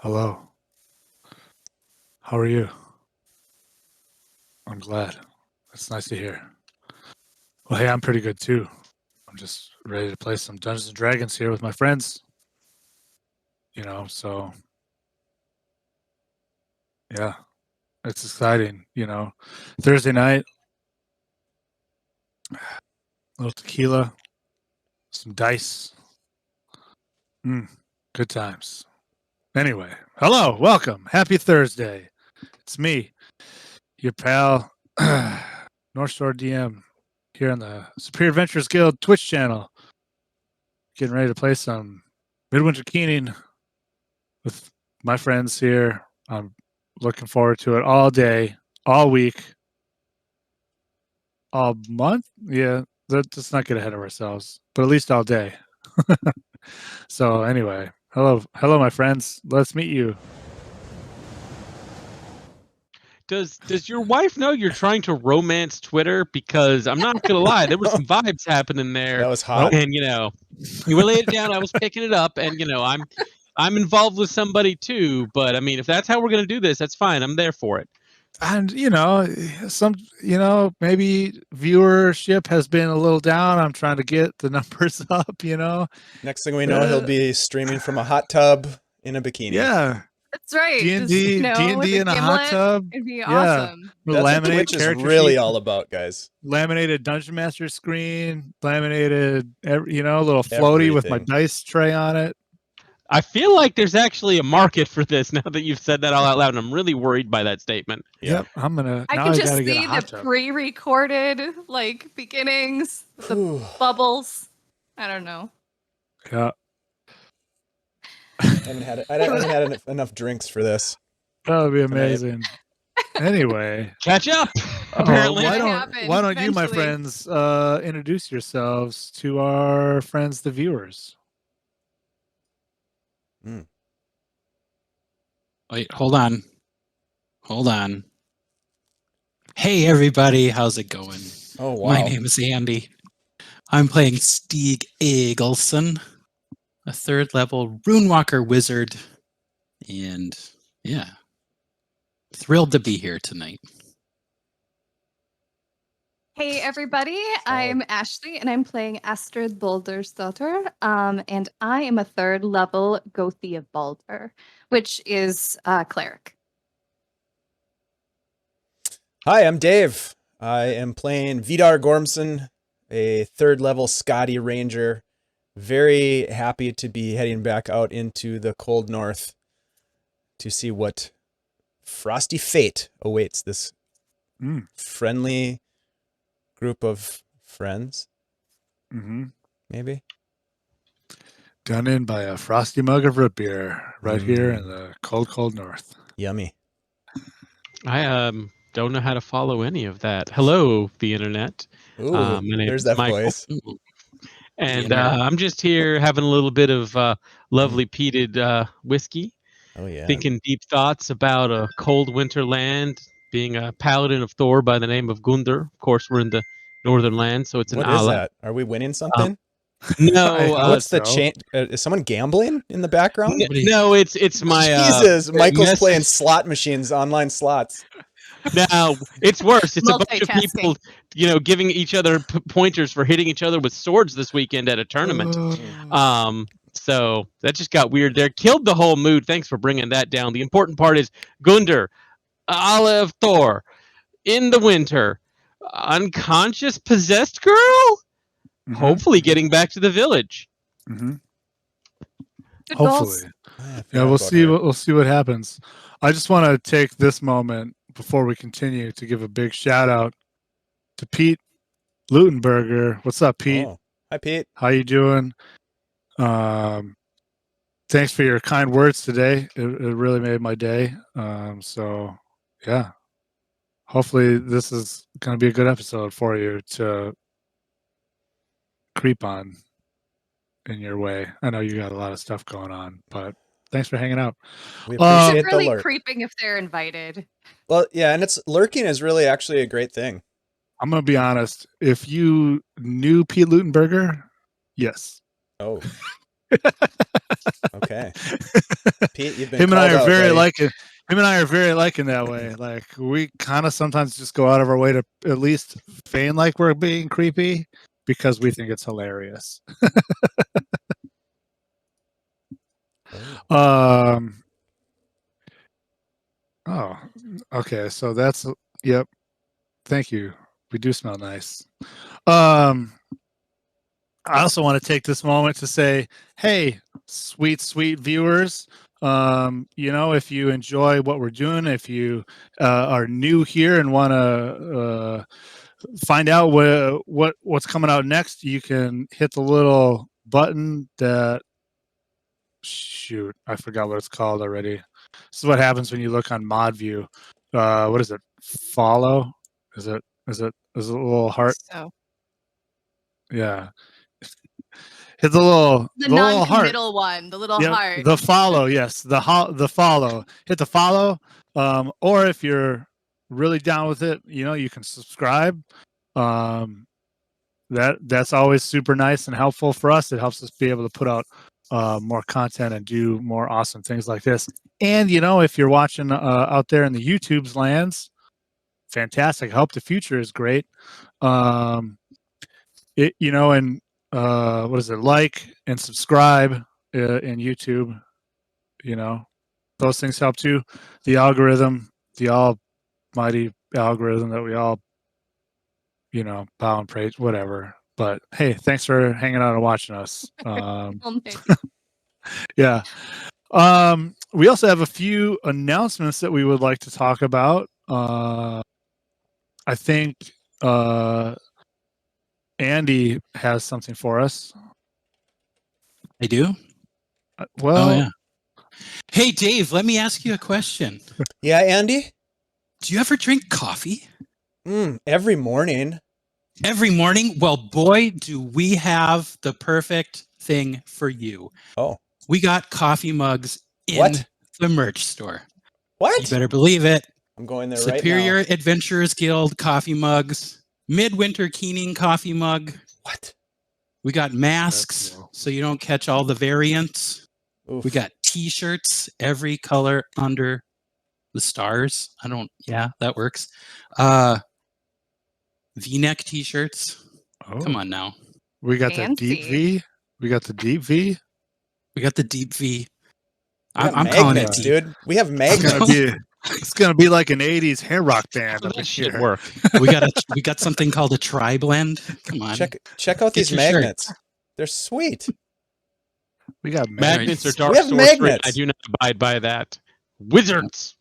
Hello. How are you? I'm glad. That's nice to hear. Well, hey, I'm pretty good too. I'm just ready to play some Dungeons and Dragons here with my friends. So yeah, it's exciting. Thursday night, a little tequila, some dice. Good times. Anyway, hello, welcome. Happy Thursday. It's me, your pal, North Shore DM, here on the Superior Adventures Guild Twitch channel. Getting ready to play some Midwinter Keening with my friends here. I'm looking forward to it all day, all week, all month. Yeah, let's not get ahead of ourselves, but at least all day. So anyway, hello, my friends. Let's meet you. Does your wife know you're trying to romance Twitter? Because I'm not gonna lie, there were some vibes happening there. That was hot. And you laid it down, I was picking it up, and I'm involved with somebody too. But I mean, if that's how we're gonna do this, that's fine. I'm there for it. And maybe viewership has been a little down. I'm trying to get the numbers up. Next thing we know, he'll be streaming from a hot tub in a bikini. Yeah. That's right. D&D in a hot tub. It'd be awesome. That's what Twitch is really all about, guys. Laminated Dungeon Master screen, laminated, little floaty with my dice tray on it. I feel like there's actually a market for this now that you've said that all out loud, and I'm really worried by that statement. Yep, I'm gonna. I can just see the pre-recorded beginnings, the bubbles. I don't know. Yeah. I haven't had enough drinks for this. That would be amazing. Anyway, catch up. Apparently, why don't you, my friends, introduce yourselves to our friends, the viewers? Wait, hold on. Hey, everybody, how's it going? Oh, wow. My name is Andy. I'm playing Stieg Egilson, a 3rd level Runewalker wizard, and yeah, thrilled to be here tonight. Hey everybody, I'm Ashley and I'm playing Astrid Baldersdottir, and I am a 3rd level Gothi of Balder, which is cleric. Hi, I'm Dave. I am playing Vidar Gormson, a 3rd level Scotty Ranger. Very happy to be heading back out into the cold north to see what frosty fate awaits this friendly group of friends. Maybe. Done in by a frosty mug of root beer right here in the cold north. Yummy. I don't know how to follow any of that. Hello, the internet. Ooh, my name there's is that Michael. voice. And I'm just here having a little bit of lovely peated whiskey. Oh, yeah. Thinking deep thoughts about a cold winter land, being a paladin of Thor by the name of Gundr. Of course, we're in the northern land, so it's an What is that? Are we winning something? No. What's the change? Is someone gambling in the background? No, it's my... Jesus, Michael's playing slot machines, online slots. No, it's worse. It's a bunch of people, giving each other pointers for hitting each other with swords this weekend at a tournament. So that just got weird there. Killed the whole mood. Thanks for bringing that down. The important part is Gundr, Olive Thor, in the winter, unconscious possessed girl, hopefully getting back to the village. Hopefully. Yeah, we'll see. We'll see what happens. I just want to take this moment before we continue to give a big shout out to Pete Lutenberger. What's up, Pete? Oh, hi, Pete. How you doing? Thanks for your kind words today. It really made my day. So yeah, hopefully this is going to be a good episode for you to creep on in your way. I know you got a lot of stuff going on, but thanks for hanging out. We appreciate it's really the lurk. creeping if they're invited. Well, yeah, and lurking is really actually a great thing. I'm going to be honest. If you knew Pete Lutenberger, yes. Oh. Okay. Pete, you've been Him and I called are out, very buddy. like it. Him and I are very like in that way. Like we kind of sometimes just go out of our way to at least feign like we're being creepy because we think it's hilarious. Oh, okay. So that's yep. Thank you. We do smell nice. I also want to take this moment to say, hey, sweet, sweet viewers. If you enjoy what we're doing, if you are new here and want to find out what's coming out next, you can hit the little button that shoot, I forgot what it's called already. This is what happens when you look on mod view. What is it? Follow? Is it a little heart? So Yeah. Hit the little little heart. non-committal one, the little heart. The follow, yes. The follow. Hit the follow. Or if you're really down with it, you can subscribe. That's always super nice and helpful for us. It helps us be able to put out more content and do more awesome things like this. And if you're watching out there in the YouTube's lands, fantastic. Hope the future is great. And what is it? Like and subscribe in YouTube. Those things help too. The algorithm, the almighty algorithm that we all bow and praise, whatever. But hey, thanks for hanging out and watching us. Yeah. We also have a few announcements that we would like to talk about. I think Andy has something for us. I do? Well, oh, yeah. Hey, Dave, let me ask you a question. Yeah, Andy? Do you ever drink coffee? Every morning. Every morning? Well, boy, do we have the perfect thing for you. Oh. We got coffee mugs in the merch store. What? You better believe it. I'm going there Superior right now. Adventurers Guild coffee mugs. Midwinter Keening coffee mug. What? We got masks cool. so you don't catch all the variants. Oof. We got t-shirts, every color under the stars. Yeah, that works. V-neck t-shirts. Oh. Come on now. We got the deep V. We got the deep V. We got the deep V. I'm calling it deep, deep. dude. We have magnets. It's gonna be like an '80s hair rock band. That should here. work. We got something called a tri-blend. Come on. Check out these your magnets. They're sweet. We got Magnets are dark We have sorcery. magnets. I do not abide by that. Wizards.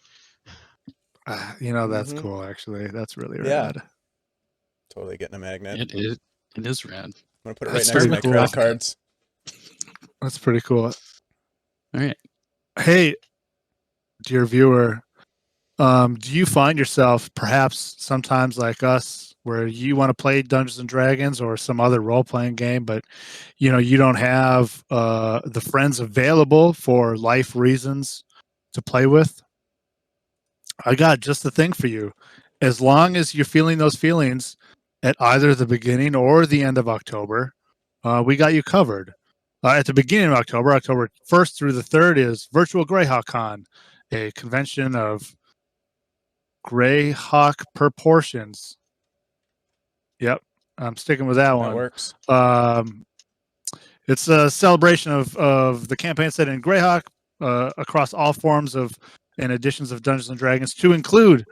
That's cool. Actually, that's really rad. Totally getting a magnet. It is rad. I'm gonna put it right That's next to my pretty credit cool. cards. That's pretty cool. All right. Hey, dear viewer, do you find yourself perhaps sometimes like us where you want to play Dungeons and Dragons or some other role-playing game, but you don't have the friends available for life reasons to play with? I got just the thing for you. As long as you're feeling those feelings at either the beginning or the end of October, we got you covered. At the beginning of October 1st through the 3rd, is Virtual Greyhawk Con, a convention of Greyhawk proportions. Yep, I'm sticking with that one. That works. It's a celebration of the campaign set in Greyhawk across all forms of and editions of Dungeons and Dragons, to include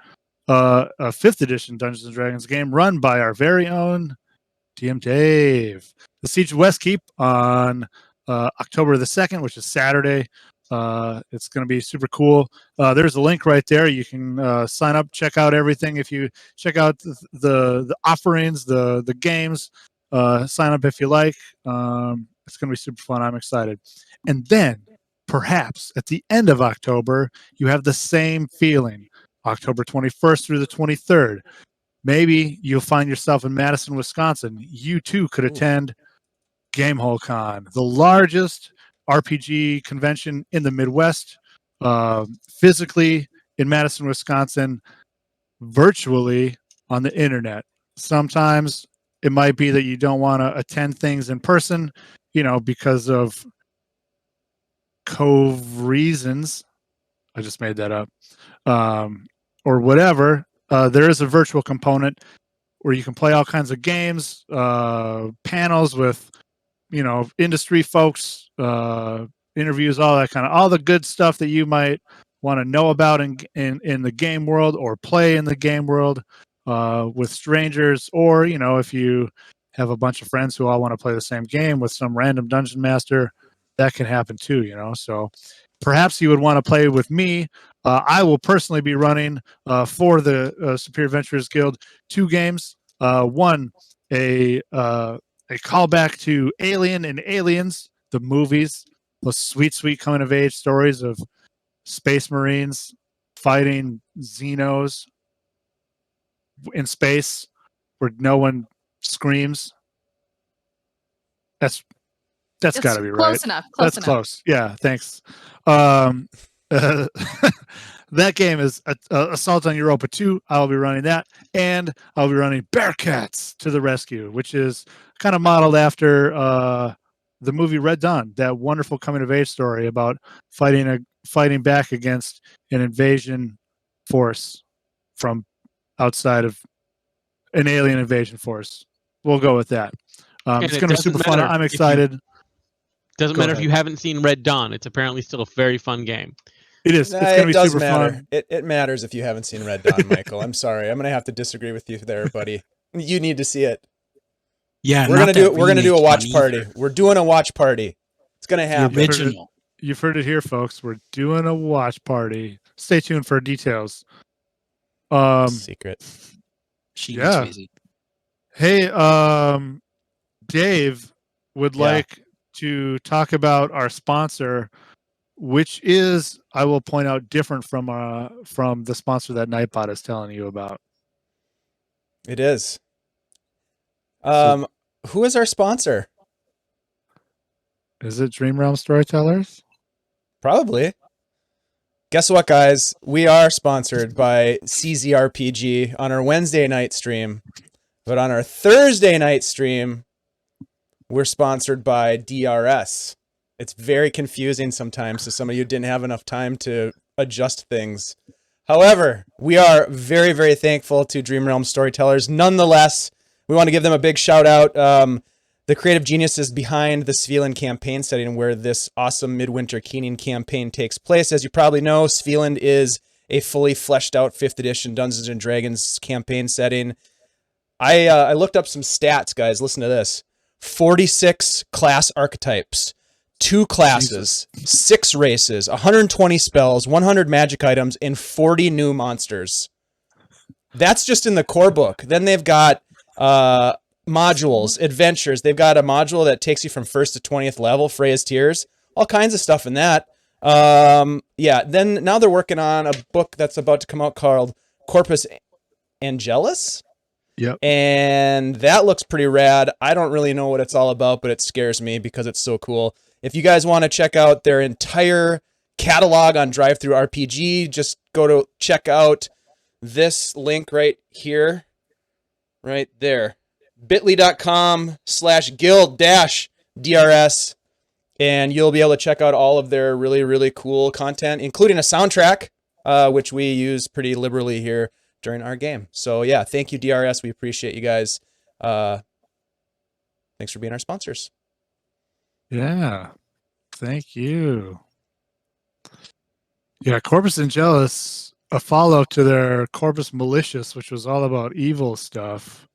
a 5th edition Dungeons and Dragons game run by our very own DM Dave. The Siege of Westkeep on October the 2nd, which is Saturday. It's going to be super cool. There's a link right there. You can sign up, check out everything. If you check out the offerings, the games, sign up if you like. It's going to be super fun. I'm excited. And then perhaps at the end of October, you have the same feeling. October 21st through the 23rd. Maybe you'll find yourself in Madison, Wisconsin. You too could attend Gamehole Con, the largest RPG convention in the Midwest, physically in Madison, Wisconsin, virtually on the internet. Sometimes it might be that you don't want to attend things in person, because of Cove reasons, I just made that up, or whatever, there is a virtual component where you can play all kinds of games, panels with, industry folks, interviews, all the good stuff that you might want to know about in the game world or play in the game world with strangers, or if you have a bunch of friends who all want to play the same game with some random dungeon master, that can happen too. So perhaps you would want to play with me. I will personally be running for the Superior Adventurers Guild 2 games. One, a callback to Alien and Aliens, the movies, those sweet coming of age stories of space marines fighting Xenos in space where no one screams. That's got to be right. Close enough. That's close. Yeah, thanks. That game is Assault on Europa 2. I'll be running that, and I'll be running Bearcats to the Rescue, which is kind of modeled after the movie Red Dawn, that wonderful coming of age story about fighting back against an invasion force from outside of an alien invasion force. We'll go with that. It's going to be super fun. I'm excited. Doesn't matter if you haven't seen Red Dawn. It's apparently still a very fun game. It is. It's going to be super fun. It matters if you haven't seen Red Dawn, Michael. I'm sorry. I'm going to have to disagree with you there, buddy. You need to see it. Yeah, we're gonna do a watch party. We're doing a watch party. It's gonna happen. Original. You've heard it here, folks. We're doing a watch party. Stay tuned for details. Secret. Yeah. Hey, Dave would like to talk about our sponsor, which is, I will point out, different from the sponsor that Nightbot is telling you about. It is. Who is our sponsor? Is it Dream Realm Storytellers? Probably. Guess what, guys? We are sponsored by CZRPG on our Wednesday night stream. But on our Thursday night stream, we're sponsored by DRS. It's very confusing sometimes, so some of you didn't have enough time to adjust things. However, we are very, very thankful to Dream Realm Storytellers. Nonetheless, we want to give them a big shout out. The creative geniuses behind the Svilland campaign setting where this awesome Midwinter Keening campaign takes place. As you probably know, Svilland is a fully fleshed out 5th edition Dungeons & Dragons campaign setting. I looked up some stats, guys. Listen to this. 46 class archetypes, 2 classes, 6 races, 120 spells, 100 magic items, and 40 new monsters. That's just in the core book. Then they've got modules, adventures. They've got a module that takes you from 1st to 20th level, Freya's Tears, all kinds of stuff in that. Then now they're working on a book that's about to come out called Corpus Angelus. Yep. And that looks pretty rad. I don't really know what it's all about, but it scares me because it's so cool. If you guys want to check out their entire catalog on DriveThruRPG, just go to check out this link right here. Right there. bit.ly.com/guild-DRS. And you'll be able to check out all of their really, really cool content, including a soundtrack, which we use pretty liberally here during our game. So yeah, thank you, DRS. We appreciate you guys. Thanks for being our sponsors. Yeah. Thank you. Yeah, Corpus Angelus, a follow to their Corpus Malicious, which was all about evil stuff.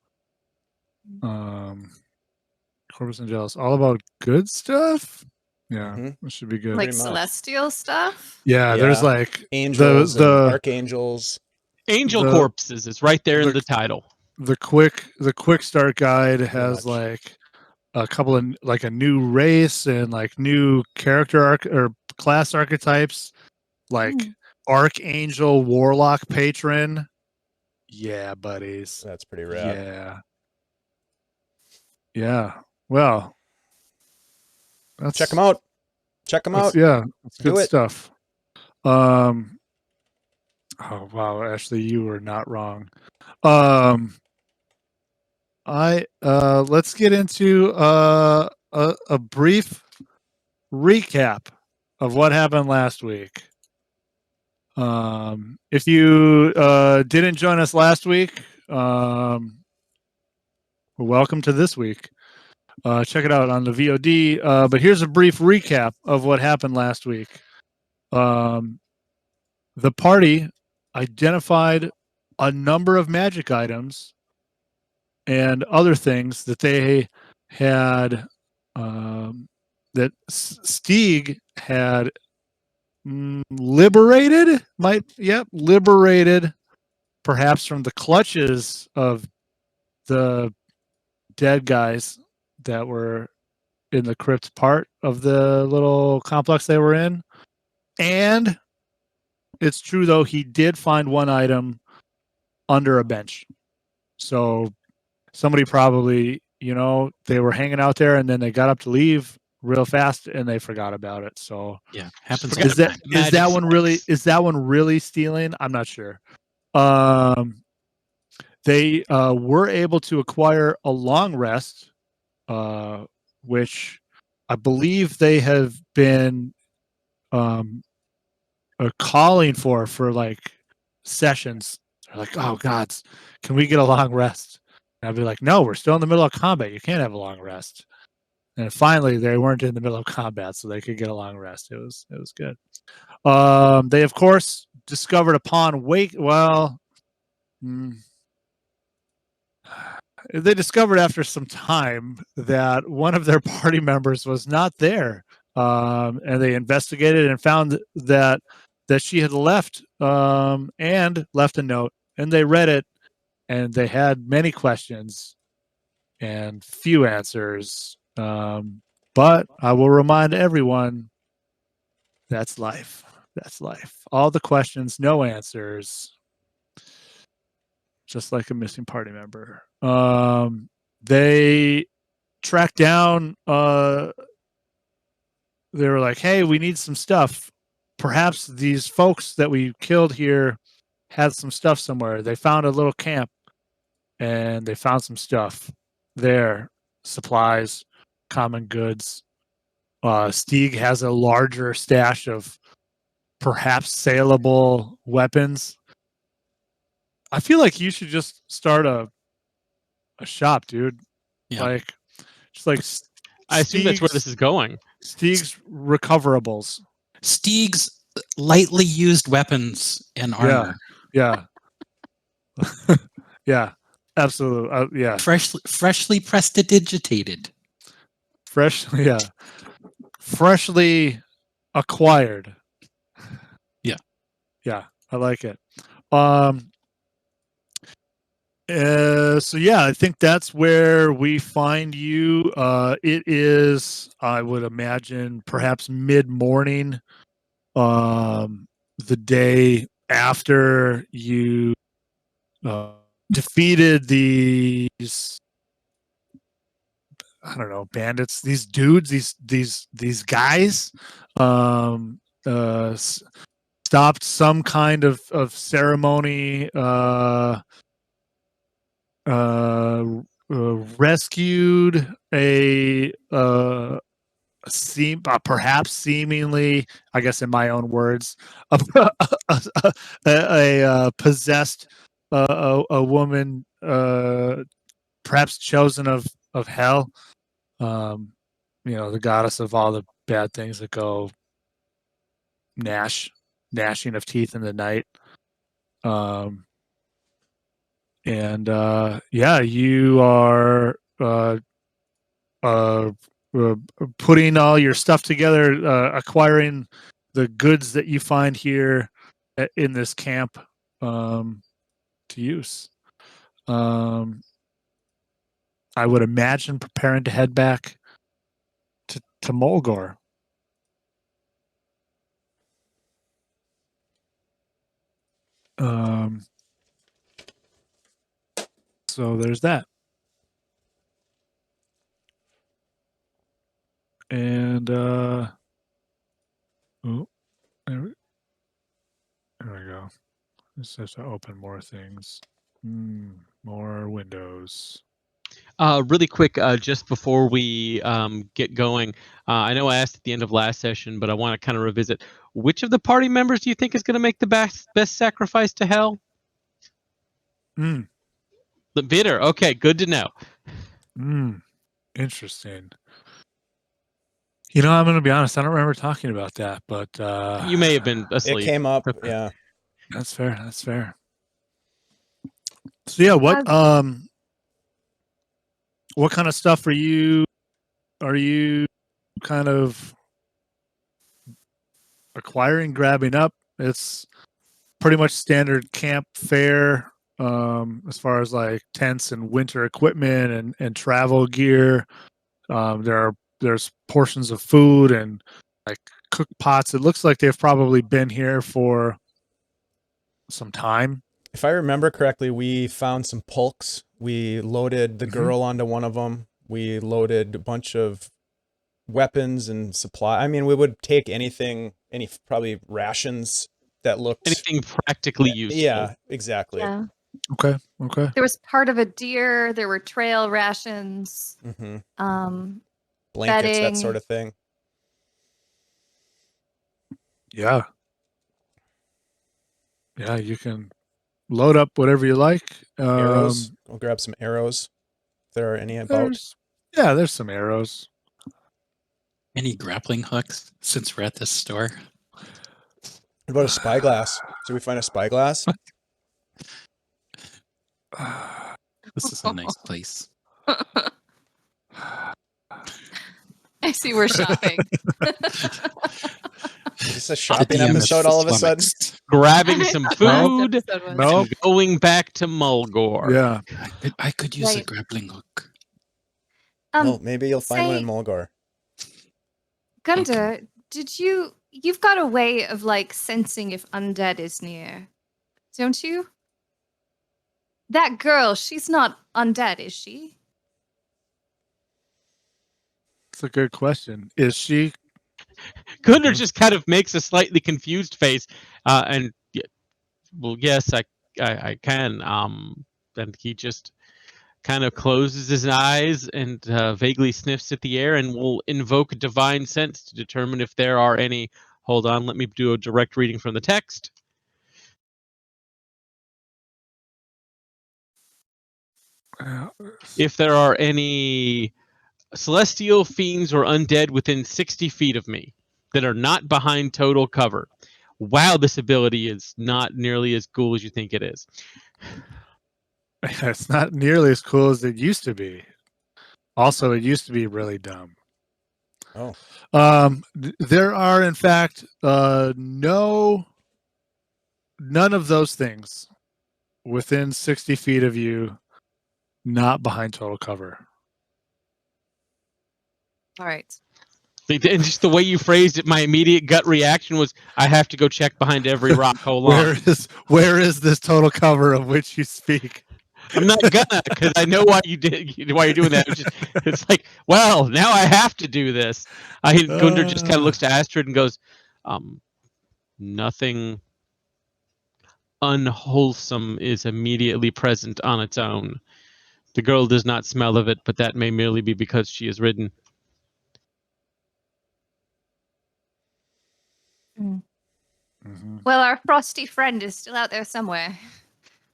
Corpus Angelus, all about good stuff. Yeah, It should be good. Like celestial stuff. Yeah, there's like angels, and archangels, angel corpses. It's right there in the title. The quick start guide has like a couple of like a new race and like new character or class archetypes, like Archangel, Warlock, Patron. Yeah, buddies. That's pretty rad. Yeah. Yeah. Well, check them out. Check them out. Yeah, it's good stuff. Oh wow, Ashley, you were not wrong. Let's get into a brief recap of what happened last week. If you didn't join us last week, welcome to this week. Check it out on the VOD. But here's a brief recap of what happened last week. The party identified a number of magic items and other things that they had, that Stieg had liberated, liberated, perhaps from the clutches of the dead guys that were in the crypt part of the little complex they were in. And it's true, though, he did find one item under a bench. So somebody probably, they were hanging out there and then they got up to leave real fast and they forgot about it. So Yeah, happens. Forgot All the about time. is that one really stealing? I'm not sure. They were able to acquire a long rest, which I believe they have been calling for like sessions. They're like, oh gods, can we get a long rest? And I'd be like, no, we're still in the middle of combat. You can't have a long rest. And finally, they weren't in the middle of combat, so they could get a long rest. It was good. They of course discovered upon wake. Well, they discovered after some time that one of their party members was not there, and they investigated and found that she had left, and left a note. And they read it, and they had many questions and few answers. But I will remind everyone, that's life. That's life. All the questions, no answers. Just like a missing party member. They tracked down, they were like, hey, we need some stuff. Perhaps these folks that we killed here had some stuff somewhere. They found a little camp and they found some stuff there. Supplies, common goods. Stieg has a larger stash of perhaps saleable weapons. I feel like you should just start a shop, dude. Yeah. Like, just like I assume that's where this is going. Stieg's recoverables. Stieg's lightly used weapons and armor. Yeah. Yeah. Absolutely. Yeah. Freshly prestidigitated. Freshly acquired. Yeah. Yeah. I like it. So yeah, I think that's where we find you. It is, I would imagine, perhaps mid-morning, the day after you defeated these, I don't know, bandits, these dudes, these guys, stopped some kind of ceremony, rescued perhaps seemingly, I guess in my own words, a possessed, a woman, perhaps chosen of hell, the goddess of all the bad things that go gnashing of teeth in the night. Yeah, you are putting all your stuff together, acquiring the goods that you find here in this camp, to use. I would imagine preparing to head back to Molgor. So there's that. And there we go. This has to open more things. More windows. Really quick, just before we get going, I know I asked at the end of last session, but I want to kind of revisit. Which of the party members do you think is going to make the best sacrifice to hell? Mm. The Vitter. Okay, good to know. Interesting. You know, I'm going to be honest. I don't remember talking about that, but You may have been asleep. It came up. Yeah. That's fair. That's fair. So yeah, what kind of stuff are you kind of acquiring, grabbing up? It's pretty much standard camp fare, as far as like tents and winter equipment and travel gear. There's portions of food and like cook pots. It looks like they've probably been here for some time. If I remember correctly, we found some pulks. We loaded the girl onto one of them. We loaded a bunch of weapons and supply. I mean, we would take anything, probably rations that looked anything practically useful. Yeah, exactly. Yeah. Okay. There was part of a deer. There were trail rations. Blankets, bedding. that sort of thing. Yeah. Yeah, you can load up whatever you like. Arrows. We'll grab some arrows. If there are any about. There's some arrows. Any grappling hooks since we're at this store? What about a spyglass? Did we find a spyglass? This is a nice place. I see we're shopping. Is this a shopping episode all of a sudden? Grabbing some food Nope. and going back to Molgor. Yeah. I could use a grappling hook. Well, maybe you'll find one in Molgor. Gunter, you've got a way of like sensing if undead is near, don't you? That girl, she's not undead, is she? That's a good question. Is she? Gunter just kind of makes a slightly confused face, and well, yes, I can. And he just kind of closes his eyes and vaguely sniffs at the air, and will invoke divine sense to determine if there are any. Hold on, let me do a direct reading from the text. If there are any celestial fiends or undead within 60 feet of me that are not behind total cover. Wow, this ability is not nearly as cool as you think it is. It's not nearly as cool as it used to be. Also, it used to be really dumb. Oh. There are, in fact, none of those things within 60 feet of you, not behind total cover. All right. And just the way you phrased it, my immediate gut reaction was, I have to go check behind every rock. Hold on. Where is this total cover of which you speak? I'm not gonna, because I know why you're doing that. It's like, well, now I have to do this. Gundar just kind of looks to Astrid and goes, nothing unwholesome is immediately present on its own. The girl does not smell of it, but that may merely be because she is ridden. Mm-hmm. Well, our frosty friend is still out there somewhere,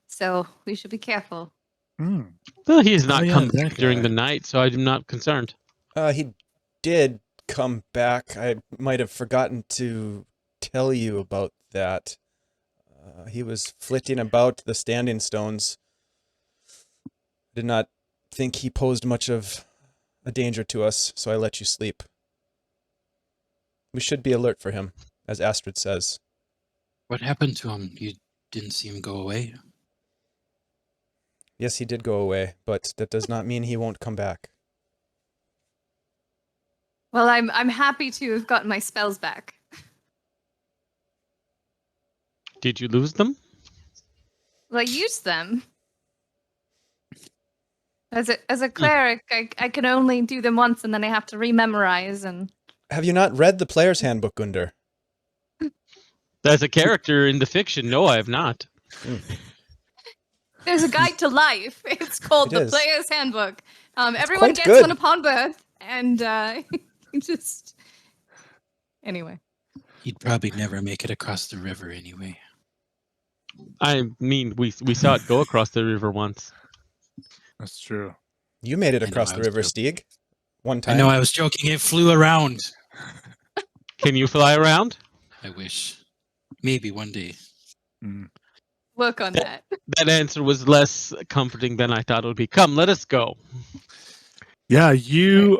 so we should be careful. Well, he has not come back during the night, so I'm not concerned. He did come back. I might have forgotten to tell you about that. He was flitting about the standing stones. Did not think he posed much of a danger to us, so I let you sleep. We should be alert for him, as Astrid says. What happened to him? You didn't see him go away? Yes, he did go away, but that does not mean he won't come back. Well, I'm happy to have gotten my spells back. Did you lose them? Well, I used them. As a cleric, I can only do them once, and then I have to rememorize. And have you not read the Player's Handbook, Gundar? As a character in the fiction, no, I have not. There's a guide to life. It's called The Player's Handbook. Everyone quite gets good. one upon birth, and just anyway. He'd probably never make it across the river anyway. I mean, we saw it go across the river once. That's true. You made it I know, across I the was river, joking. Stieg. One I time. know I was joking. It flew around. Can you fly around? I wish. Maybe one day. Work on that. That answer was less comforting than I thought it would be. Come, let us go. Yeah, you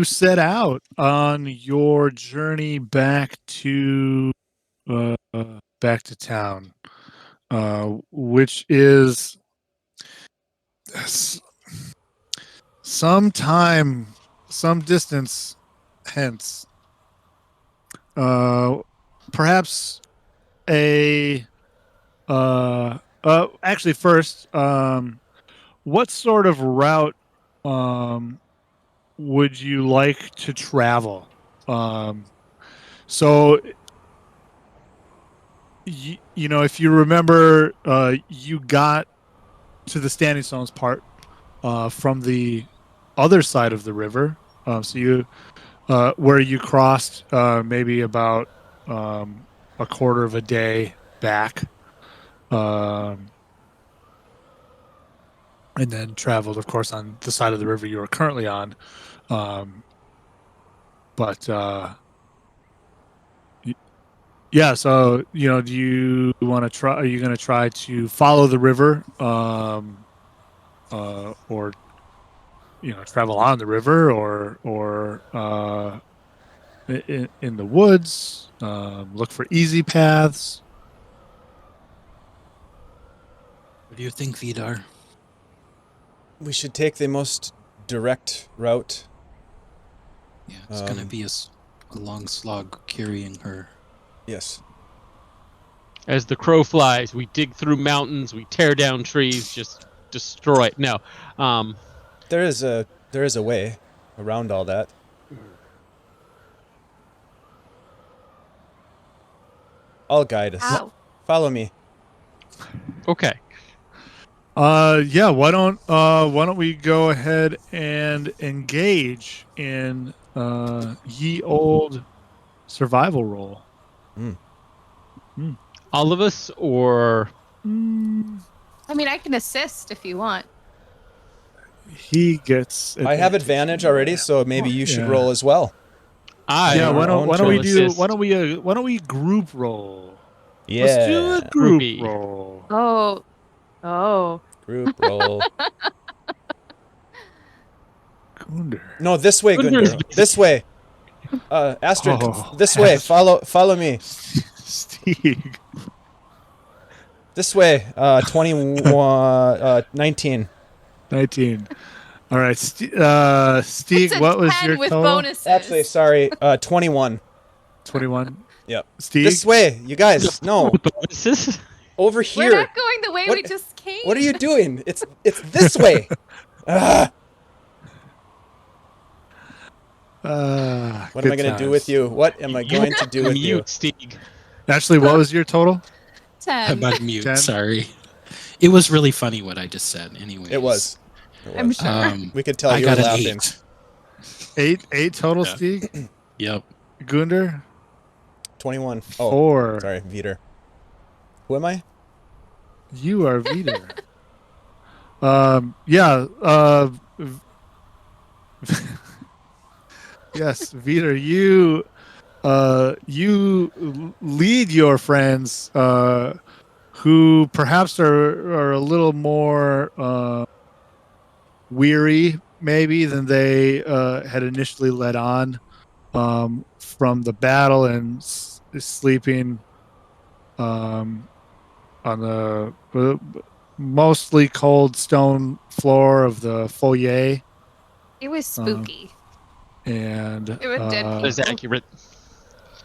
set out on your journey back to town, which is some distance hence. Perhaps actually first, what sort of route would you like to travel? So you know, if you remember, you got to the Standing Stones part from the other side of the river. So you where you crossed maybe about a quarter of a day back, and then traveled, of course, on the side of the river you are currently on. But yeah, so you know, do you want to try? Are you going to try to follow the river, or you know, travel on the river, or in the woods? Look for easy paths. What do you think, Vidar? We should take the most direct route. Yeah, it's gonna be a long slog carrying her. Yes. As the crow flies, we dig through mountains, we tear down trees, just destroy it. No. There is a way around all that. I'll guide us. Ow. Follow me. Okay. Yeah, why don't we go ahead and engage in ye old survival roll. All of us, or I mean, I can assist if you want. He gets I have advantage already, so maybe you should roll as well. Yeah, why don't we group roll? Yeah. Let's do a group Groupie. roll. Oh. Group roll. Gunder. No, this way, Gunder's Gunder. busy. This way. Astrid, Oh, this way. Follow me. Steve. This way. 19. 19. All right, Steve. It's a What was 10 your with total? bonuses. Actually, sorry. 21. 21. Yep. Steve. This way, you guys. No, bonuses? over We're here. not going the way What- we just came. What are you doing? It's this way. Ah, what am I going to do with you? What am I going to do with you? Mute, Steve. Ashley, what was your total? 10. I'm on mute. 10? Sorry. It was really funny what I just said. Anyway, It was. I'm sure. We could tell I you were got an laughing. 8. 8 total, Yeah. Steve. Yep. Gunder. 21. Oh, 4. sorry, Viter. Who am I? You are Viter. Yeah. Yes, Viter. You lead your friends, who perhaps are a little more weary, maybe, than they had initially led on from the battle, and sleeping on the mostly cold stone floor of the foyer. It was spooky. And It was dead people. That's accurate.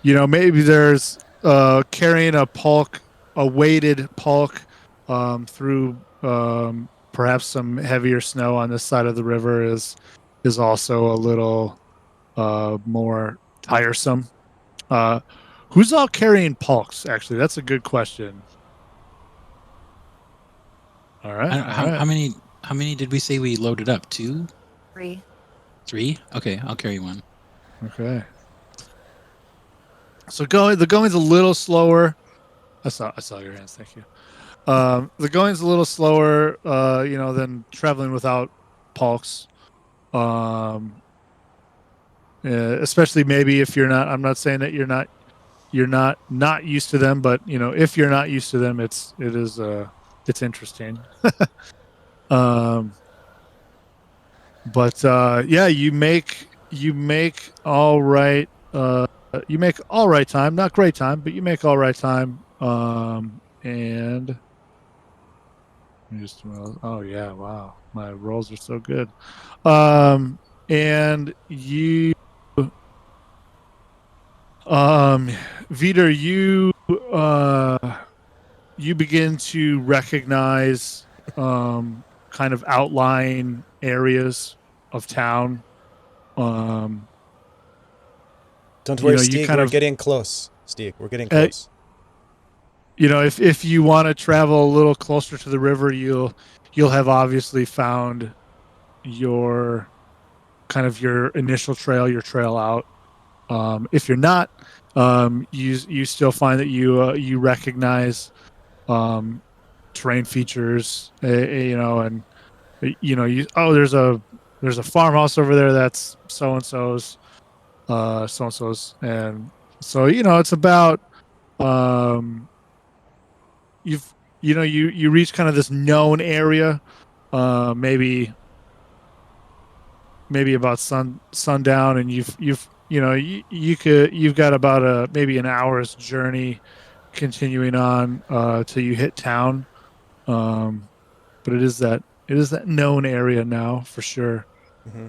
you know, maybe there's carrying a weighted pulk through perhaps some heavier snow on this side of the river is also a little more tiresome. Who's all carrying pulks? Actually, that's a good question. All right. How How many did we say we loaded up? 2? 3. 3? Okay, I'll carry one. Okay. So the going's a little slower. I saw your hands. Thank you. The going's a little slower, than traveling without pulse. Especially maybe if you're not. I'm not saying that you're not used to them, but if you're not used to them, it's interesting. But yeah, you make all right. You make all right time, not great time, but you make all right time. And oh yeah, wow, my rolls are so good. And you, Vitor, you begin to recognize kind of outlying areas of town. Don't worry, Stieg, we're getting close. Stieg, we're getting close. If you want to travel a little closer to the river, you'll have obviously found your initial trail, your trail out. If you're not, you still find that you recognize terrain features, and there's a farmhouse over there that's so and so's, and so it's about you reach kind of this known area, maybe about sundown, and you've got about maybe an hour's journey continuing on till you hit town. But it is that known area now for sure. Mm-hmm.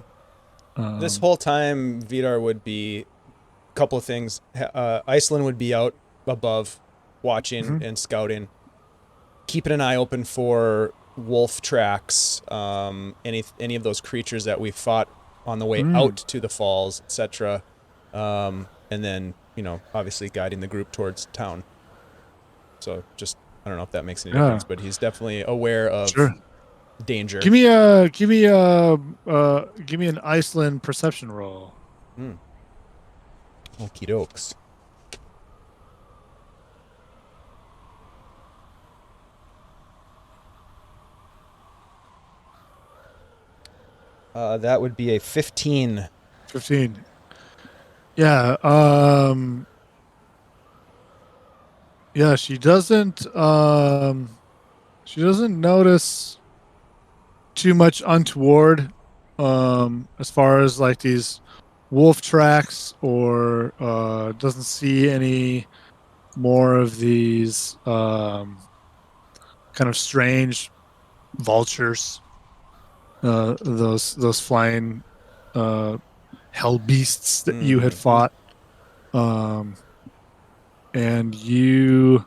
This whole time, Vidar would be a couple of things. Iceland would be out above, watching and scouting, keeping an eye open for wolf tracks, any of those creatures that we fought on the way out to the falls, etc. And then obviously guiding the group towards town. So just I don't know if that makes any difference, but he's definitely aware of danger. Give me an Iceland perception roll. Okie dokes. That would be a 15. 15. Yeah. Yeah, she doesn't notice too much untoward as far as like these wolf tracks, or doesn't see any more of these kind of strange vultures, those flying hell beasts that you had fought. And you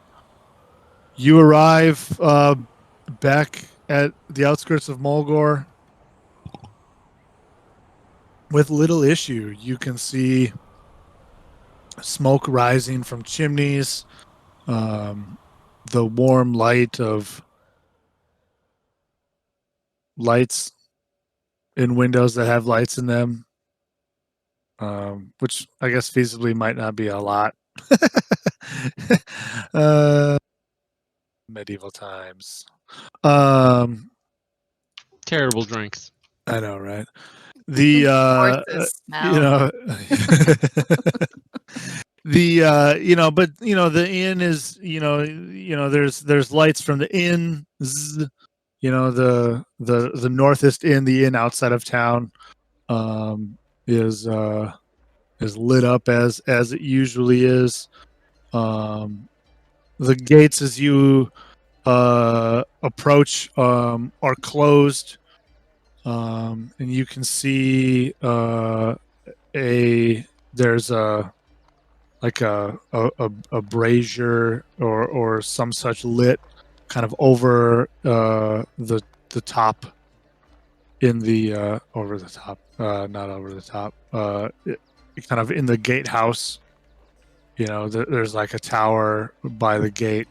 arrive back at the outskirts of Molgor with little issue. You can see smoke rising from chimneys, the warm light of lights in windows that have lights in them, which I guess feasibly might not be a lot. Medieval times. Terrible drinks. I know, right? The but the inn is there's lights from the inn, the Northest Inn, the inn outside of town, is lit up as it usually is. The gates as you approach are closed, and you can see there's a brazier or some such lit kind of over the top in the over the top, not over the top, kind of in the gatehouse. There's like a tower by the gate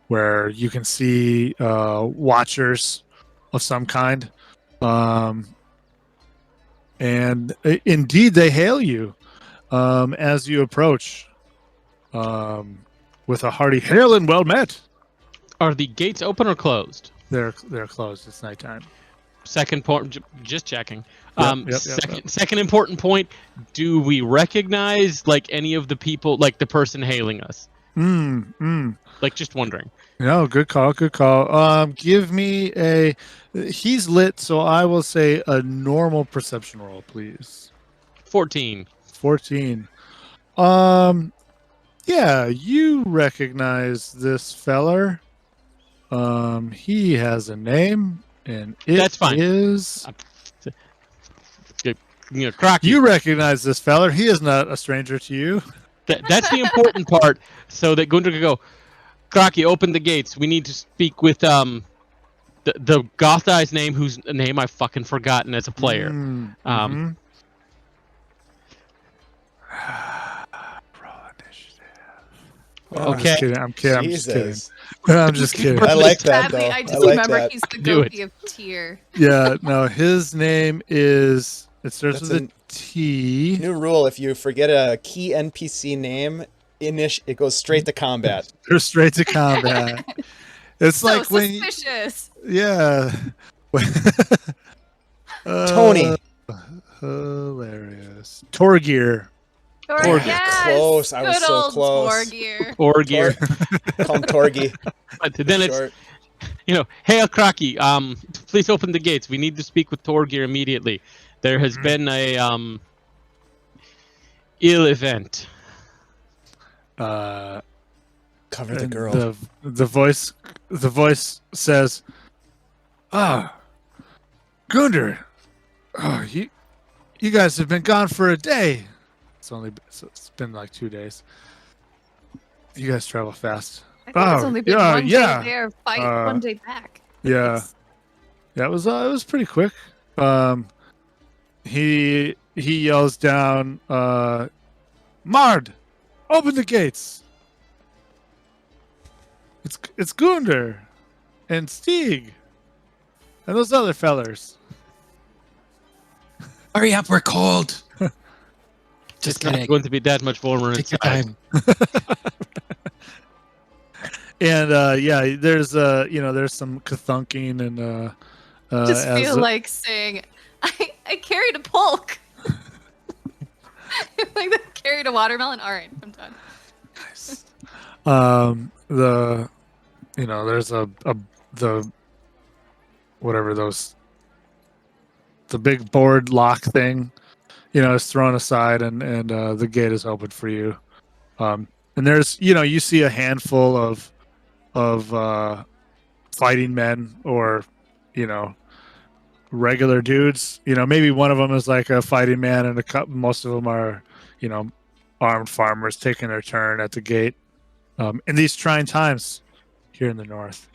where you can see watchers of some kind. And indeed, they hail you as you approach with a hearty hail and well met. Are the gates open or closed? They're closed. It's nighttime. Second point, just checking. Yep. Second important point: do we recognize like any of the people, like the person hailing us? Like, just wondering. No, good call. Give me a. He's lit, so I will say a normal perception roll, please. 14. 14. Yeah, you recognize this feller. He has a name, and That's fine. is. Crocky. You recognize this feller. He is not a stranger to you. That's the important part, so that Gunther can go, Crocky, open the gates. We need to speak with the goth guy's name, whose name I've fucking forgotten as a player. Roll initiative. Okay. I'm kidding. Jesus. I'm just kidding. I like that, Sadly, though. I just like remember that. he's the Do it. goatee of tier. Yeah, no, his name is. It starts That's with a T. New rule: if you forget a key NPC name, it goes straight to combat. You're straight to combat. It's So like when. suspicious. Yeah. Tony. Hilarious. Torgir. Torgir. Yes, Close. I was good so old close. Torgir. Or gear. Call him Torgy. But then it's, Short. Hail Crocky, please open the gates. We need to speak with Torgir immediately. There has been a ill event. Cover the And girl. The voice says, Gunder, you guys have been gone for a day. It's been like 2 days. You guys travel fast. I think it's only been one day there, fight, 1 day back. Yeah. Yeah, it was pretty quick. He yells down, Mard, open the gates. It's Gunder and Stieg and those other fellers. Hurry up, we're cold. Just It's not kidding. going to be that much warmer Take your inside. time. And there's there's some kathunking and Just as feel like saying, I carried a polk. Like that carried a watermelon. All right, I'm done. nice. There's the whatever those the big board lock thing, is thrown aside and the gate is open for you. And there's you see a handful of fighting men or regular dudes. Maybe one of them is like a fighting man, and most of them are armed farmers taking their turn at the gate in these trying times here in the north.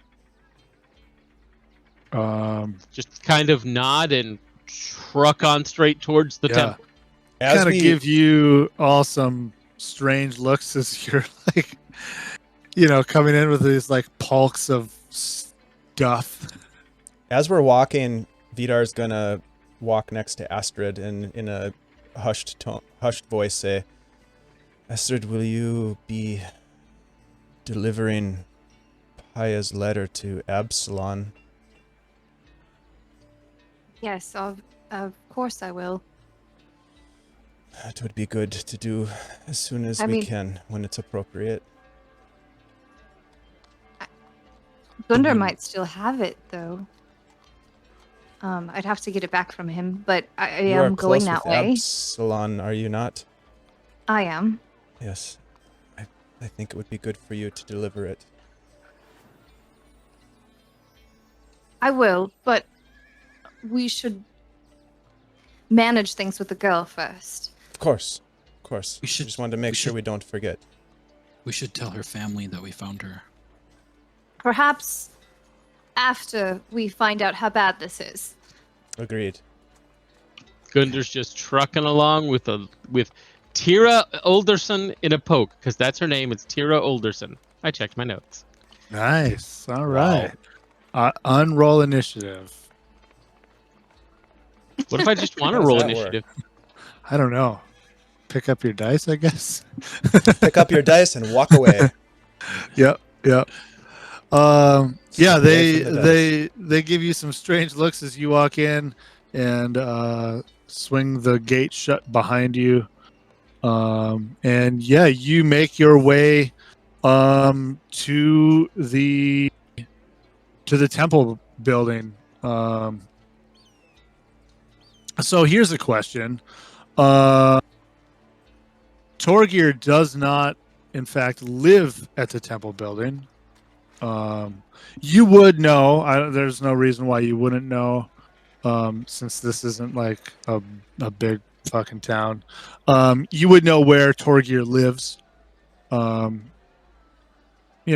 Just kind of nod and truck on straight towards the temple. Kind of give you all some strange looks as you're like coming in with these like pulks of stuff. As we're walking, Vidar's gonna walk next to Astrid and in a hushed voice say, Astrid, will you be delivering Paya's letter to Absalon? Yes, of course I will. It would be good to do as soon as we can, when it's appropriate. Gunder might still have it, though. I'd have to get it back from him, but I am going that way. Absalon, are you not? I am. Yes. I think it would be good for you to deliver it. I will, but we should manage things with the girl first. Of course. We should just wanted to make sure we don't forget. We should tell her family that we found her. Perhaps after we find out how bad this is. Agreed. Gunder's just trucking along with Tira Olderson in a poke, because that's her name. It's Tira Olderson. I checked my notes. Nice. All right. Unroll initiative. What if I just want to How does roll that work? initiative? I don't know. Pick up your dice, I guess. Pick up your dice and walk away. Yep. Yeah, Step away they from the dice. they give you some strange looks as you walk in and swing the gate shut behind you. And yeah, you make your way to the temple building. So here's a question. Torgir does not, in fact, live at the temple building. You would know. There's no reason why you wouldn't know, since this isn't like a big fucking town. You would know where Torgir lives. You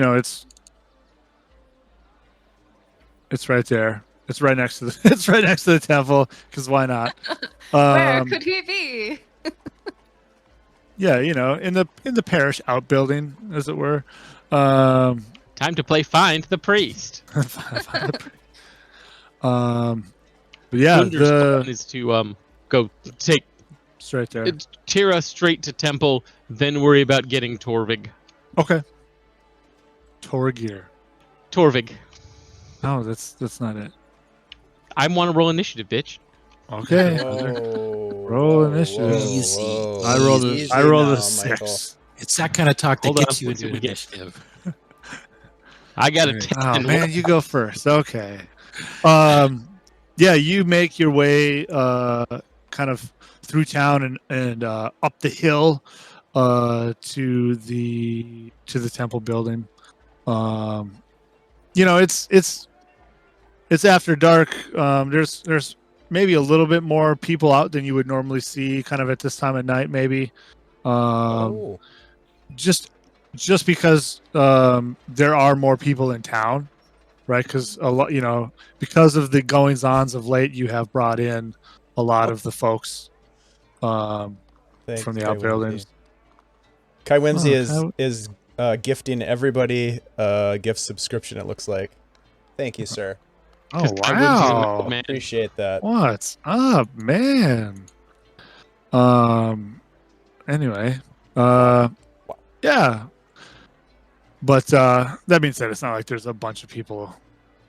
know, it's right there. It's right next to the it's right next to the temple, because why not? Where could he be? Yeah, you know, in the parish outbuilding, as it were. Time to play Find the Priest. But yeah, Gunder's plan is to go take it's right there. Tira straight to temple, then worry about getting Torvig. Okay. Torgir. Torvig. No, that's not it. I want to roll initiative, bitch. Okay. Whoa, Roll initiative. Easy. I rolled Easy a now, 6. Michael. It's that kind of talk that Hold on, gets you let's see into what we get. initiative. I got a Right. 10. Oh man, you go first. Okay. Yeah, you make your way kind of through town and up the hill to the temple building. You know, it's after dark. There's maybe a little bit more people out than you would normally see kind of at this time of night, maybe. Oh. Just because there are more people in town, right? Because a lot, you know, because of the goings-ons of late, you have brought in a lot of the folks from Thanks, the Kai outbuildings. Kai Whimsy Oh, is gifting everybody a gift subscription, it looks like. Thank you, sir. Oh 'Cause I wouldn't see wow! him, man. Appreciate that. What's up, man? Anyway, yeah. But that being said, it's not like there's a bunch of people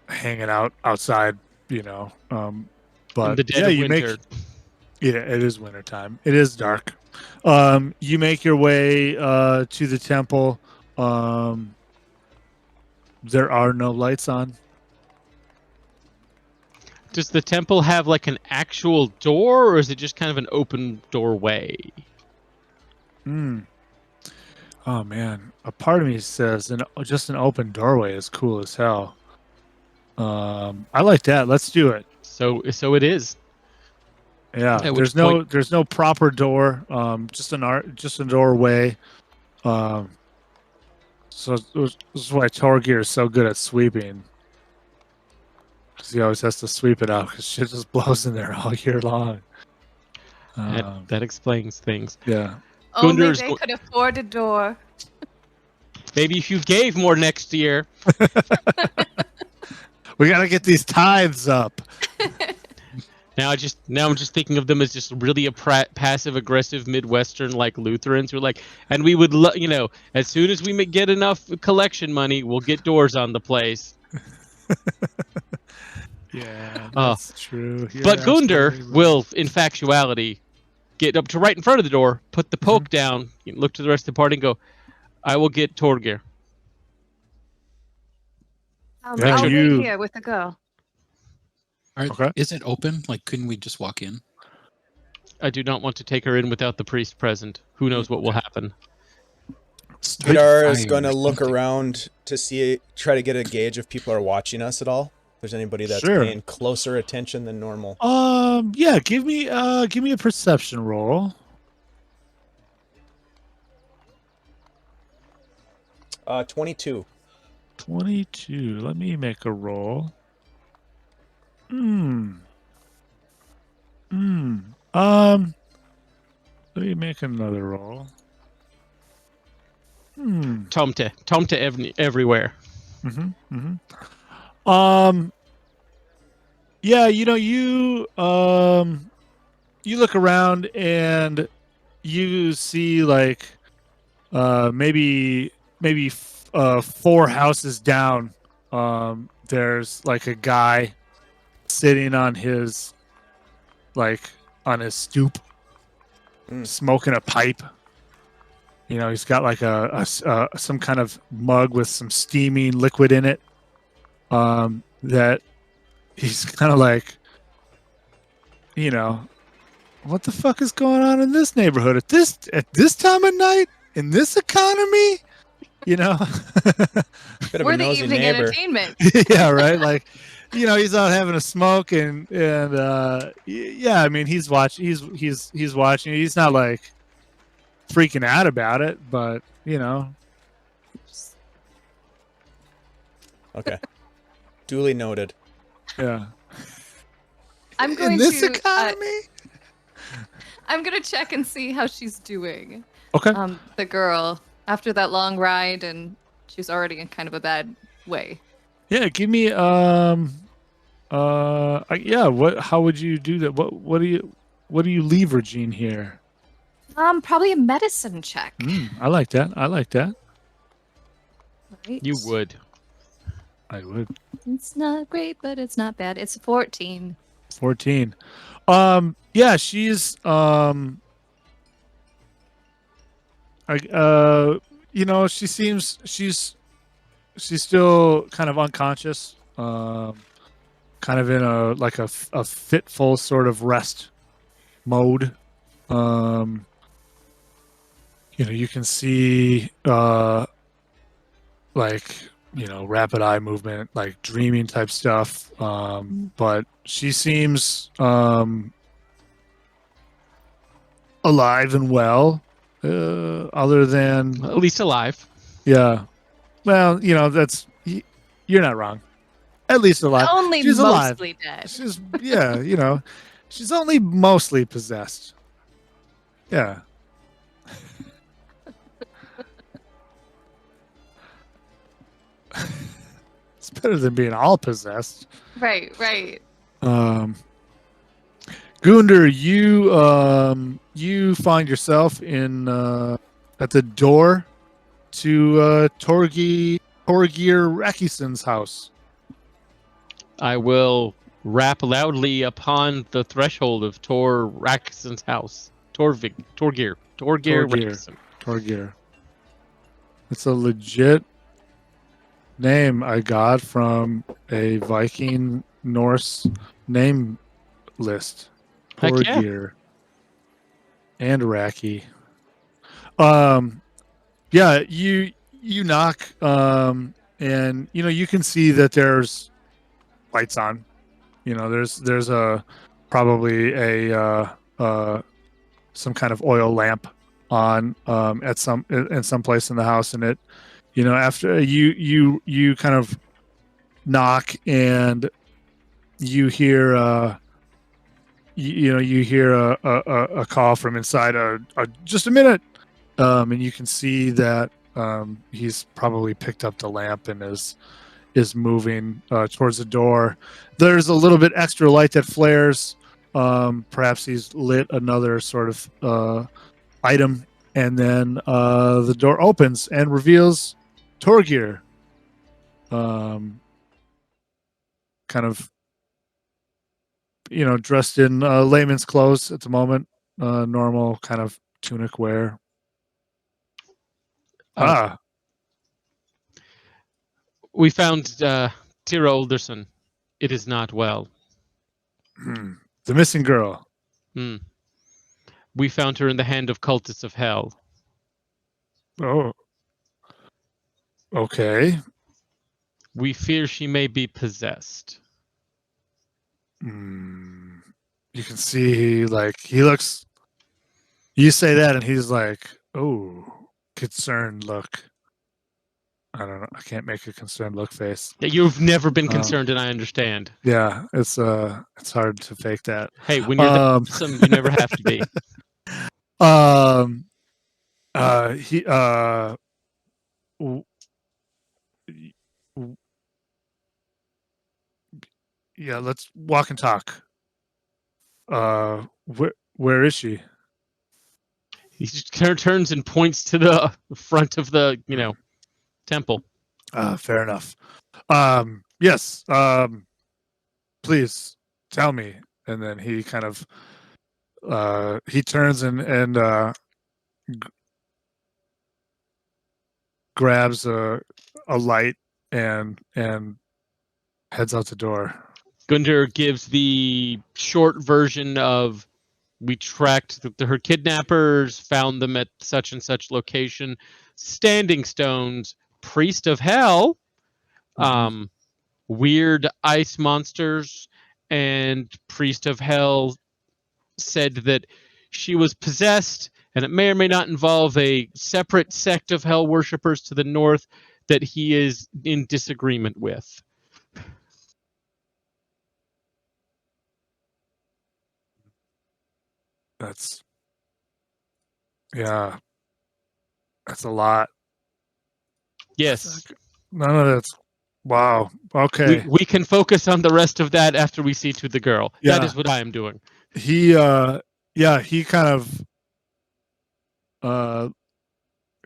hanging out outside, you know. In But the dead yeah, of you winter. yeah, it is wintertime. It is dark. You make your way to the temple. There are no lights on. Does the temple have like an actual door, or is it just kind of an open doorway? Oh man, a part of me says just an open doorway is cool as hell. I like that. Let's do it. So it is. Yeah, At which there's no proper door. Just a doorway. So this is why Torgir is so good at sweeping, because he always has to sweep it out because shit just blows in there all year long. That explains things. Yeah. Only Gunder's they go- could afford a door. Maybe if you gave more next year. We gotta get these tithes up. Now I'm just thinking of them as just really passive aggressive Midwestern like Lutherans who are like, and we would you know, as soon as we get enough collection money, we'll get doors on the place. Yeah, that's true. You're But Gunder absolutely right. will, in factuality, get up to right in front of the door, put the poke down, look to the rest of the party, and go, "I will get Torgir." Yeah, I'll wait you- here with the girl. Okay. Is it open? Like, couldn't we just walk in? I do not want to take her in without the priest present. Who knows what will happen? Vidar is Fire going to or look something. around to try to get a gauge if people are watching us at all. If there's anybody that's Sure. paying closer attention than normal. Yeah, give me a perception roll. 22. 22. Let me make a roll. Let me make another roll. Tomte everywhere. Yeah, you look around and you see like maybe 4 houses down. There's like a guy sitting on his stoop, smoking a pipe. He's got like some kind of mug with some steaming liquid in it. That he's kind of like, what the fuck is going on in this neighborhood at this time of night in this economy? Bit of We're a the nosy evening neighbor. entertainment. Yeah, right. Like, he's out having a smoke and yeah. I mean, he's watching. He's watching. He's not like freaking out about it, but Okay. Duly noted. yeah. I'm going in this to economy. I'm gonna check and see how she's doing. Okay. The girl after that long ride, and she's already in kind of a bad way. Yeah. Give me yeah. How would you do that? What do you leave Regine here? Probably a medicine check. I like that. Right. You would. I would. It's not great, but it's not bad. It's 14. 14. Yeah, she's she seems she's still kind of unconscious, kind of in a fitful sort of rest mode. You can see rapid eye movement, like dreaming type stuff. But she seems alive and well, other than At least alive. yeah. Well, you're not wrong. At least alive. Only She's mostly alive. dead. She's she's only mostly possessed. Yeah. It's better than being all possessed. Right. Gunder, you find yourself in at the door to Torgir Rakison's house. I will rap loudly upon the threshold of Tor Rakison's house. Torgir Rakison. Torgir. It's a legit name I got from a Viking Norse name list. Heck yeah. Torgir and Raki. Yeah, you knock, and you can see that there's lights on. There's probably a some kind of oil lamp on in some place in the house, and it after you kind of knock and you hear you hear a call from inside just a minute, and you can see that he's probably picked up the lamp and is moving towards the door. There's a little bit extra light that flares. Perhaps he's lit another sort of item, and then the door opens and reveals Torgir, kind of dressed in layman's clothes at the moment, normal kind of tunic wear. We found Tira Olderson. It is not well. The missing girl. We found her in the hand of cultists of hell. Oh. Okay. We fear she may be possessed. You can see, he looks. You say that, and he's like, "Oh, concerned look." I don't know. I can't make a concerned look face. Yeah, you've never been concerned, and I understand. Yeah, it's hard to fake that. Hey, when you're awesome, you never have to be. Yeah, let's walk and talk. Where is she? He just turns and points to the front of the temple. Fair enough. Yes. Please tell me. And then he kind of he turns and grabs a light and heads out the door. Gunder gives the short version of, we tracked her kidnappers, found them at such and such location, standing stones, priest of hell, weird ice monsters, and priest of hell said that she was possessed, and it may or may not involve a separate sect of hell worshippers to the north that he is in disagreement with. That's a lot. Yes. None of that's wow. Okay. We can focus on the rest of that after we see to the girl. Yeah. That is what I am doing. He he kind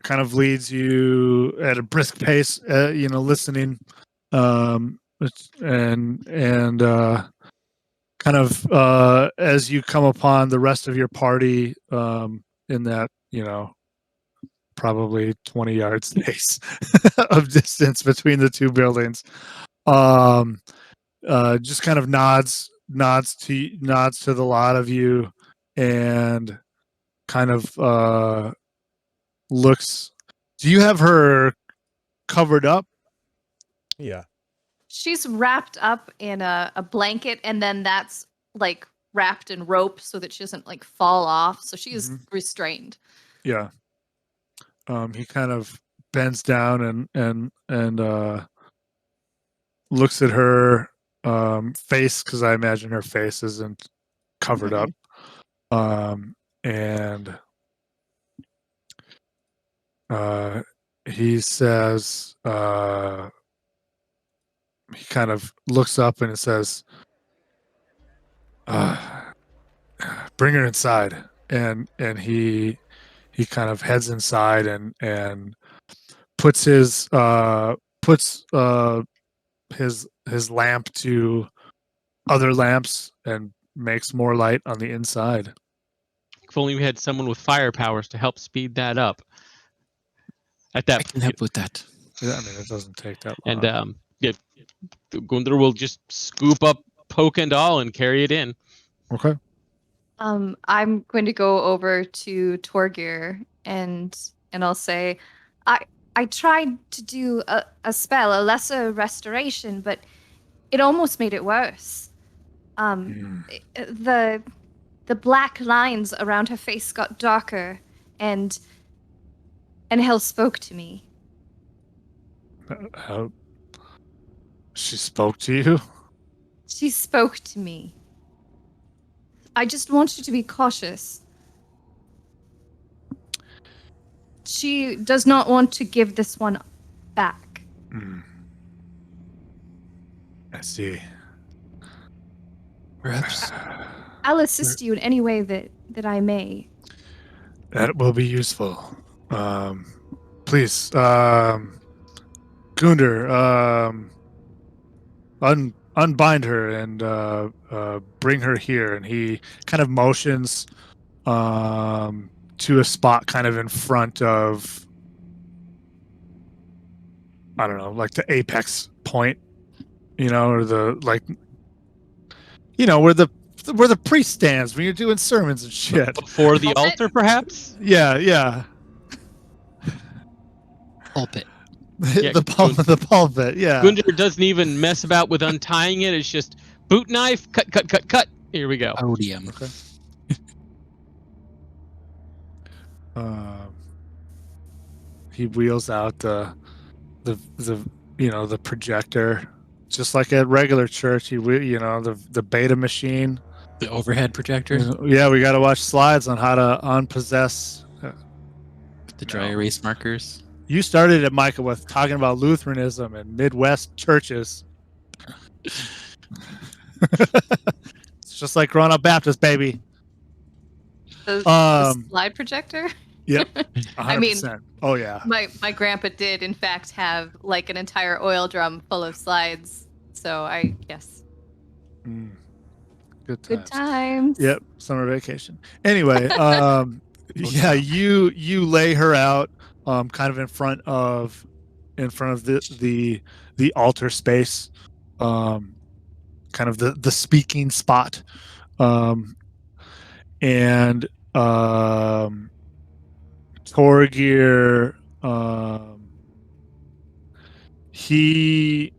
of leads you at a brisk pace, listening, and kind of as you come upon the rest of your party in that probably 20 yard space of distance between the two buildings, just kind of nods to the lot of you and kind of looks. Do you have her covered up? Yeah. She's wrapped up in a blanket, and then that's like wrapped in rope so that she doesn't like fall off. So she is restrained. Yeah. He kind of bends down and looks at her face, because I imagine her face isn't covered up. And he says, he kind of looks up and it says, bring her inside. And he kind of heads inside and puts his lamp to other lamps and makes more light on the inside. If only we had someone with fire powers to help speed that up. At that, I can help with that. Yeah, I mean, it doesn't take that long. And Gunther will just scoop up poke and all and carry it in. Okay. I'm going to go over to Torgir and I'll say, I tried to do a spell, a lesser restoration, but it almost made it worse. The black lines around her face got darker, and hell spoke to me. How she spoke to you? She spoke to me. I just want you to be cautious. She does not want to give this one back. I see. Perhaps I'll assist you in any way that I may. That will be useful. Please, Gunder, unbind her and bring her here. And he kind of motions to a spot kind of in front of, I don't know, like the apex point, or the where the priest stands when you're doing sermons and shit. Before the altar, perhaps? Yeah. pulpit. Yeah, the pulpit, yeah. Gunther doesn't even mess about with untying it. It's just boot knife, cut. Here we go. Podium. Okay. He wheels out the projector, just like at regular church. The beta machine, The overhead projector. Yeah, we got to watch slides on how to unpossess. The dry erase markers. You started it, Micah, with talking about Lutheranism and Midwest churches. It's just like growing up Baptist, baby. The slide projector? Yep. 100%. I mean, oh yeah. My grandpa did in fact have like an entire oil drum full of slides. So yes. Good times. Good times. Yep. Summer vacation. Anyway, yeah, you lay her out kind of in front of the altar space, kind of the speaking spot, and Torgir, he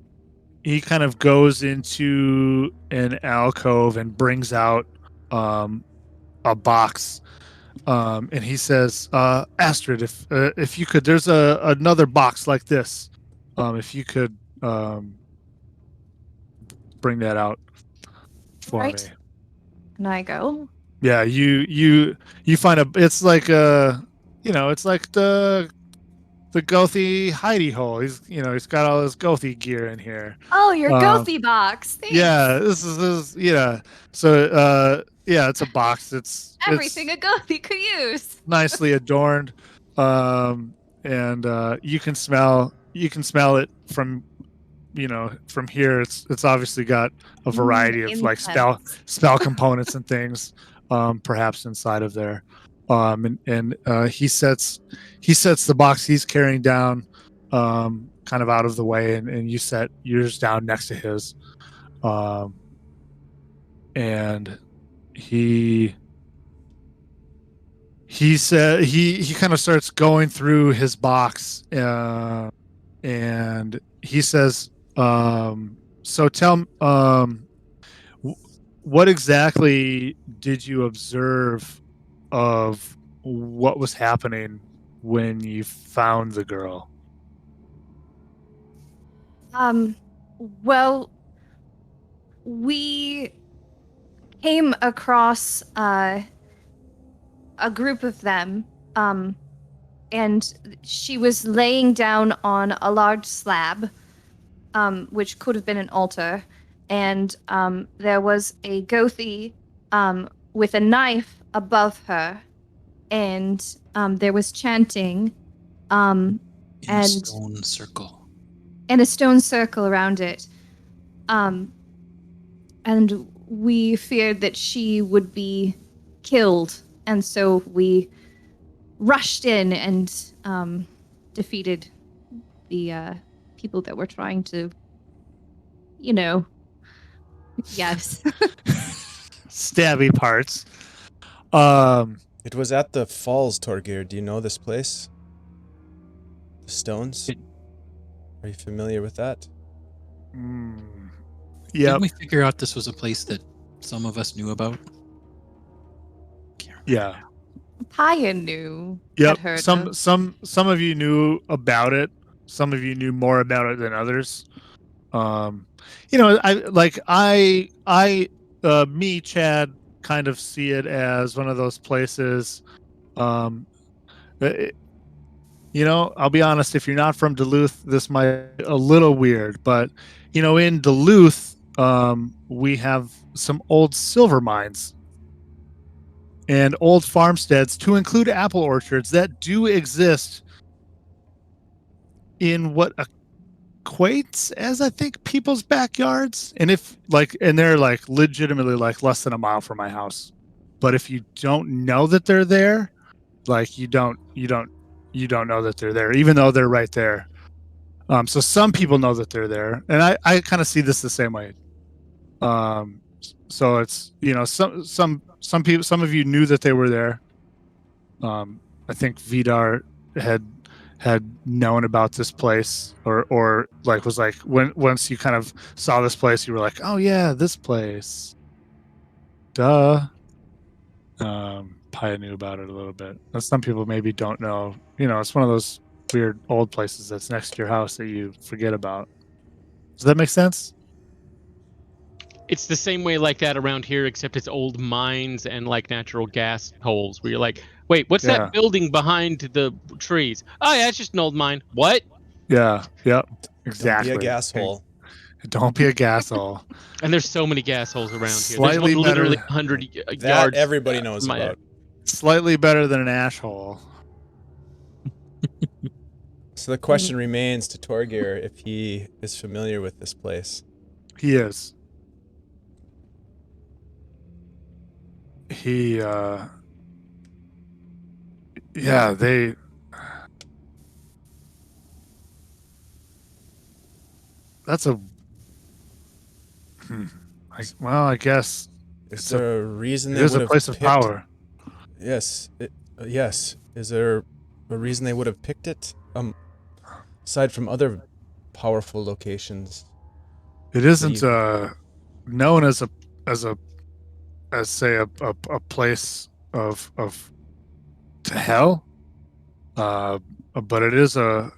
kind of goes into an alcove and brings out a box, and he says, Astrid, if you could, there's another box like this, if you could bring that out for me. And I go. Yeah, you find it's like it's like the Gothy hidey hole. He's got all his Gothy gear in here. Oh, your Gothy box. Thanks. Yeah, this is So it's a box. It's everything a Gothy could use. Nicely adorned, and you can smell it from from here. It's obviously got a variety of like spell components and things, perhaps inside of there. And he sets the box he's carrying down, kind of out of the way, and you set yours down next to his, and he said he kind of starts going through his box, and he says, so tell what exactly did you observe of what was happening when you found the girl? Well, we came across a group of them, and she was laying down on a large slab, which could have been an altar, and there was a Gothy with a knife above her, and there was chanting, in a stone circle, and a stone circle around it, and we feared that she would be killed, and so we rushed in and defeated the people that were trying to, yes. Stabby parts. It was at the falls, Torgir. Do you know this place? The stones? Are you familiar with that? Yeah. Didn't we figure out this was a place that some of us knew about? Yeah. Paya knew. Yep. Had heard Some of you knew about it. Some of you knew more about it than others. Me, Chad, kind of see it as one of those places. I'll be honest, if you're not from Duluth, this might be a little weird, but in Duluth, we have some old silver mines and old farmsteads, to include apple orchards, that do exist in what equates as, I think, people's backyards. And they're like legitimately like less than a mile from my house. But if you don't know that they're there, like you don't know that they're there, even though they're right there. So some people know that they're there, and I kind of see this the same way. So it's some people, some of you knew that they were there. I think Vidar had known about this place, or like was like, once you kind of saw this place, you were like, oh yeah, this place. Duh. Paya knew about it a little bit. And some people maybe don't know. It's one of those weird old places that's next to your house that you forget about. Does that make sense? It's the same way like that around here, except it's old mines and like natural gas holes where you're like, wait, what's that building behind the trees? Oh yeah, it's just an old mine. What? Yeah. Yep. Exactly. Don't be a gas hole. Don't be a gas hole. And there's so many gas holes around here. Slightly There's one literally better- 100 That yards. everybody knows my- about. Slightly better than an ash hole. So the question remains to Torgir if he is familiar with this place. He is. Yeah, they... That's a... I guess Is there a reason they it is would a have place of picked... power. Yes. Yes. Is there a reason they would have picked it? Aside from other powerful locations. It isn't known as say a place of to hell, but it is a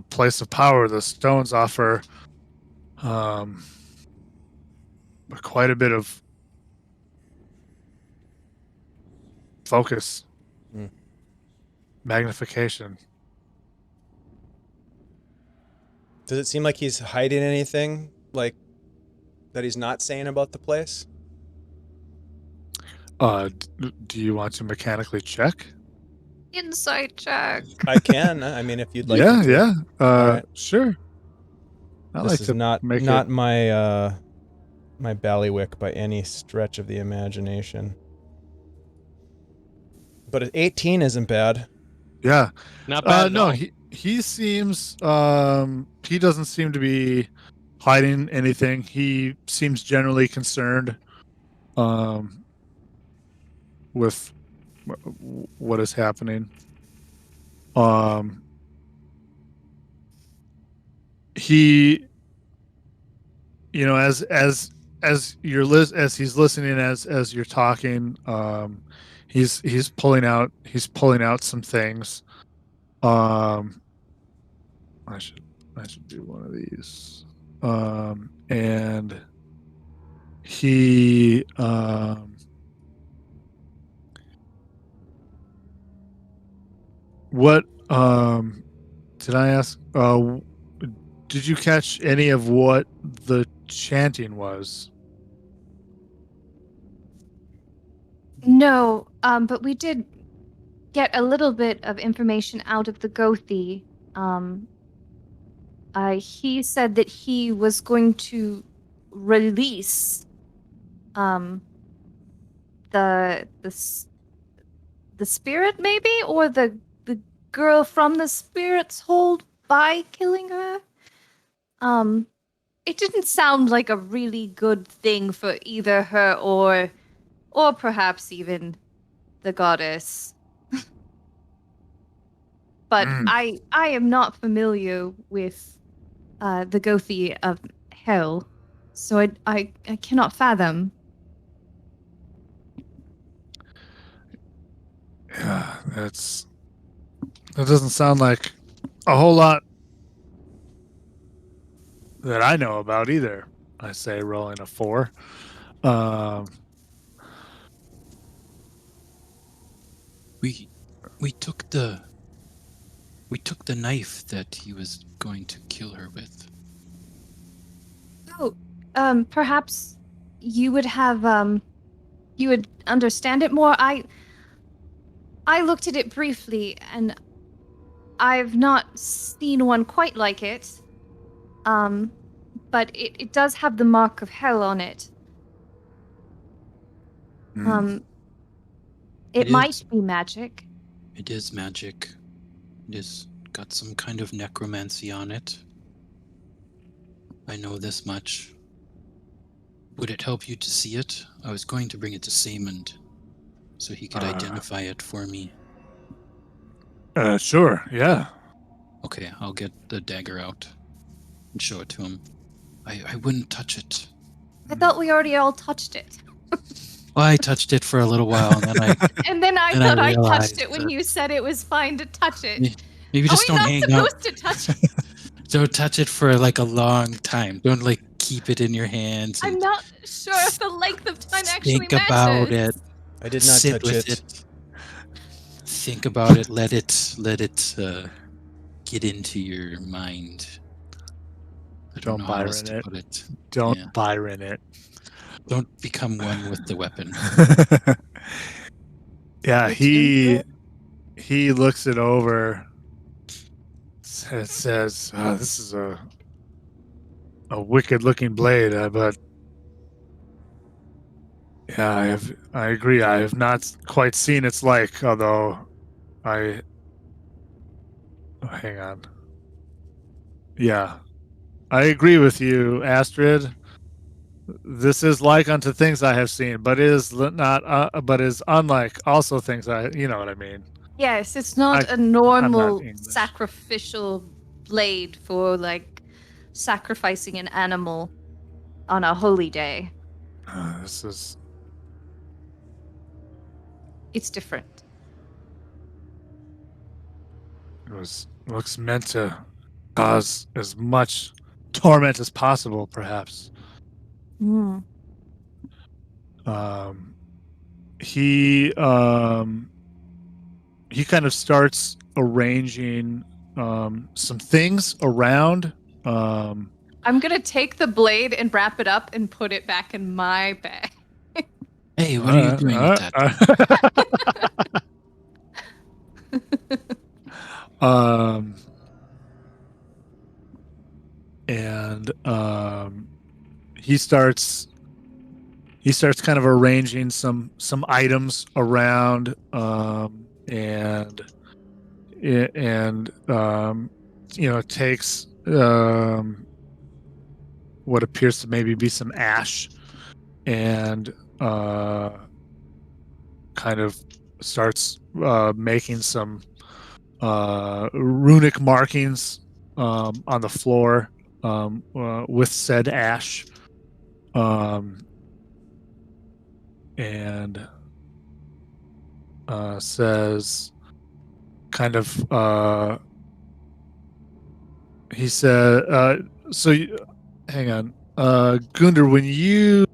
place of power. The stones offer quite a bit of focus, magnification. Does it seem like he's hiding anything, like, that he's not saying about the place? Do you want to mechanically check? Insight check. I can. I mean, if you'd like. Yeah, to. yeah. Alright. Sure. This is not my my ballywick by any stretch of the imagination. But an 18 isn't bad. Yeah. Not bad. No, he seems he doesn't seem to be hiding anything. He seems generally concerned with what is happening. He, you know, as he's listening, as you're talking, he's pulling out some things. I should do one of these. And he what did I ask? Did you catch any of what the chanting was? No, but we did get a little bit of information out of the Gothi. He said that he was going to release the spirit, maybe, or the girl from the spirit's hold by killing her. It didn't sound like a really good thing for either her or perhaps even the goddess. But I am not familiar with the Gothi of hell, so I cannot fathom. Yeah, that doesn't sound like a whole lot that I know about either. I say rolling a 4. We took the knife that he was going to kill her with. Oh, perhaps you would have you would understand it more. I looked at it briefly, and I've not seen one quite like it. But it does have the mark of hell on it. It might be magic. It is magic. It has got some kind of necromancy on it. I know this much. Would it help you to see it? I was going to bring it to Saymond so he could identify it for me. Sure, yeah. Okay, I'll get the dagger out and show it to him. I wouldn't touch it. I thought we already all touched it. Well, I touched it for a little while, and then I and then I and thought I touched realized it when that- you said it was fine to touch it. Maybe just don't Are we hang not out. supposed to touch it? Don't touch it for like a long time. Don't like keep it in your hands. I'm and not sure if the length of time actually think matters. about it. I did not Sit touch with it. Think about it. Let it get into your mind. I don't know how else Byron to it. put it. Don't Yeah. Byron it. Don't become one with the weapon. Yeah, Your turn, he looks it over. It says, "This is a wicked-looking blade, but yeah, I agree. I have not quite seen its like. Although I, hang on. Yeah, I agree with you, Astrid. This is like unto things I have seen, but is not, but is unlike also things you know what I mean." Yes, it's not a I'm not normal English. sacrificial blade for like sacrificing an animal on a holy day. This is It's different. looks meant to cause as much torment as possible, perhaps. Um, he kind of starts arranging some things around. I'm gonna take the blade and wrap it up and put it back in my bag. Hey, what are you doing with that? And he starts kind of arranging some items around, and takes what appears to maybe be some ash and kind of starts making some runic markings on the floor with said ash, and says kind of he said hang on, Gunder, when you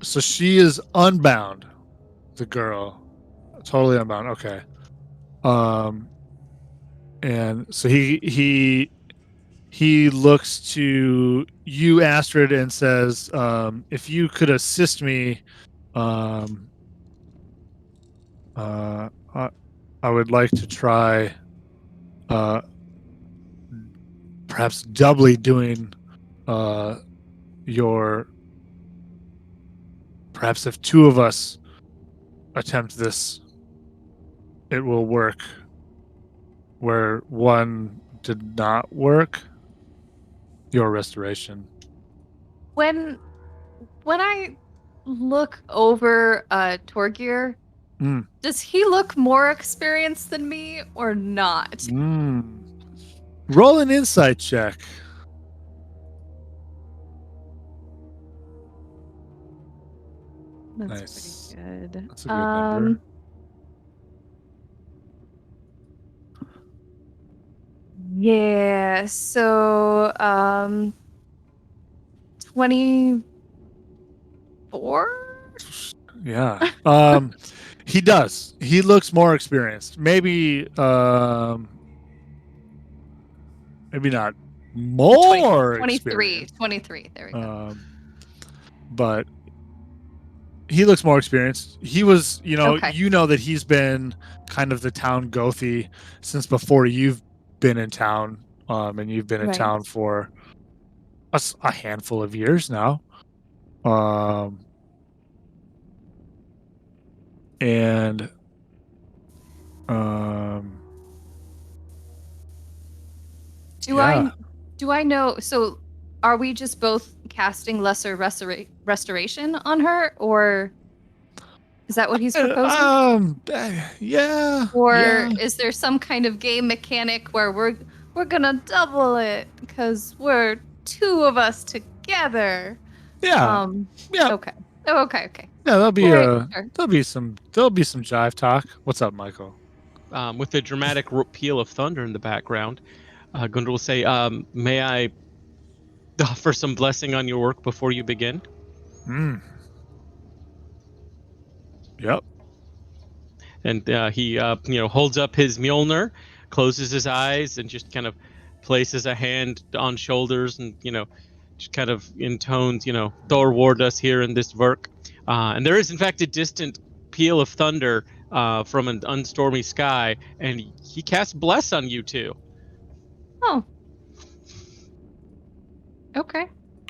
so she is unbound, the girl, totally unbound, okay. And so he looks to you, Astrid, and says, if you could assist me, I would like to try perhaps doubly doing your, perhaps if two of us attempt this, it will work where one did not work. Your restoration. When I look over Torgir, does he look more experienced than me or not? Roll an insight check. That's Nice. pretty good. That's a good number. Yeah, so 24? Yeah. He does. He looks more experienced. Maybe not more 23. experienced. 23. There we go. But he looks more experienced. He was, Okay. you know that he's been kind of the town Gothi since before you've been in town, and you've been in Right. town for a handful of years now. And do I know, so are we just both casting lesser restoration on her, or is that what he's proposing? Yeah. Or is there some kind of game mechanic where we're gonna double it because we're two of us together? Yeah. Yeah. Okay. Oh, okay. Yeah, there'll be Sure. there'll be some jive talk. What's up, Michael? With the dramatic peal of thunder in the background, Gundar will say, "May I offer some blessing on your work before you begin?" Yep. And he holds up his Mjolnir, closes his eyes, and just kind of places a hand on shoulders and, just kind of intones, Thor ward us here in this work. And there is, in fact, a distant peal of thunder from an unstormy sky, and he casts Bless on you two. Oh. Okay.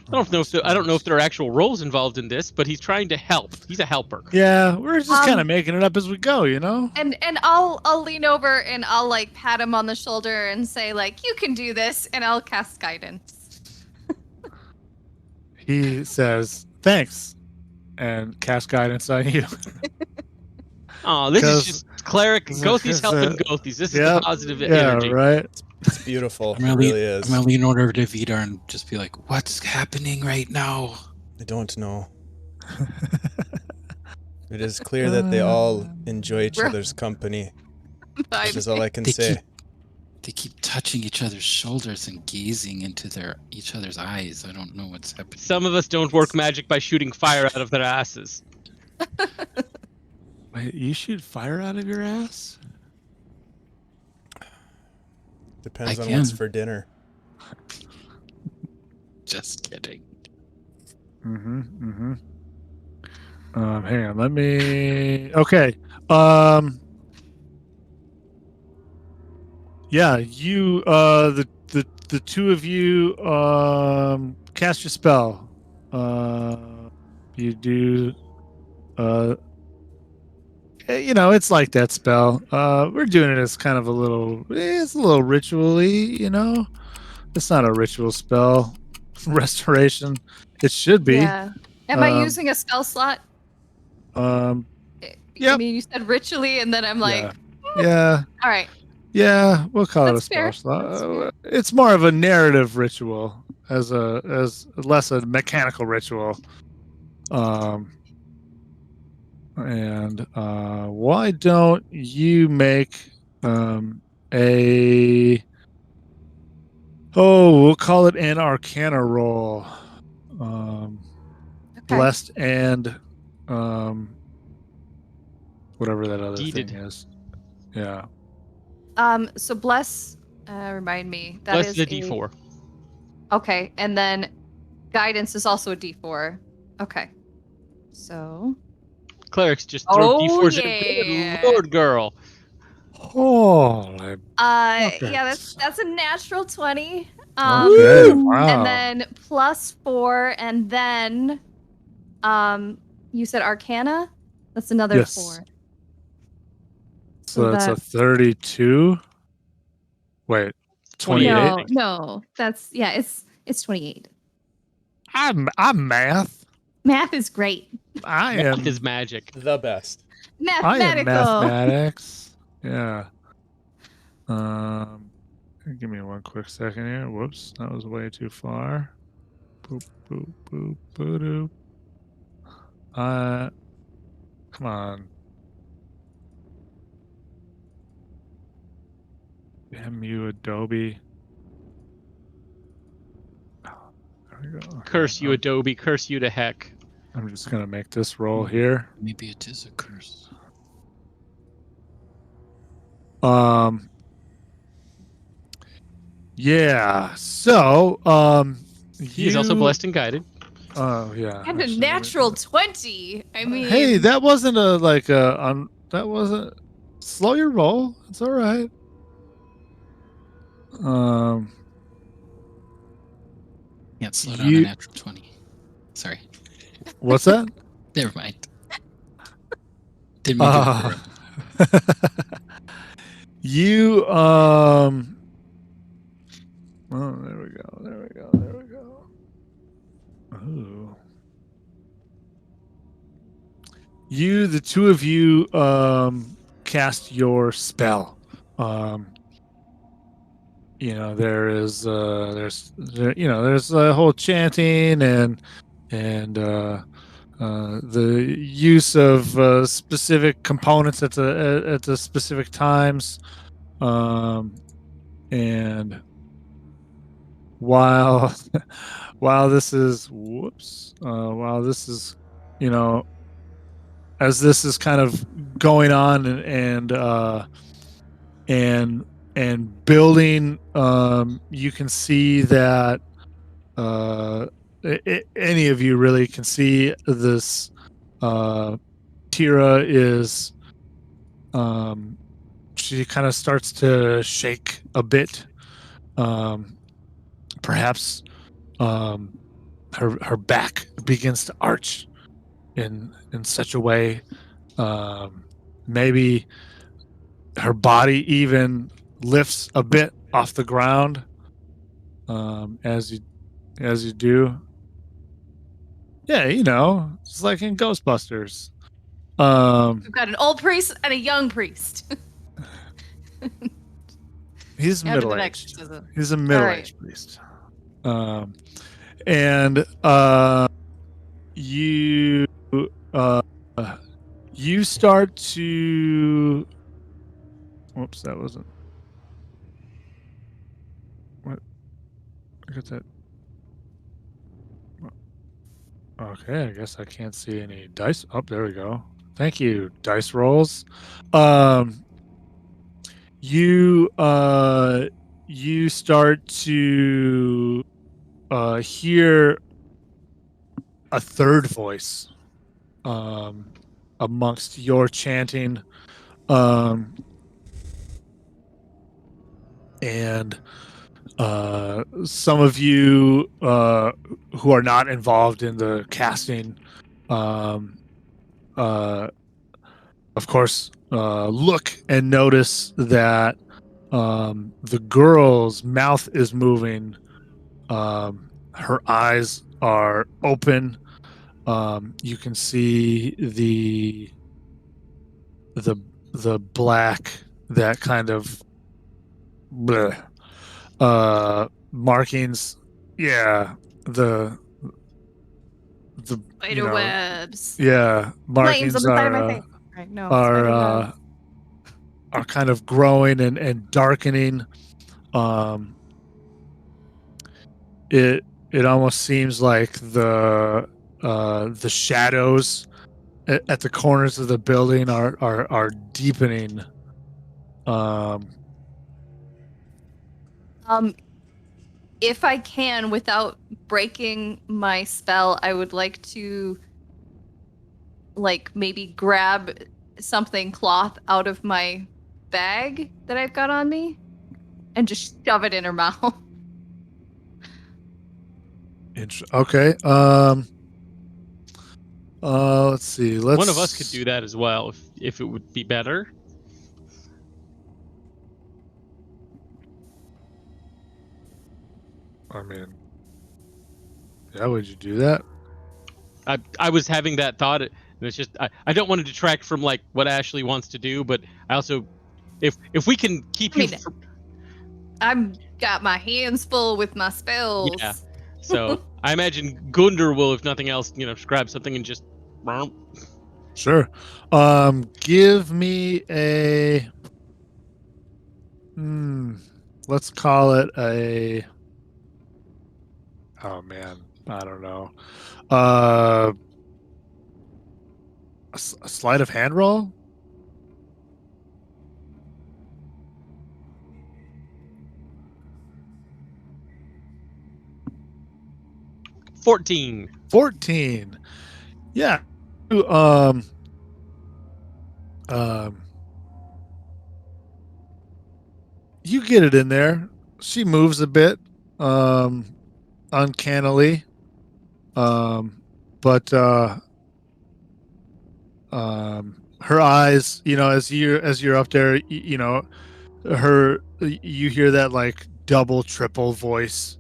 I don't know if there are actual roles involved in this, but he's trying to help. He's a helper. Yeah, we're just kind of making it up as we go, And I'll lean over and I'll like pat him on the shoulder and say like, you can do this, and I'll cast guidance. He says, thanks, and cast guidance on you. Oh, this is just cleric. Gothi's helping Gothi's. This is the positive energy. Yeah, right. It's beautiful. It really is. I'm going to lean over to Vidar and just be like, what's happening right now? I don't know. It is clear that they all enjoy each other's company. Which is all I can say. They keep touching each other's shoulders and gazing into each other's eyes. I don't know what's happening. Some of us don't work magic by shooting fire out of their asses. Wait, you shoot fire out of your ass? Depends on what's for dinner. Just kidding. Hang on, let me. Okay. Yeah, you. The two of you cast your spell. You do. It's like that spell. We're doing it as kind of it's a little ritually, It's not a ritual spell. Restoration. It should be. Yeah. Am I using a spell slot? Yeah. I mean, you said ritually, and then I'm like, yeah. All right. Yeah, we'll call it a spell fair. slot. It's more of a narrative ritual as less a mechanical ritual. And why don't you make we'll call it an Arcana roll. Blessed and whatever that other Deeded. thing is. Yeah. So bless. Remind me. That Bless is the D4. Okay, and then guidance is also a D4. Okay. So. Clerics just throw D4s yeah. in. Good Lord, girl. Holy. Yeah, that's a natural 20. Okay. Wow. And then +4, and then, you said Arcana. That's another 4. So that's a 32. Wait, 28. No, that's it's 28. I'm math. Math is great. Math is magic. The best. Mathematical. I am mathematics. Yeah. Give me one quick second here. Whoops, that was way too far. Boop boop boop boop. Come on. Damn you, Adobe. Oh, there we go. Curse you, Adobe. Curse you to heck. I'm just gonna make this roll here. Maybe it is a curse. Yeah. So, He's also blessed and guided. Oh yeah. And a natural 20. I mean. Hey, that wasn't that wasn't. Slow your roll. It's all right. Can't slow down a natural 20. Sorry. What's that? Never mind. Didn't mean to you oh, there we go. Ooh. The two of you cast your spell. There's a whole chanting and the use of specific components at the specific times, and while this is as this is kind of going on and and building. You can see that any of you really can see this. Tira is. She kind of starts to shake a bit. Perhaps her back begins to arch in such a way. Maybe her body even lifts a bit off the ground as you do. Yeah, it's like in Ghostbusters. We've got an old priest and a young priest. He's Now to the middle-aged. exorcism. He's a middle-aged priest. And you start to. Whoops, that wasn't. What? Look at that. Okay, I guess I can't see any dice. Oh, there we go. Thank you, dice rolls. You start to hear a third voice amongst your chanting, and some of you who are not involved in the casting, of course, look and notice that the girl's mouth is moving. Her eyes are open. You can see the black, that kind of bleh, markings. Yeah, the Spider webs. Yeah, Flames markings on the side of my face. Right, no, spider webs. are kind of growing and darkening. It almost seems like the shadows at the corners of the building are deepening. If I can, without breaking my spell, I would like to, maybe grab something cloth out of my bag that I've got on me and just shove it in her mouth. Okay. Let's see. One of us could do that as well if it would be better. I mean, yeah, would you do that? I was having that thought, and it's just I don't want to detract from like what Ashley wants to do, but I also if we can keep you. I've got my hands full with my spells. Yeah. So I imagine Gundar will, if nothing else, grab something and just. Sure. Give me a. Let's call it a. Oh man, I don't know. A sleight of hand roll. $14. 14. Yeah. You get it in there. She moves a bit, uncannily, but her eyes, as you're up there, you hear that like double, triple voice,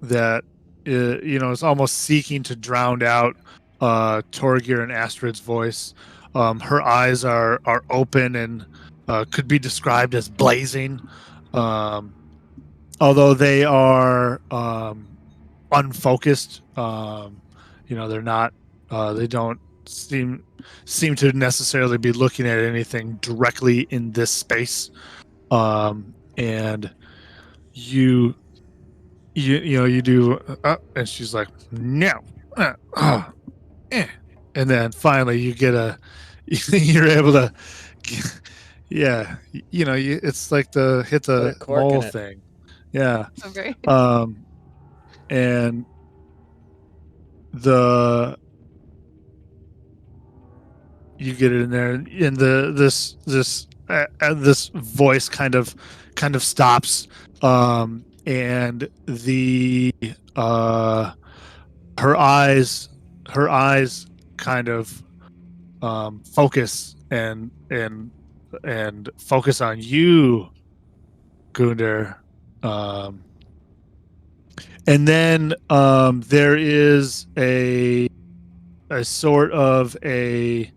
that is almost seeking to drown out Torgir and Astrid's voice. Her eyes are open and could be described as blazing, although they are unfocused. They're not. They don't seem to necessarily be looking at anything directly in this space. And you do, and she's like, no, and then finally you get you're able to Yeah, it's like the hit Put a the cork in mole it. thing. Yeah. Okay. And the you get it in there, and this voice kind of stops, and the her eyes kind of focus and focus on you, Gunder. And then there is a sort of a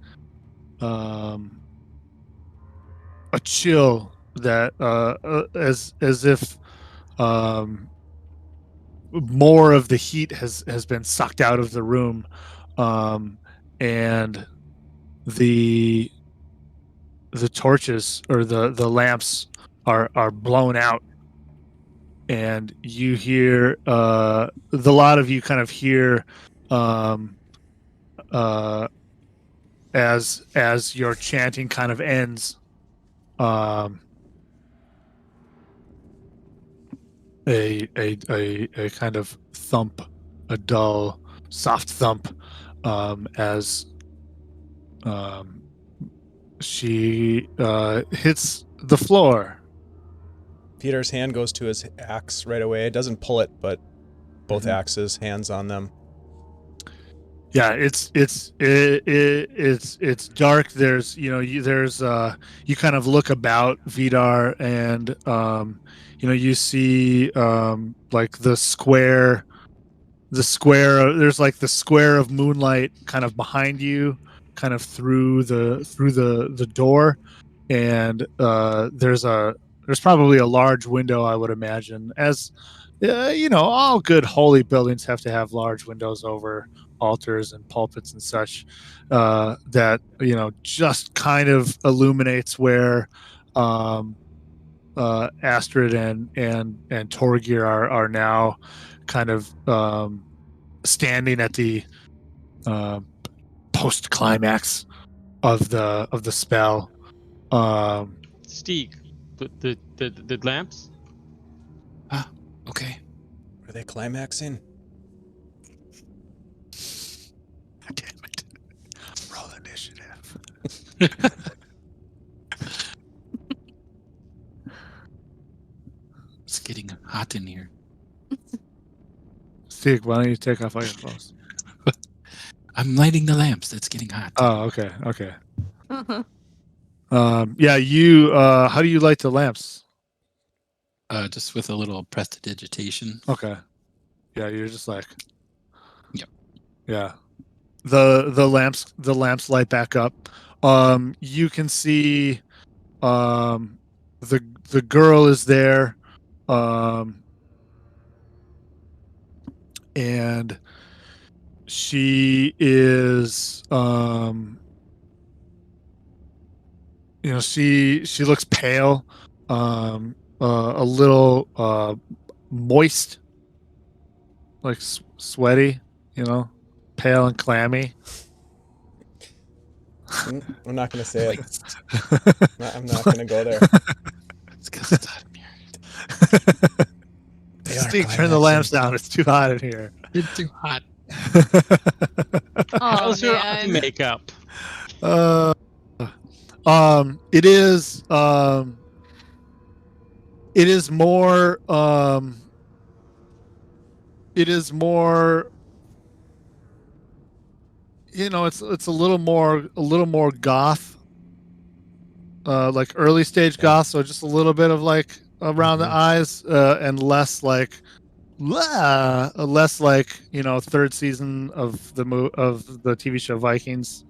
chill that as if more of the heat has been sucked out of the room, and the torches or the lamps are blown out, and you hear the lot of you kind of hear as your chanting kind of ends, a kind of thump, a dull, soft thump, as she hits the floor. Peter's hand goes to his axe right away. It doesn't pull it, but both Mhm. axes, hands on them. Yeah, it's dark. There's you kind of look about Vidar, and you see like the square. There's like the square of moonlight kind of behind you, kind of through the door, and there's probably a large window, I would imagine, as all good holy buildings have to have large windows over altars and pulpits and such, that just kind of illuminates where Astrid and Torgir are now kind of standing at the post climax of the spell. Steeg, the lamps. Okay. Are they climaxing? Damn it! Roll initiative. It's getting hot in here. Steve, why don't you take off all your clothes? I'm lighting the lamps. That's getting hot. Oh, okay. Yeah, you. How do you light the lamps? Just with a little prestidigitation. Okay. Yeah, you're just like. Yep. Yeah. The lamps light back up. You can see, the girl is there, and she is, she looks pale, a little moist, like sweaty, pale and clammy. I'm not going to say it. I'm not going to go there. It's because it's hot in here. They are Steve, turn the lamps down. It's too hot in here. It's too hot. How's your eye makeup? It is more it's a little more goth, like early stage goth, so just a little bit of like around the eyes, and less like third season of the TV show Vikings.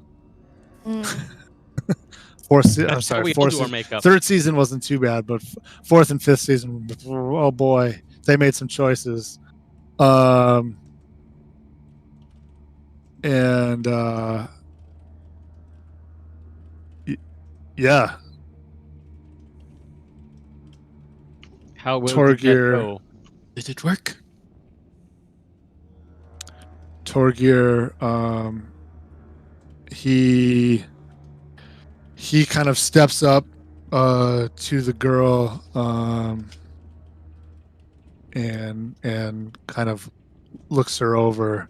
Third season wasn't too bad, but fourth and fifth season, oh boy, they made some choices. And yeah. How will Torgir go? Did it work? Torgir, he kind of steps up, to the girl, and kind of looks her over,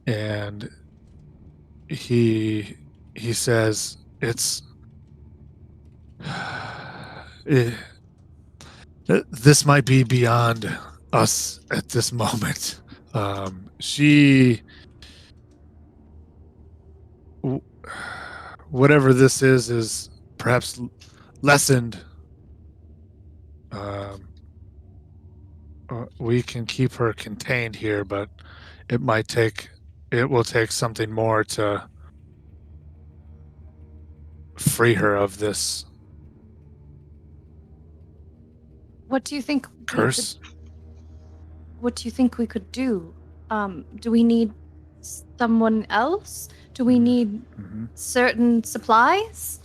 and he says, "It's this might be beyond us at this moment. She, whatever this is perhaps lessened. We can keep her contained here, but it will take something more to free her of this What do you think? curse." What do you think we could do? Do we need someone else? Do we need certain supplies?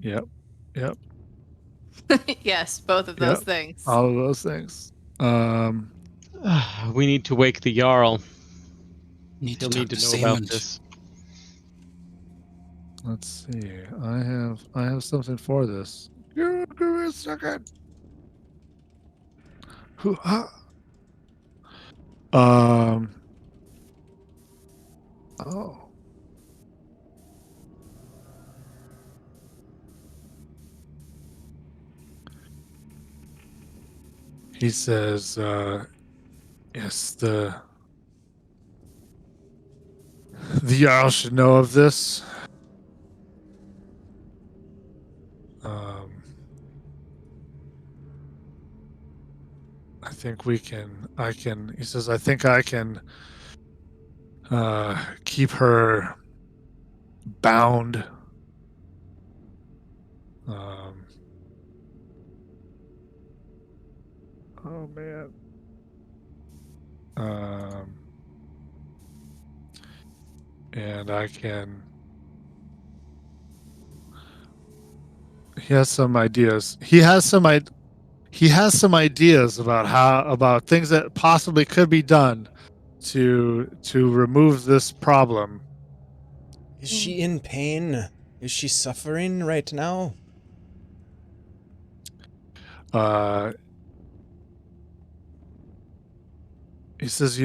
Yep. Yes, both of those things. All of those things. We need to wake the Jarl. Need to He'll talk need to to know Svilland. about this. Let's see. I have something for this. Give me a second. Oh. He says, yes, the Jarl should know of this. I think he says, I think I can keep her bound. Oh man. And I can. He has some ideas. He has some ideas about things that possibly could be done to remove this problem. Is she in pain? Is she suffering right now? He says,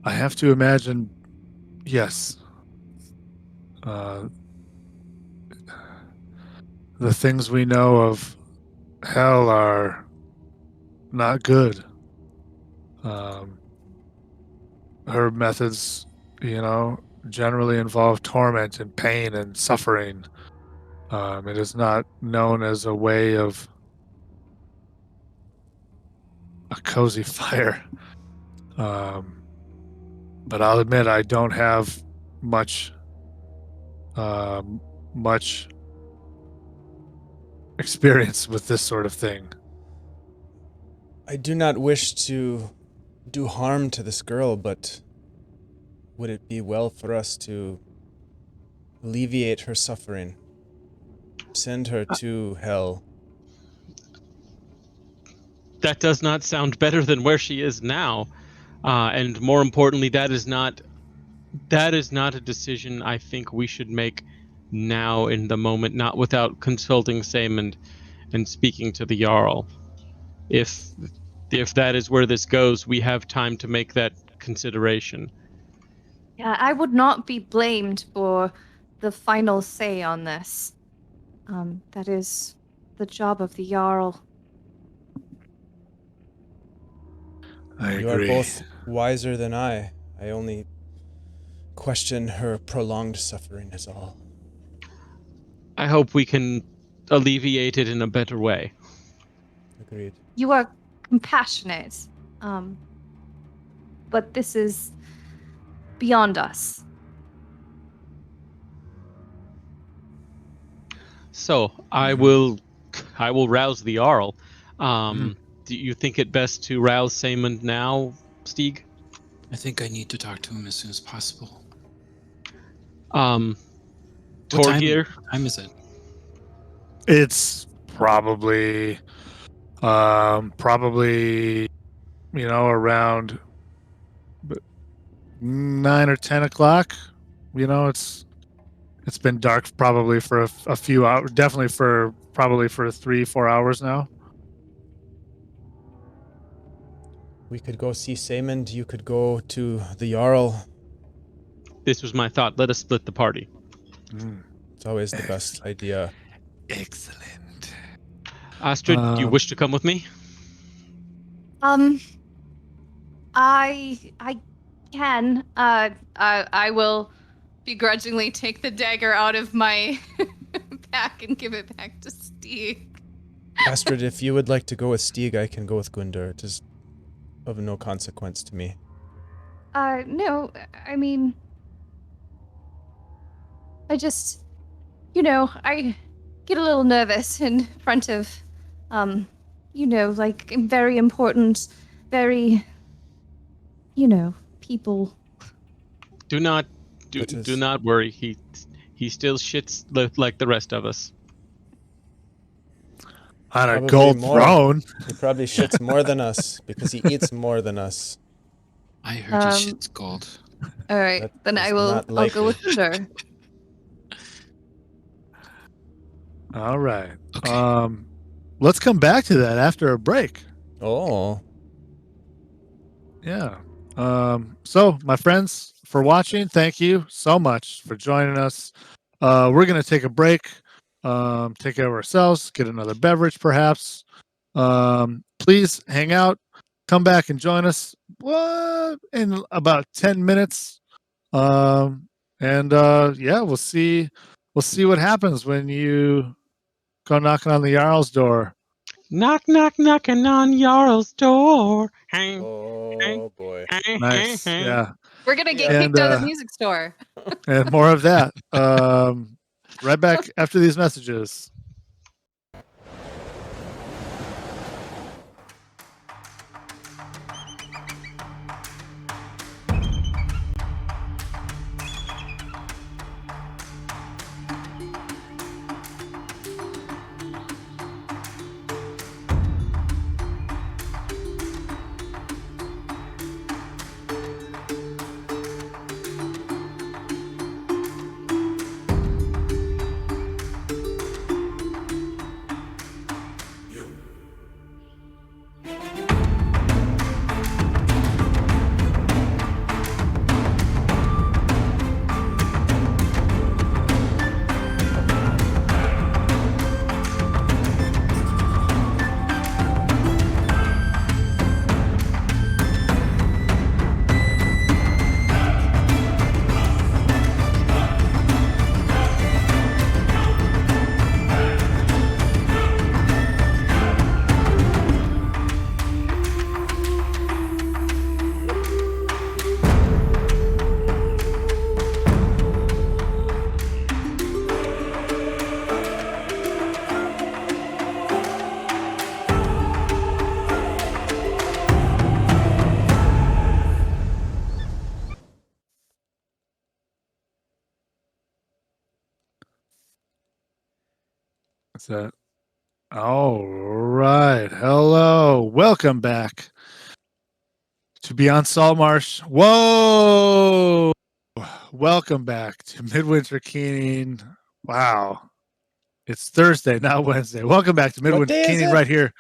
I have to imagine, yes. The things we know of hell are not good. Her methods, generally involve torment and pain and suffering. It is not known as a way of a cozy fire. But I'll admit I don't have much experience with this sort of thing. I do not wish to do harm to this girl, but would it be well for us to alleviate her suffering? Send her to hell. That does not sound better than where she is now. And more importantly, that is not a decision I think we should make now in the moment, not without consulting Saemond and speaking to the Jarl. If that is where this goes, we have time to make that consideration. Yeah, I would not be blamed for the final say on this. That is the job of the Jarl. I You agree. are both wiser than I. I only question her prolonged suffering is all. I hope we can alleviate it in a better way. Agreed. You are compassionate, but this is beyond us. So I will rouse the Jarl. Do you think it best to rouse Saemond now, Stieg? I think I need to talk to him as soon as possible. Torgir? What time is it? It's probably around 9 or 10 o'clock. You know, it's been dark probably for a few hours. Definitely for 3-4 hours now. We could go see Saymond. You could go to the Jarl. This was my thought. Let us split the party. It's always the best idea. Excellent. Astrid, do you wish to come with me? I can. I will begrudgingly take the dagger out of my pack and give it back to Stieg. Astrid, if you would like to go with Stieg, I can go with Gundar. It is of no consequence to me. No, I mean, I just, I get a little nervous in front of, like very important, very, people. Do not worry. He still shits like the rest of us. On a Probably gold more. throne. He probably shits more than us because he eats more than us. I heard his shit's gold. All right, That then is I'll not go likely. with Gundar. All right. Okay. Let's come back to that after a break. Oh. Yeah. So my friends, for watching, thank you so much for joining us. We're gonna take a break, take care of ourselves, get another beverage perhaps. Please hang out, come back and join us in about 10 minutes. Yeah, we'll see what happens when you go knocking on the Jarl's door. Knock, knock, knocking on Jarl's door. Oh boy. Nice. Yeah. We're gonna get Yeah. kicked out of And, the music store. And more of that. Right back after these messages. What's that? All right. Hello. Welcome back to Beyond Saltmarsh. Whoa. Welcome back to Midwinter Keening. Wow. It's Thursday, not Wednesday. Welcome back to Midwinter day is Keening it? right here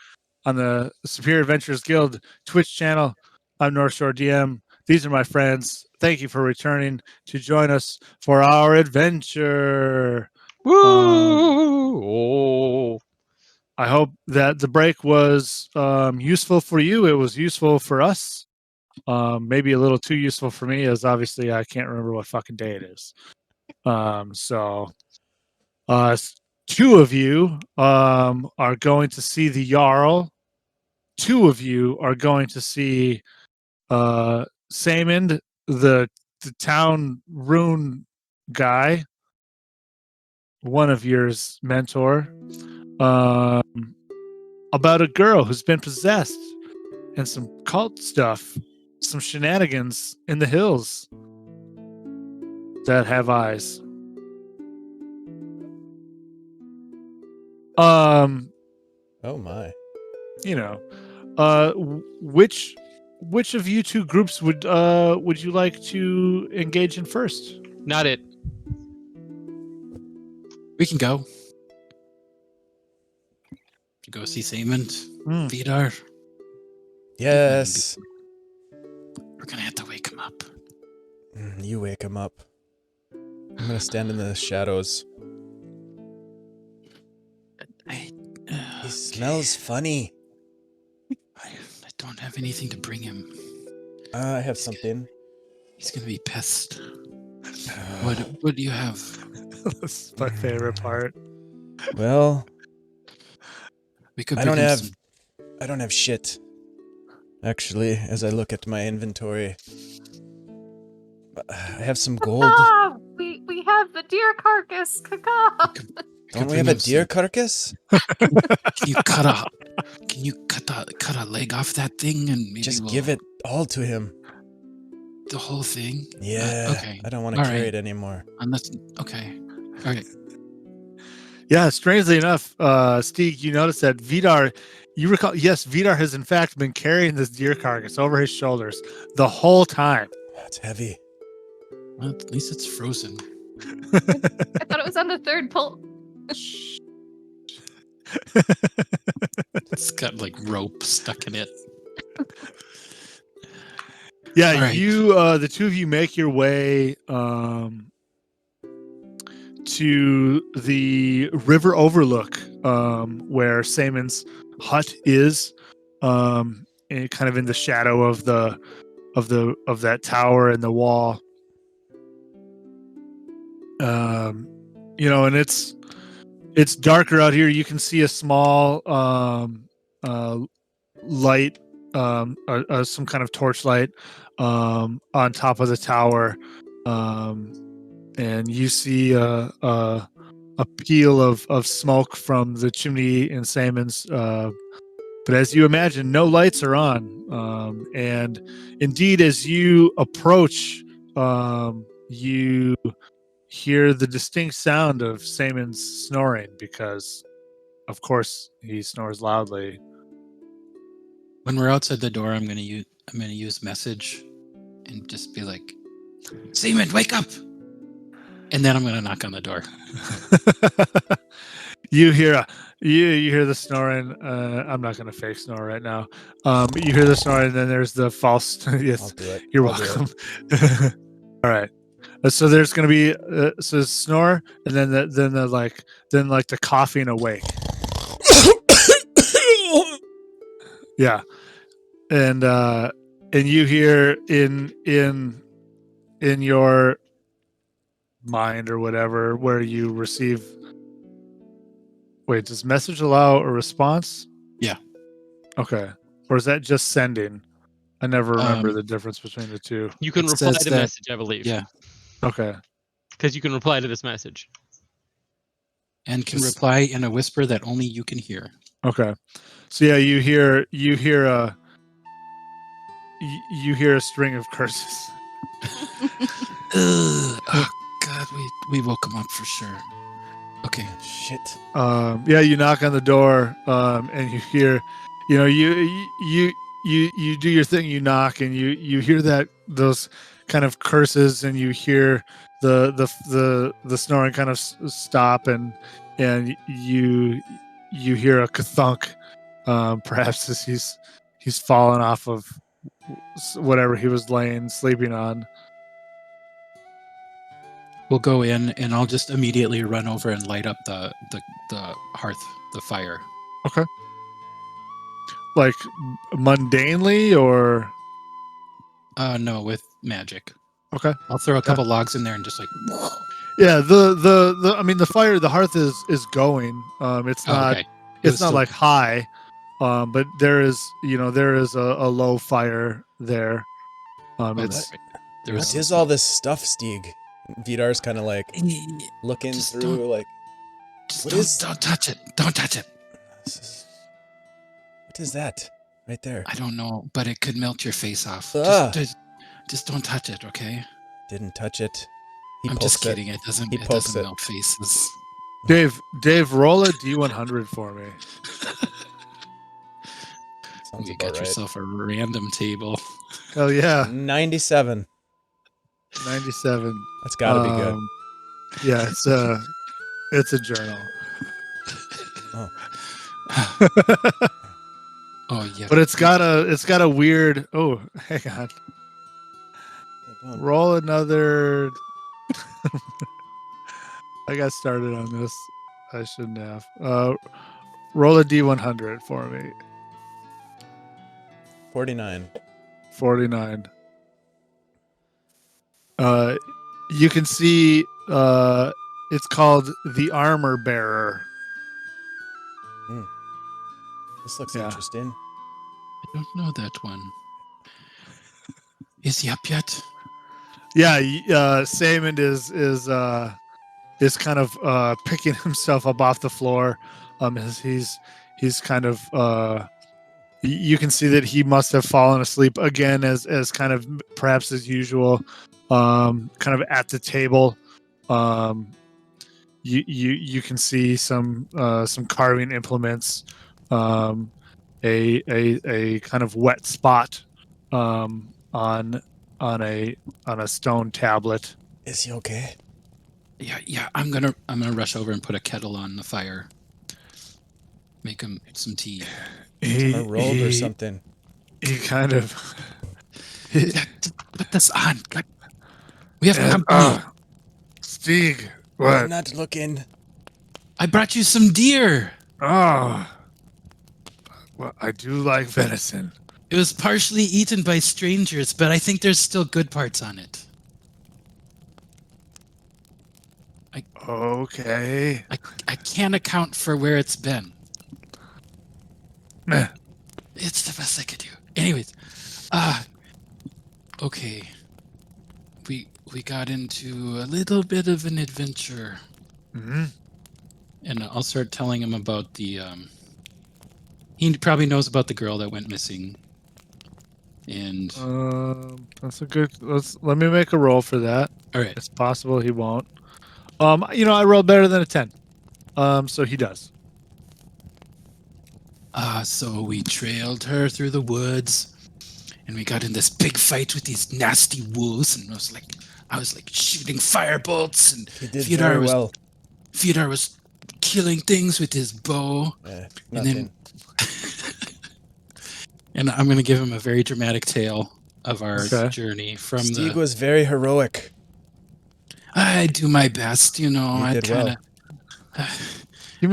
on the Superior Adventures Guild Twitch channel. I'm North Shore DM. These are my friends. Thank you for returning to join us for our adventure. Woo! I hope that the break was useful for you. It was useful for us. Maybe a little too useful for me, as obviously I can't remember what fucking day it is. So two of you are going to see the Jarl. Two of you are going to see Saymond, the town rune guy. One of yours mentor. About a girl who's been possessed and some cult stuff, some shenanigans in the hills that have eyes. Oh my. You know, which which of you two groups would you like to engage in first? Not it. We can go. To go see Saemond, Vidar. Yes. We're gonna have to wake him up. You wake him up. I'm gonna stand in the shadows. He smells funny. I don't have anything to bring him. I have something. He's gonna be pissed. What do you have? This is my favorite part. Well, We could. I don't have shit. Actually, as I look at my inventory, I have some gold. Ah, we have the deer carcass. Caca. Don't we have a deer carcass? Can you cut a leg off that thing and maybe Just we'll give it all to him. the whole thing? Yeah. Okay. I don't want to All carry right. it anymore. Unless okay. All right. Yeah, strangely enough, Stieg, you notice that Vidar, you recall, yes, Vidar has in fact been carrying this deer carcass over his shoulders the whole time. That's heavy. Well, at least it's frozen. I thought it was on the third pull. It's got like rope stuck in it. Yeah, All right. you, the two of you make your way to the river overlook where Saemond's hut is, and kind of in the shadow of that tower and the wall. And it's darker out here. You can see a small light, some kind of torchlight on top of the tower, and you see a peal of smoke from the chimney in Saemond's. But as you imagine, no lights are on. And indeed, as you approach, you hear the distinct sound of Saemond's snoring, because, of course, he snores loudly. When we're outside the door, I'm gonna use message and just be like, Saemond, wake up! And then I'm gonna knock on the door. You hear the snoring. I'm not going to fake snore right now. You hear the snoring, and then there's the false. Yes, I'll do it. you're I'll do welcome. All right. So there's going to be so snore, and then the coughing awake. Yeah, and you hear in your mind or whatever where you receive. Wait, does message allow a response? Yeah. Okay. Or is that just sending? I never remember the difference between the two. You can It reply says to that- message, I believe. Yeah. Okay. Because you can reply to this message. And can reply in a whisper that only you can hear. Okay. So yeah, you hear a string of curses. Oh God, we woke him up for sure. Okay. Shit. Yeah, you knock on the door, and you hear, you do your thing. You knock, and you hear those kind of curses, and you hear the snoring kind of stop, and you hear a kathunk, perhaps as he's fallen off of whatever he was sleeping on. We'll go in, and I'll just immediately run over and light up the hearth, the fire. Okay. Like mundanely, or No, with magic. okay. I'll throw a couple logs in there and just like. Yeah, the I mean the hearth is going. It's not Okay. it's not like high, but there is a low fire there. It's There was What is all this stuff, Stieg? Vidar's kind of like looking Just through, don't- like, Just What don't, is- don't touch it. Don't touch it. what is that right there? I don't know, but it could melt your face off. Ah. Just don't touch it, okay? Didn't touch it. He I'm just pokes it. kidding. It doesn't. He It pokes doesn't it. melt faces. Dave, roll a D100 for me. Sounds You about got right. yourself a random table. Hell yeah. 97. 97. That's got to be good. Yeah, it's a journal. Oh. Oh yeah. But it's got a weird. Oh, hang on. Roll another. I got started on this. I shouldn't have. Roll a D100 for me. 49. 49. You can see. It's called the Armor Bearer. This looks Yeah. interesting. I don't know that one. Is he up yet? Yeah, Saymond is kind of picking himself up off the floor. As he's kind of you can see that he must have fallen asleep again, as kind of perhaps as usual, kind of at the table. You can see some carving implements, a kind of wet spot on a stone tablet. Is he okay? Yeah. I'm gonna rush over and put a kettle on the fire. Make him some tea. A robe or something. He kind of Put this on. We have company. Stieg, I'm what? not looking. I brought you some deer. Oh, well, I do like venison. It was partially eaten by strangers, but I think there's still good parts on it. Okay. I can't account for where it's been. Meh. It's the best I could do. Anyways, okay. We got into a little bit of an adventure. Mm-hmm. And I'll start telling him about the he probably knows about the girl that went missing. And That's a good. Let me make a roll for that. all right. It's possible he won't. I rolled better than a 10. So he does. So we trailed her through the woods, and we got in this big fight with these nasty wolves, and I was like shooting firebolt, and He did very well. Fedor was killing things with his bow. Nothing. And I'm going to give him a very dramatic tale of our journey from Stieg was very heroic. I do my best, You I did kind of. Give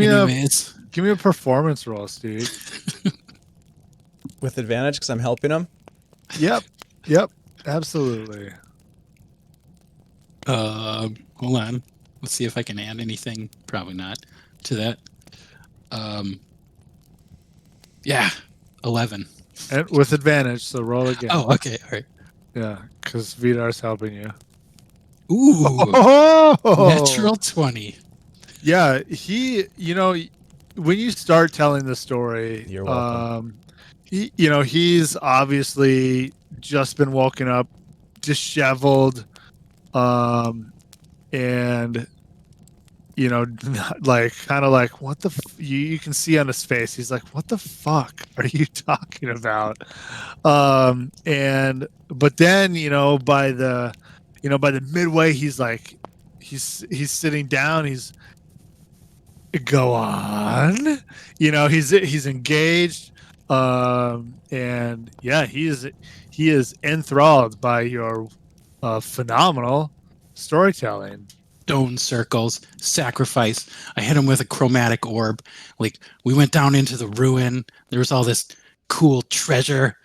me a performance roll, Steve. With advantage because I'm helping him? Yep, absolutely. Hold on. Let's see if I can add anything. Probably not to that. Yeah, 11. And with advantage, so roll again. Oh, okay, all right. Yeah, because Vidar's helping you. Ooh, Oh! natural 20. Yeah, when you start telling the story, You're welcome. He's obviously just been woken up, disheveled, and kind of like what the you can see on his face. He's like, "What the fuck are you talking about?" But then by the midway, he's like, he's sitting down. He's go on. He's engaged. And yeah, he is enthralled by your phenomenal storytelling. Stone circles, sacrifice. I hit him with a chromatic orb. Like, we went down into the ruin. There was all this cool treasure.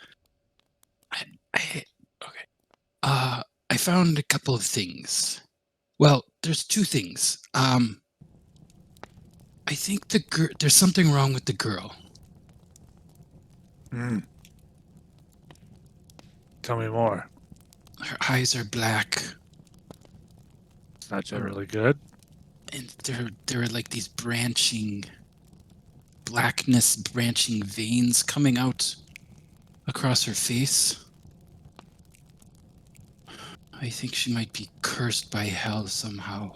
I found a couple of things. Well, there's two things. I think there's something wrong with the girl. Tell me more. Her eyes are black. It's not generally good. And there are like these branching veins coming out across her face. I think she might be cursed by hell somehow.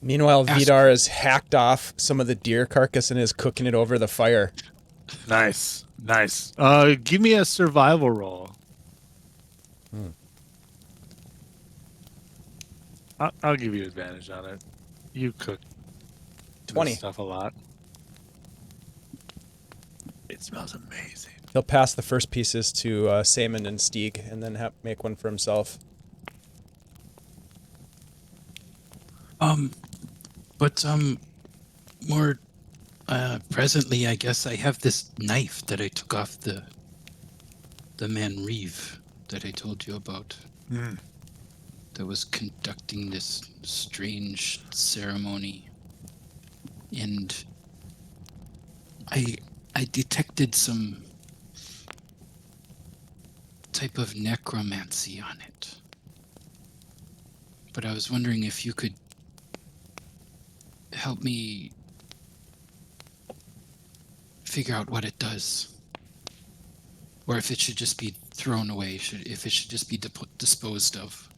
Meanwhile, Vidar has hacked off some of the deer carcass and is cooking it over the fire. Nice. Give me a survival roll. I'll give you advantage on it. You cook 20. this stuff a lot. It smells amazing. He'll pass the first pieces to Saemon and Stieg, and then make one for himself. But more presently, I guess I have this knife that I took off the man Reeve that I told you about. That was conducting this strange ceremony, and I detected some type of necromancy on it. But I was wondering if you could help me figure out what it does, or if it should just be thrown away, if it should just be disposed of.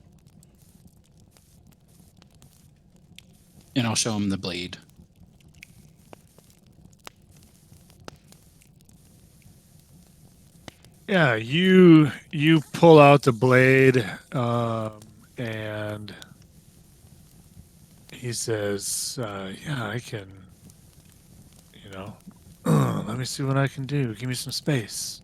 And I'll show him the blade. Yeah, you pull out the blade, and he says, "Yeah, I can. Let me see what I can do. Give me some space."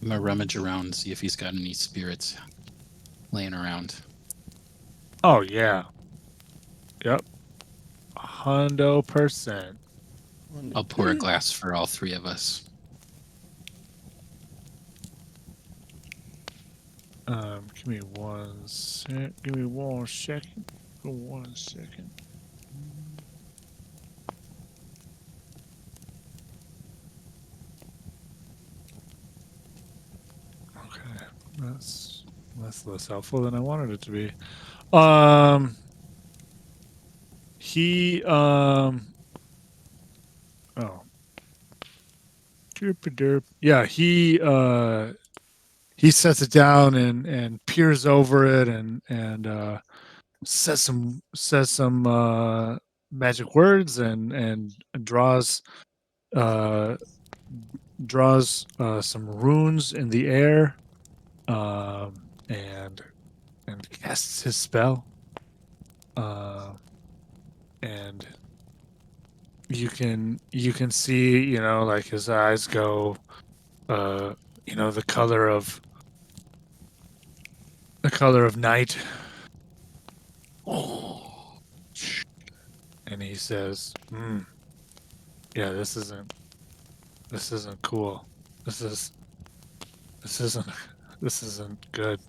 I'm gonna rummage around, see if he's got any spirits laying around. Oh yeah. Yep. 100%. I'll pour a glass for all three of us. Give me 1 sec. Give me 1 second. 1 second. Okay, that's less helpful than I wanted it to be. He oh. Derp. Yeah, he sets it down and peers over it and says some magic words and draws some runes in the air, and casts his spell, and you can see, like his eyes go, the color of night. Oh, and he says, "Yeah, this isn't cool. This isn't good.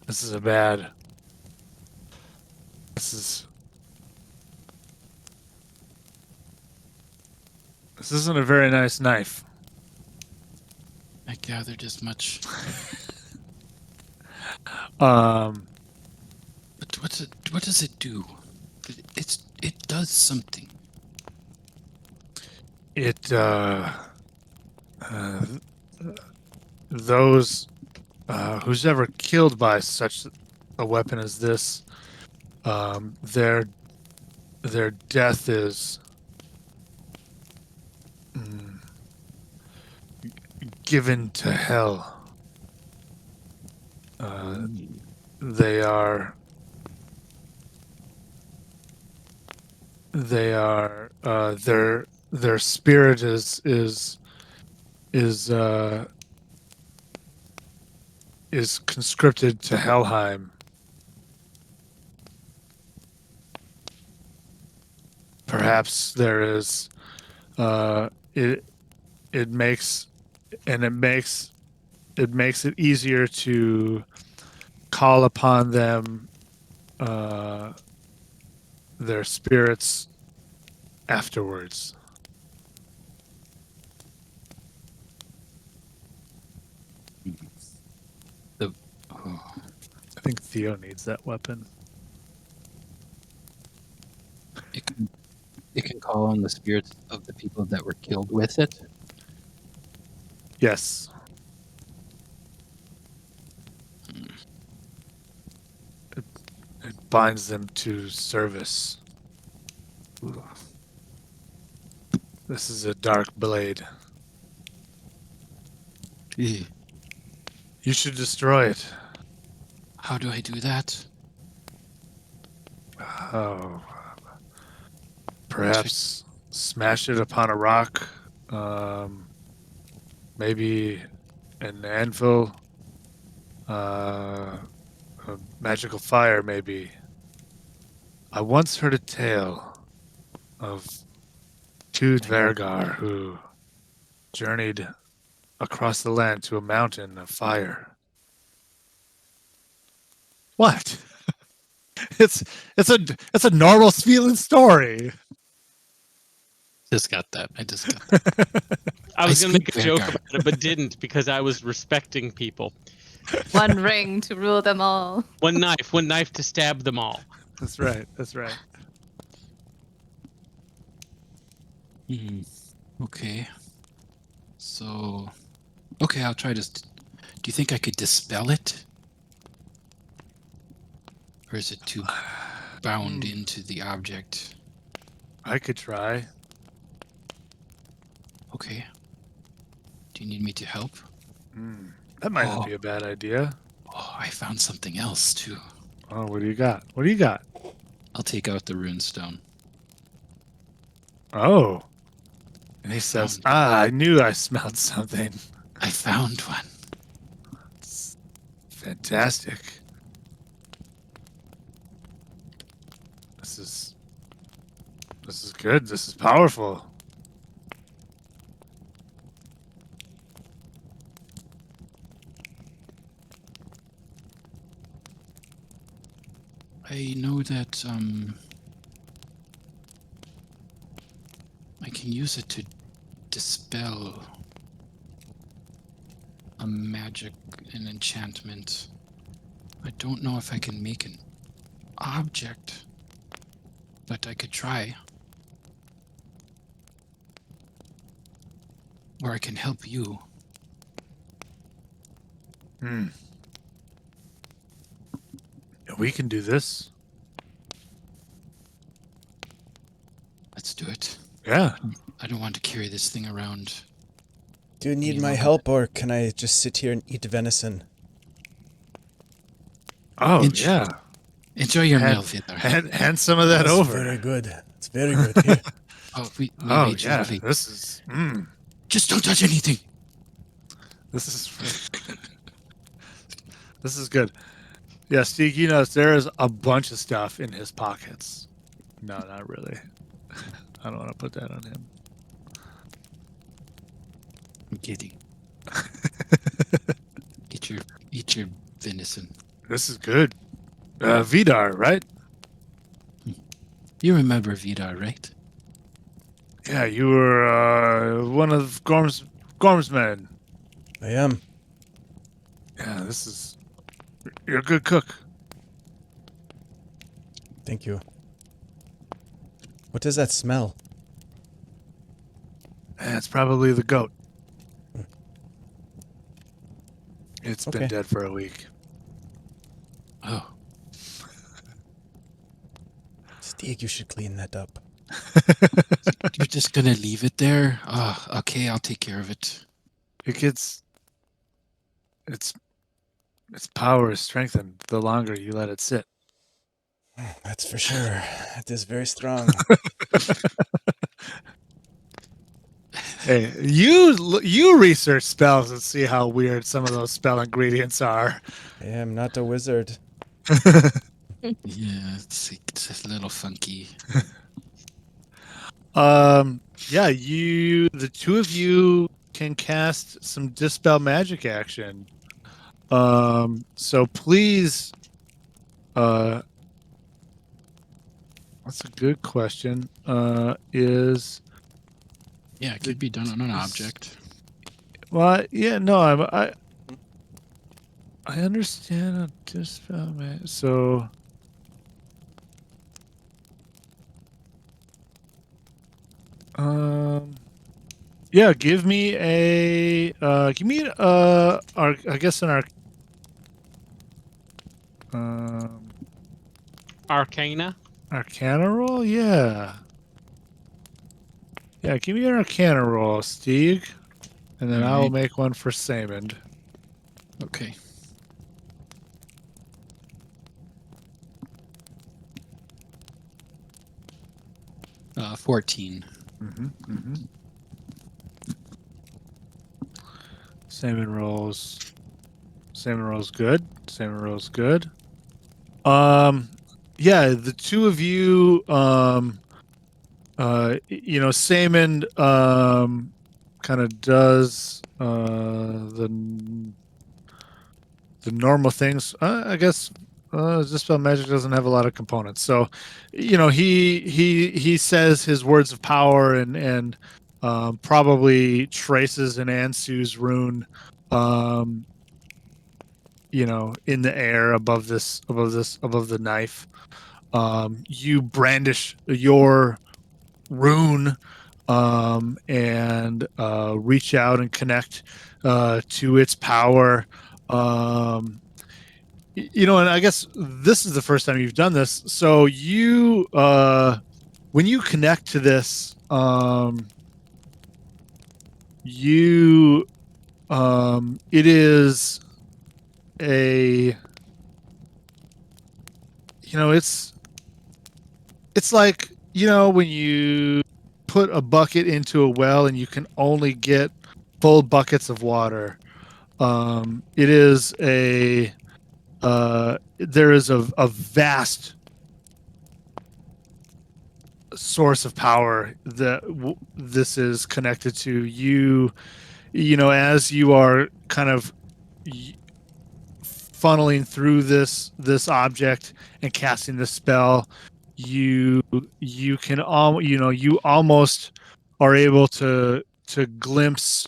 This is bad. This isn't a very nice knife." I gathered as much. But But what does it do? It does something. Those who's ever killed by such a weapon as this, their death is given to hell. Their spirit is conscripted to Helheim. Perhaps there is it makes it easier to call upon them, their spirits, afterwards. I think Theo needs that weapon. It can call on the spirits of the people that were killed with it. Yes. binds them to service. Ooh. This is a dark blade. Eh, You should destroy it. How do I do that? Oh, perhaps smash it upon a rock. Maybe an anvil. A magical fire, maybe. I once heard a tale of two Dvergar who journeyed across the land to a mountain of fire. What? It's a normal Svilland story. Just got that. I just got that. I was going to speak make a joke Vanguard. about it, but didn't because I was respecting people. One ring to rule them all. One knife to stab them all. That's right. That's right. Okay. So, okay, I'll try to. Do you think I could dispel it? Or is it too bound into the object? I could try. Okay. Do you need me to help? That might not be a bad idea. Oh, I found something else too. Oh, what do you got? What do you got? I'll take out the runestone. Oh. And he says, I knew I smelled something. I found one. It's fantastic. This is good. This is powerful. I know that I can use it to dispel a magic, an enchantment. I don't know if I can make an object, but I could try. Or I can help you. We can do this. Let's do it. Yeah. I don't want to carry this thing around. Do you need You my know- help, or can I just sit here and eat venison? Oh, Inch- yeah. Enjoy your Hand- meal, Vidar. Hand some of that That's over. very good. It's very good. Here. Oh, maybe Oh, yeah. gently. This is... Just don't touch anything. This is... This is good. Yeah, Steve, you notice there is a bunch of stuff in his pockets. No, not really. I don't want to put that on him. I'm kidding. Eat your venison. This is good. Vidar, right? You remember Vidar, right? Yeah, you were one of Gorm's men. I am. Yeah, this is... You're a good cook. Thank you. What does that smell? It's probably the goat. It's been Okay. dead for a week. Oh, Stieg, you should clean that up. you're just gonna leave it there? Oh, okay, I'll take care of it. It gets... Its power is strengthened the longer you let it sit. That's for sure. It is very strong. Hey, you research spells and see how weird some of those spell ingredients are. I am not a wizard. Yeah, it's a little funky. Yeah, the two of you can cast some dispel magic action. So please, that's a good question. Is Yeah, it could be done on an object. well, yeah, no, I understand a dispel magic. So, yeah, give me I guess an Arcana. Arcana roll? Yeah. Yeah, give me an Arcana roll, Stieg. And then I will Alright. make one for Samond. Okay. Uh, 14. Salmon rolls. Salmon rolls good. Salmon rolls good. Yeah, the two of you, Salmon, kind of does, the normal things. I guess, Dispel Magic doesn't have a lot of components. So, he says his words of power and probably traces an Ansu's rune, in the air above the knife. You brandish your rune, and reach out and connect to its power. And I guess this is the first time you've done this. So you, when you connect to this, it is a, it's like, when you put a bucket into a well and you can only get full buckets of water. It is there is a vast source of power that this is connected to. As you are kind of funneling through this object and casting the spell, you can you almost are able to glimpse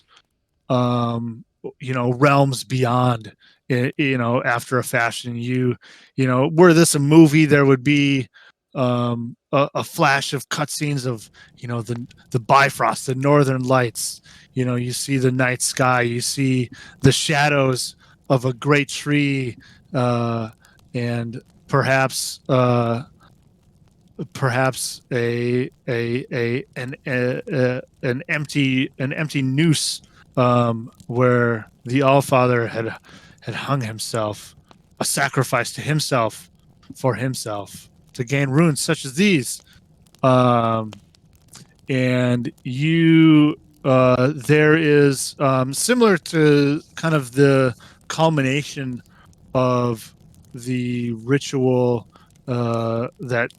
realms beyond, after a fashion. Were this a movie, there would be a flash of cutscenes of the Bifrost, the northern lights. You see the night sky, you see the shadows of a great tree, and perhaps an empty noose, where the Allfather had hung himself, a sacrifice to himself, for himself, to gain runes such as these. And there is, similar to kind of the culmination of the ritual, that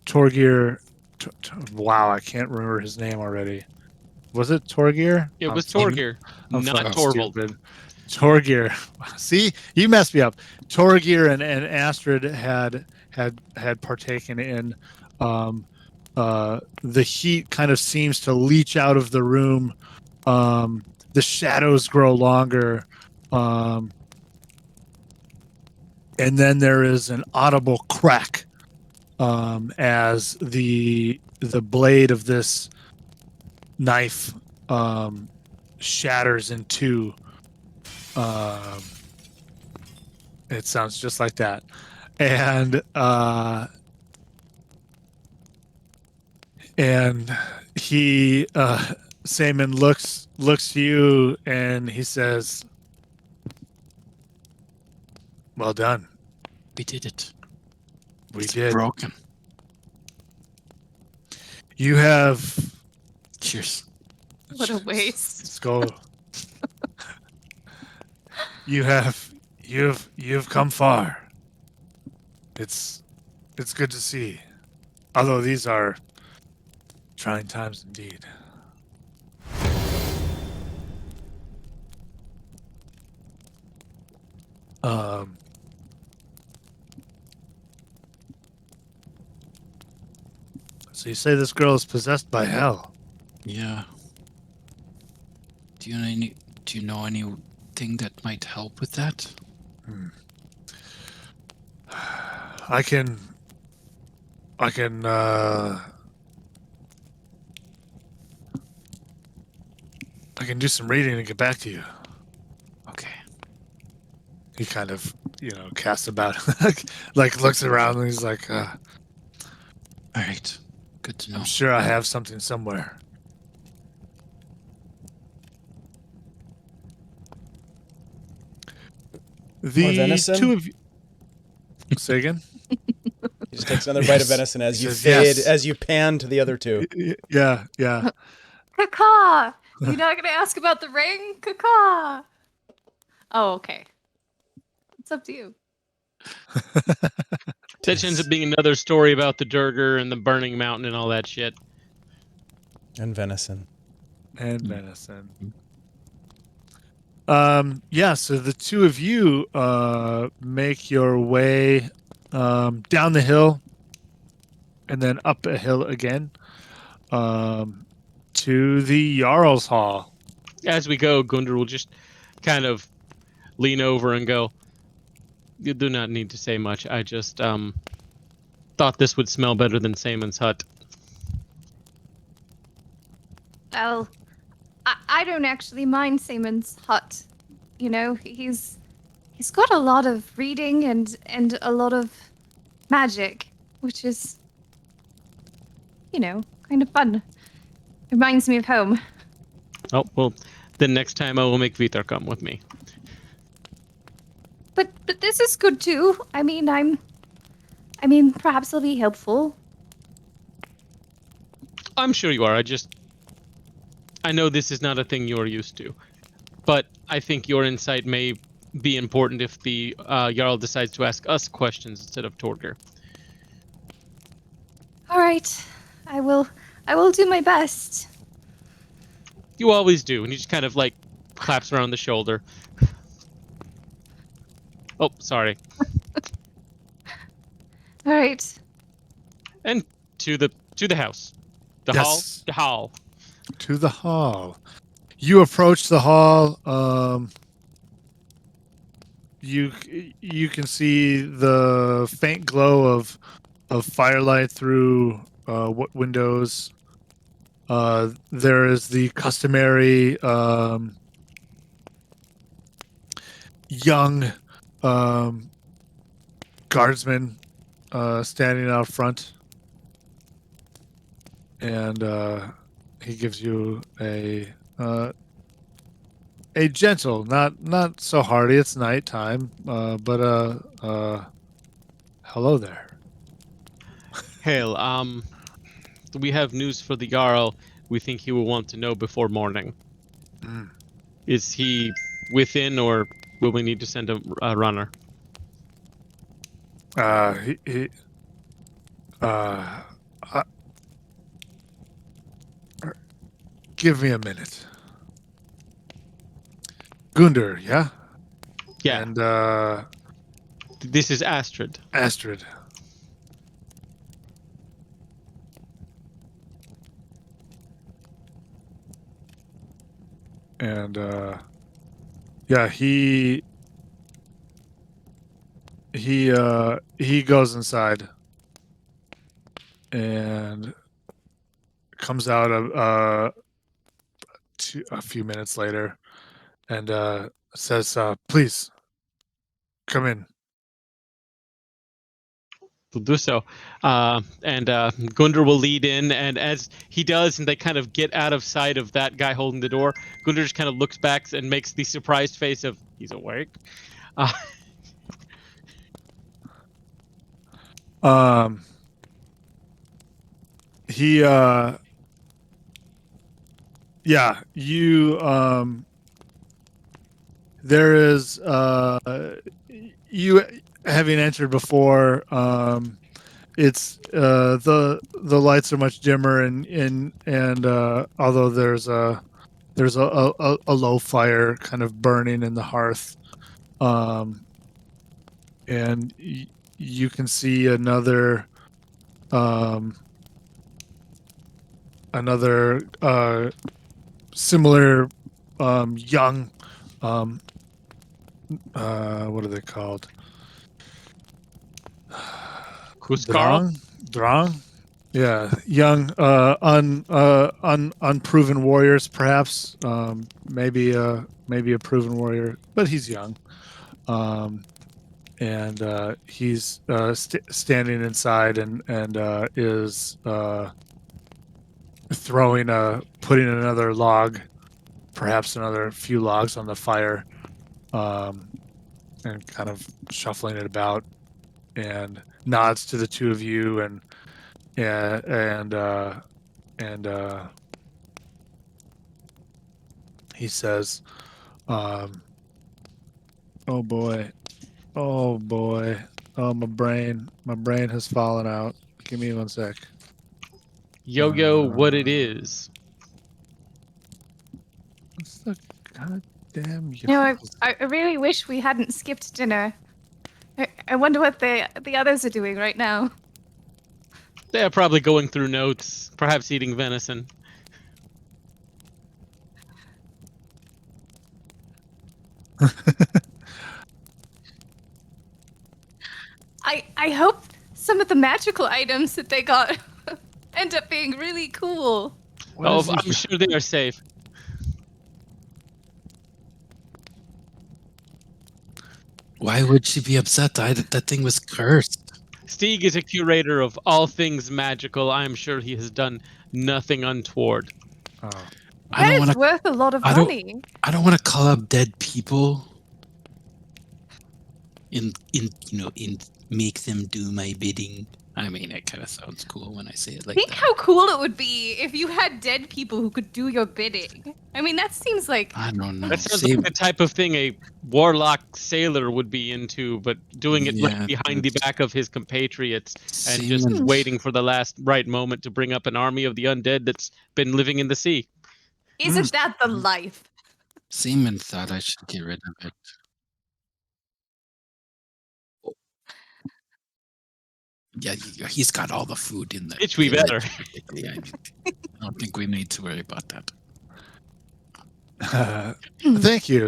Torgir. Wow, I can't remember his name already. Was it Torgir? It was Torgir, not Torvald. Torgir. See, you messed me up. Torgir and Astrid had partaken in. The heat kind of seems to leach out of the room. The shadows grow longer. And then there is an audible crack, as the blade of this knife shatters in two. It sounds just like that. And he, Saman looks to you and he says, "Well done. We did it. We It's did. broken. You have." Cheers. What a waste. Let's go. You've come far. It's good to see. Although these are trying times indeed. So you say this girl is possessed by hell? Yeah. Do you know anything that might help with that? I can do some reading and get back to you. Okay. He kind of, casts about, like looks around and he's like, All right. Good to know. I'm sure I have something somewhere. More The venison? two of you. Say again? He just takes another bite of Yes. venison as He you says, fade, yes. as you pan to the other two. Yeah. Caca! You're not gonna ask about the ring? Caca! Oh, okay. It's up to you. That ends up being another story about the Durgar and the burning mountain and all that shit. And venison. And venison. So the two of you make your way down the hill and then up a hill again to the Jarl's Hall. As we go, Gundr will just kind of lean over and go, "You do not need to say much. I just thought this would smell better than Samon's hut." Well, I don't actually mind Simon's hut. He's got a lot of reading and a lot of magic, which is, kind of fun. Reminds me of home. Oh, well, then next time I will make Vitar come with me. But this is good too. I mean, perhaps it'll be helpful. I'm sure you are. I know this is not a thing you're used to, but I think your insight may be important if the Jarl decides to ask us questions instead of Torgr. All right, I will do my best. You always do, and he just kind of like claps around the shoulder. Oh, sorry. All right. And to the house, the Yes. hall. To the hall. You approach the hall. You can see the faint glow of firelight through windows. There is the customary young guardsman standing out front, and he gives you a gentle, not so hearty. It's nighttime, but hello there. Hail, we have news for the Jarl. We think he will want to know before morning. Mm. Is he within, or will we need to send a runner? Give me a minute. Gundr, yeah? Yeah. And This is Astrid. Astrid. And yeah, he goes inside and comes out a few minutes later and says, please come in. Will do so. And Gundr will lead in, and as he does, and they kind of get out of sight of that guy holding the door, Gundr just kind of looks back and makes the surprised face of, he's awake. He yeah, you there is you having entered before, it's the lights are much dimmer, and although there's a low fire kind of burning in the hearth, and you can see another similar young what are they called? Huskarl? Drang? Yeah, young, unproven warriors, perhaps. Maybe a proven warrior, but he's young. and he's standing inside and is putting another log, perhaps another few logs on the fire, and kind of shuffling it about, and nods to the two of you, and he says, "Oh boy, oh boy, oh my brain has fallen out. Give me 1 sec." Yo, what it is? What's the goddamn? I really wish we hadn't skipped dinner. I wonder what the others are doing right now. They're probably going through notes, perhaps eating venison. I hope some of the magical items that they got end up being really cool. I'm sure they are safe. Why would she be upset? That thing was cursed. Stieg is a curator of all things magical. I am sure he has done nothing untoward. Oh. I don't That want is to. worth a lot of I don't- money. I don't want to call up dead people. In make them do my bidding. I mean, it kind of sounds cool when I say it like Think that. how cool it would be if you had dead people who could do your bidding. I mean, that seems like I don't know. That sounds Same- like the type of thing a warlock sailor would be into, but doing it Yeah, right behind the that's- back of his compatriots and same just in- waiting for the last right moment to bring up an army of the undead that's been living in the sea. isn't that the life? Seaman thought I should get rid of it. Yeah, he's got all the food in the. Bitch, we village, better. basically. I don't think we need to worry about that.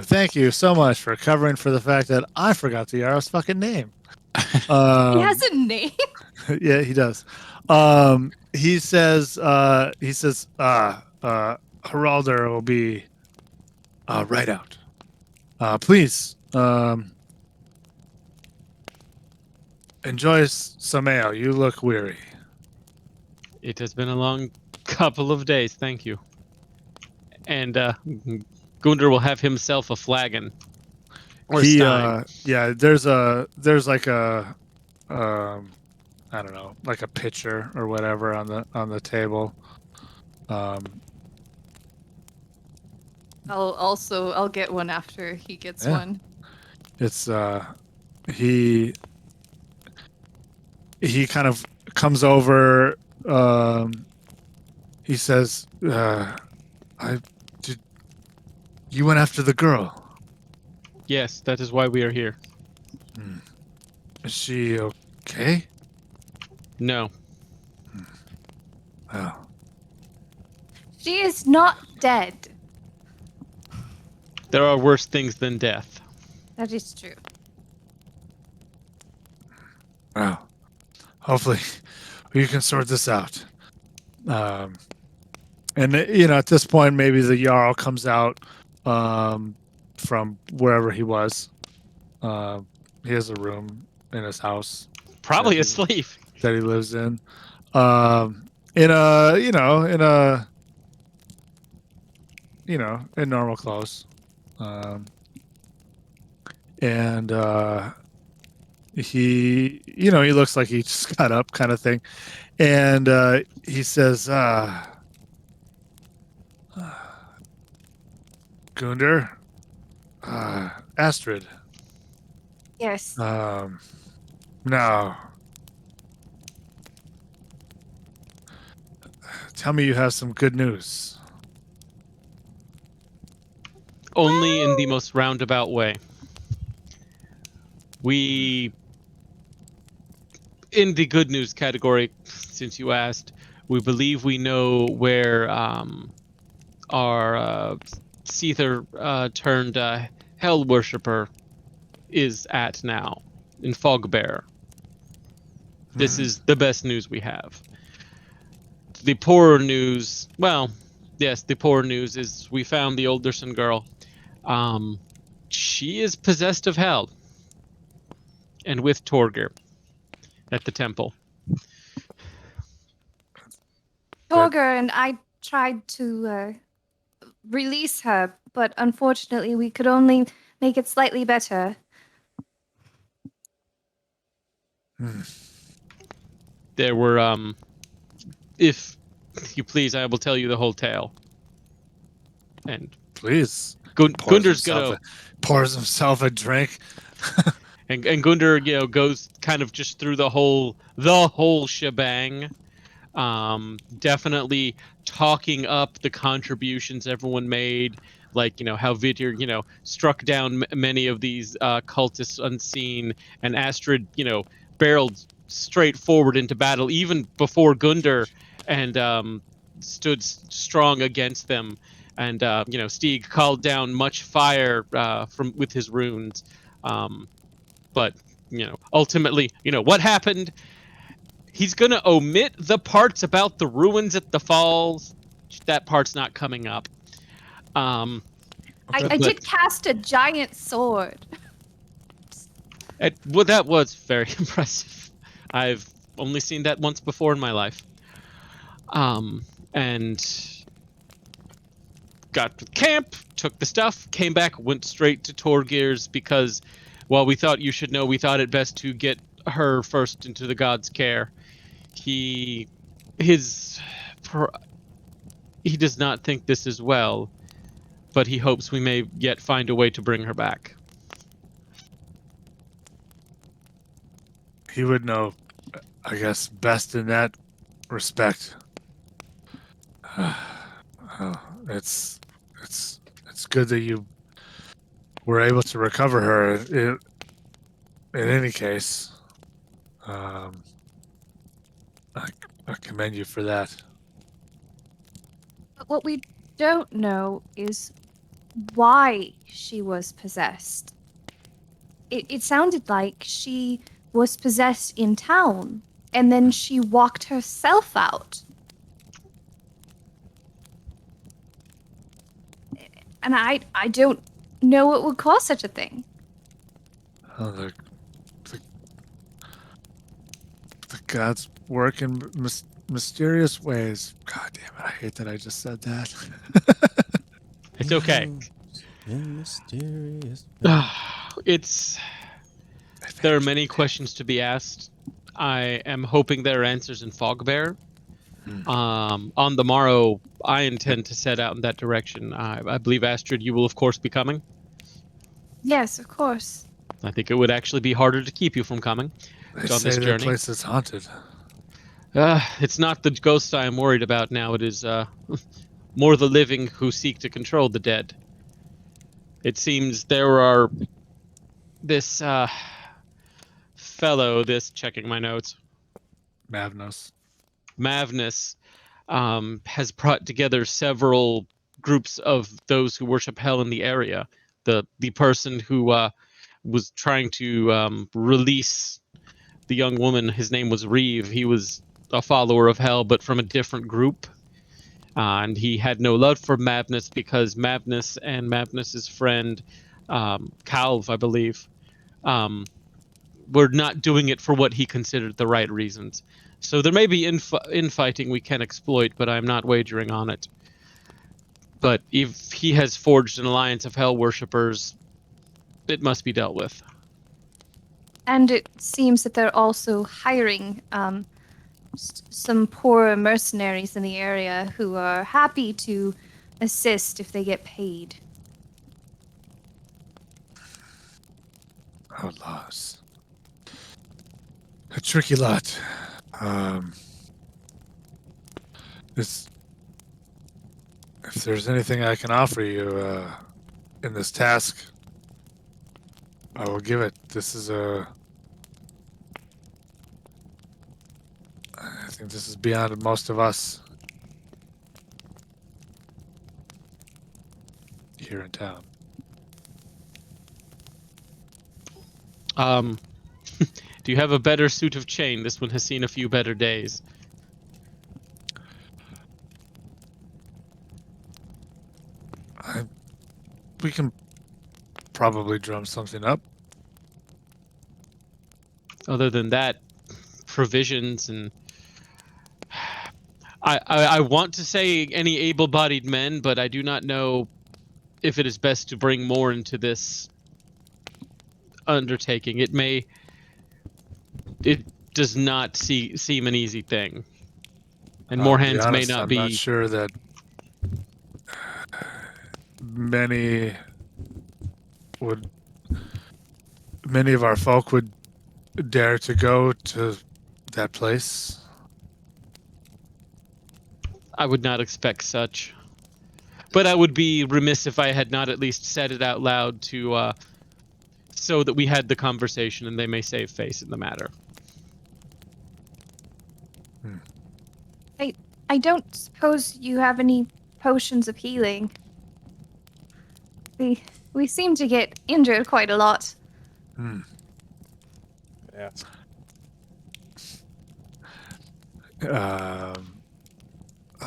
Thank you so much for covering for the fact that I forgot the Yaro's fucking name. He has a name. Yeah, he does. He says Heralder will be right out. Please enjoy some ale. You look weary. It has been a long couple of days, thank you. And Gundar will have himself a flagon. Or stein. Yeah, there's like a I don't know, like a pitcher or whatever on the table. I'll get one after he gets Yeah. one. It's he kind of comes over. He says, you went after the girl. Yes, that is why we are here. Is she okay? No. Oh. She is not dead. There are worse things than death. That is true. Well, hopefully we can sort this out. And at this point, maybe the Jarl comes out from wherever he was. He has a room in his house Probably Yeah. asleep. that he lives in. In normal clothes. And he looks like he just got up, kind of thing. And he says, Gundar, Astrid, Yes. now, tell me you have some good news. Only in the most roundabout way. We, in the good news category, since you asked, we believe we know where our Seether turned Hell Worshipper is at now, in Fogbear. This is the best news we have. The poorer news, well, yes, the poorer news is we found the Olderson girl. She is possessed of hell. and with Torgir at the temple. Torgir and I tried to release her, but unfortunately we could only make it slightly better. There were, if you please, I will tell you the whole tale. And Please. Gundar's gonna pours himself a drink. and Gundar, goes kind of just through the whole shebang. Definitely talking up the contributions everyone made, like how Vidir struck down many of these cultists unseen, and Astrid barreled straight forward into battle even before Gundar, and stood strong against them. And Stieg called down much fire with his runes, but ultimately, what happened. He's going to omit the parts about the ruins at the falls. That part's not coming up. I did cast a giant sword. Well, that was very impressive. I've only seen that once before in my life. And got to camp, took the stuff, came back, went straight to Torgir's because, while we thought you should know, we thought it best to get her first into the god's care. He does not think this is well, but he hopes we may yet find a way to bring her back. He would know, I guess, best in that respect. It's good that you were able to recover her. In any case, I commend you for that. But what we don't know is why she was possessed. It sounded like she was possessed in town, and then she walked herself out. And I don't know what would cause such a thing. Oh, the gods work in mysterious ways. God damn it! I hate that I just said that. It's okay. In mysterious. There are many questions to be asked. I am hoping there are answers in Fogbear. On the morrow, I intend to set out in that direction. I believe, Astrid, you will of course be coming. Yes, of course. I think it would actually be harder to keep you from coming They on say this that journey. place is haunted. It's not the ghosts I am worried about now. It is more the living who seek to control the dead. It seems there are this fellow, checking my notes, Mavnos. Mavnus, has brought together several groups of those who worship hell in the area. The person who was trying to release the young woman, his name was Reeve. He was a follower of hell, but from a different group. And he had no love for Mavnus because Mavnus and Mavnus's friend, Calv, I believe, were not doing it for what he considered the right reasons. So there may be infighting we can exploit, but I'm not wagering on it. But if he has forged an alliance of hell worshippers, it must be dealt with. And it seems that they're also hiring some poor mercenaries in the area who are happy to assist if they get paid. Outlaws. A tricky lot. If there's anything I can offer you in this task, I will give it. I think this is beyond most of us here in town. Do you have a better suit of chain? This one has seen a few better days. We can probably drum something up. other than that, provisions and I want to say any able-bodied men, but I do not know if it is best to bring more into this undertaking. It does not seem an easy thing, and more To be hands may honest, not I'm be. not sure that many of our folk would dare to go to that place. I would not expect such, but I would be remiss if I had not at least said it out loud to so that we had the conversation and they may save face in the matter. I don't suppose you have any potions of healing. We seem to get injured quite a lot. Yeah.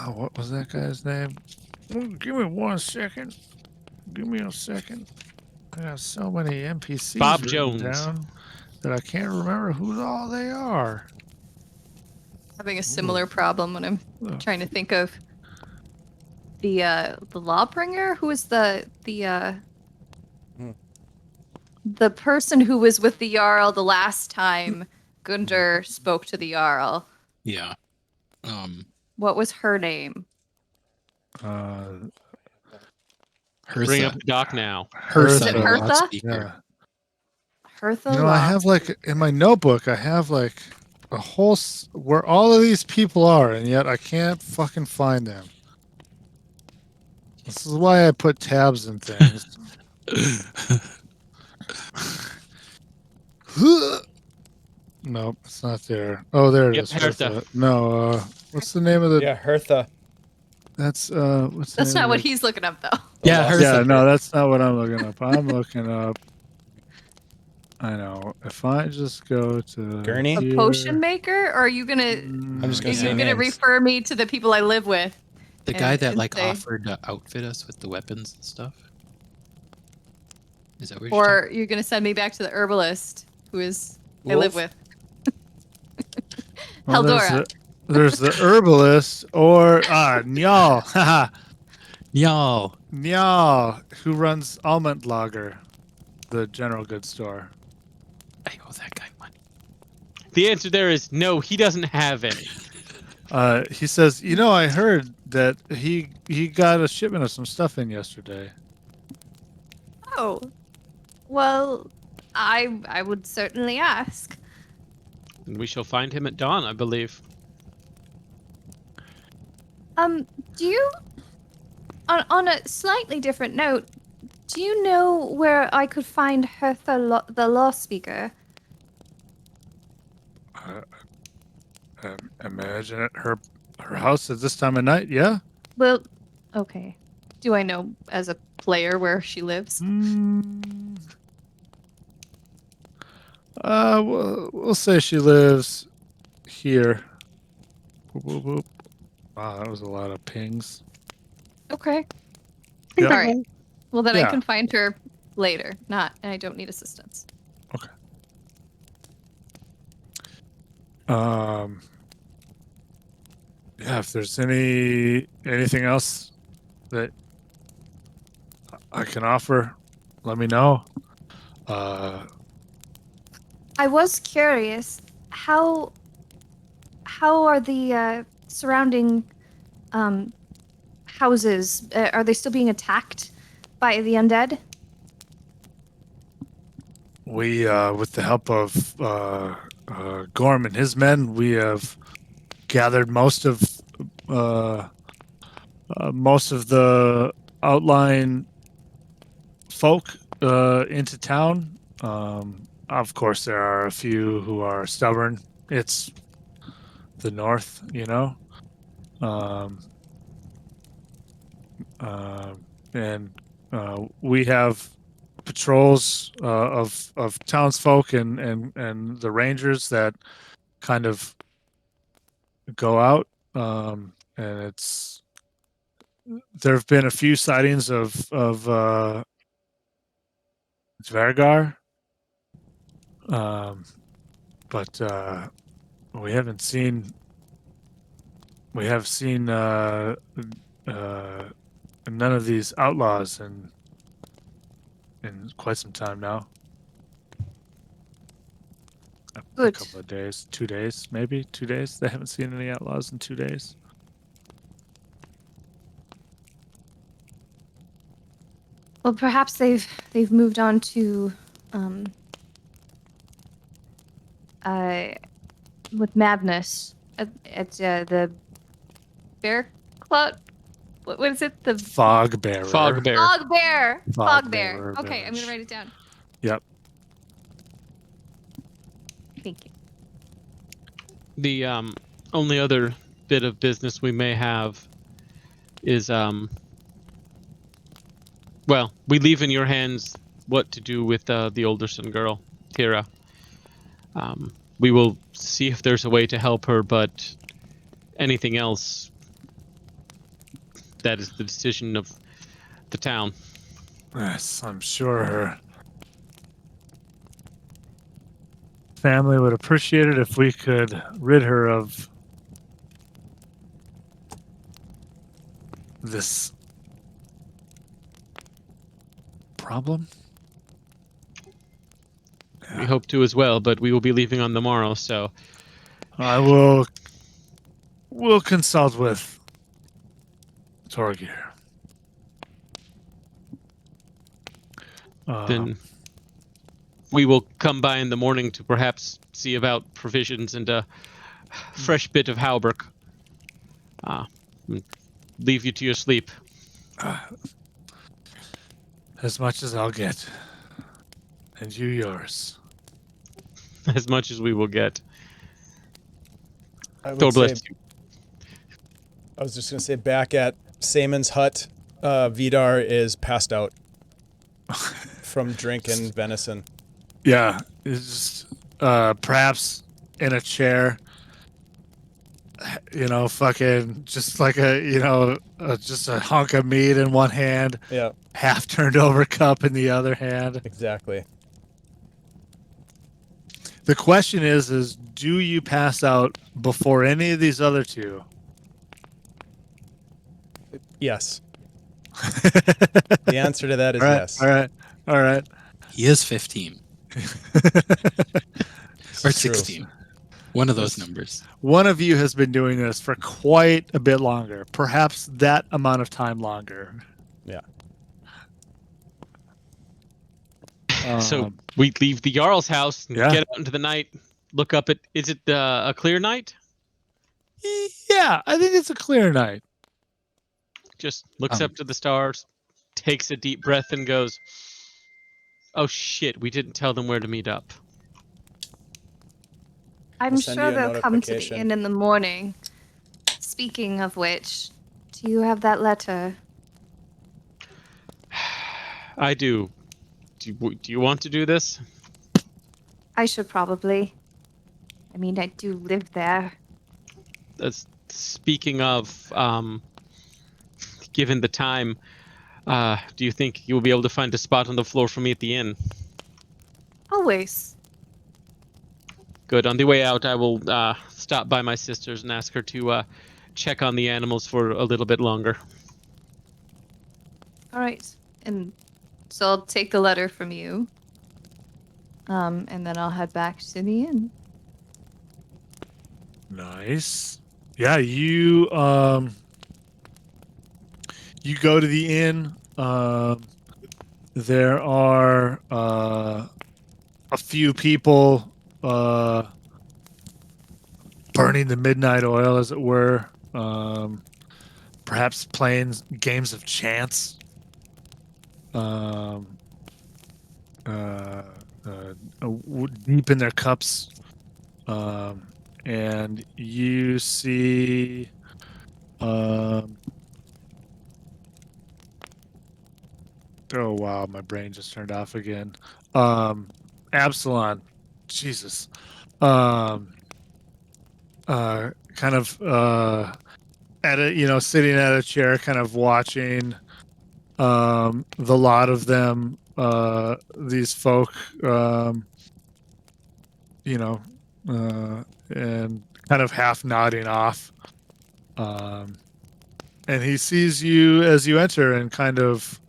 What was that guy's name? Give me 1 second. Give me a second. I got so many NPCs Bob written Jones. down that I can't remember who all they are. Having a similar problem when I'm trying to think of the Lawbringer. Who was the person who was with the Jarl the last time Gunther spoke to the Jarl? Yeah. What was her name? Bring Hertha. up Doc now. Hertha. Is it the Hertha? loudspeaker. Yeah. Hertha. You know, I have in my notebook, I have a whole where all of these people are, and yet I can't fucking find them. This is why I put tabs and things. Nope, it's not there. Oh, there it Yep, is. Hertha. No, what's the name of the? Yeah, Hertha. That's what's the That's name not of what the- he's looking up, though. Yeah, lost Hertha. Yeah, no, that's not what I'm looking up. I'm looking up. I know. If I just go to Gurney? A here- potion maker, or are you gonna? I'm just gonna Are say you gonna names. refer me to the people I live with? The guy And- that and say- offered to outfit us with the weapons and stuff. Is that what you're Or you're gonna send me back to the herbalist who is I live with? Well, Heldora. there's the herbalist or Njal. Haha. talking? Y'all. Njal, who runs Almond Lager, the general goods store. I owe that guy money. The answer there is no. He doesn't have any. He says, I heard that he got a shipment of some stuff in yesterday. Oh, well, I would certainly ask. And we shall find him at dawn, I believe. Do you, on a slightly different note, do you know where I could find Hertha, the law speaker? Imagine at her house at this time of night. Yeah. Well, okay. Do I know as a player where she lives? We'll say she lives here. Boop, boop, boop. Wow, that was a lot of pings. Okay. Yeah. All right. Well, then I Yeah. can find her later. And I don't need assistance. Yeah, if there's anything else that I can offer, let me know. I was curious, how are the surrounding houses? Are they still being attacked by the undead? We, with the help of Gorm and his men, we have gathered most of the outlying folk into town. Of course, there are a few who are stubborn. It's the north, and we have patrols of townsfolk and the rangers that kind of go out, and there have been a few sightings of Dvergar. but we haven't seen. We have seen none of these outlaws in quite some time now. A Good. couple of days, 2 days, maybe 2 days. They haven't seen any outlaws in 2 days. Well, perhaps they've moved on to with madness at the bear club. What is it? The Fog bearer. Fog bear. fog bear. Fog bear. Bearer Okay, I'm gonna village. write it down. Yep. Thank you. The only other bit of business we may have is well, we leave in your hands what to do with the Alderson girl, Tira. We will see if there's a way to help her, but anything else, that is the decision of the town. Yes, I'm sure her family would appreciate it if we could rid her of this problem. We hope to as well, but we will be leaving on the morrow, so We'll consult with Torgir. then we will come by in the morning to perhaps see about provisions and a fresh bit of Halberg. Leave you to your sleep. As much as I'll get. And you yours. As much as we will get. I would God say, bless you. I was just going to say, back at Samon's hut, Vidar is passed out from drinking venison. Yeah, it's just perhaps in a chair, fucking just like just a hunk of meat in one hand, Yeah, half turned over cup in the other hand. exactly. The question is do you pass out before any of these other two? Yes. The answer to that is yes. All right. He is 15 or It's true. 16. One of those numbers. One of you has been doing this for quite a bit longer, perhaps that amount of time longer. Yeah. So we leave the Jarl's house and Yeah. get out into the night. Look up at. Is it a clear night? Yeah, I think it's a clear night. Just looks up to the stars, takes a deep breath, and goes, "Oh shit! We didn't tell them where to meet up." I'm We'll send sure you a they'll come to the notification. inn in the morning. Speaking of which, do you have that letter? I do. Do you want to do this? I should probably. I mean, I do live there. Speaking of, given the time, do you think you'll be able to find a spot on the floor for me at the inn? Always. Good. On the way out, I will stop by my sister's and ask her to check on the animals for a little bit longer. All right. And so I'll take the letter from you. And then I'll head back to the inn. Nice. Yeah, you go to the inn. There are a few people burning the midnight oil, as it were. Perhaps playing games of chance. Deep in their cups. And you see oh wow, my brain just turned off again. Absalon, Jesus. Kind of at a sitting at a chair, kind of watching the lot of them, these folk and kind of half nodding off. And he sees you as you enter and kind of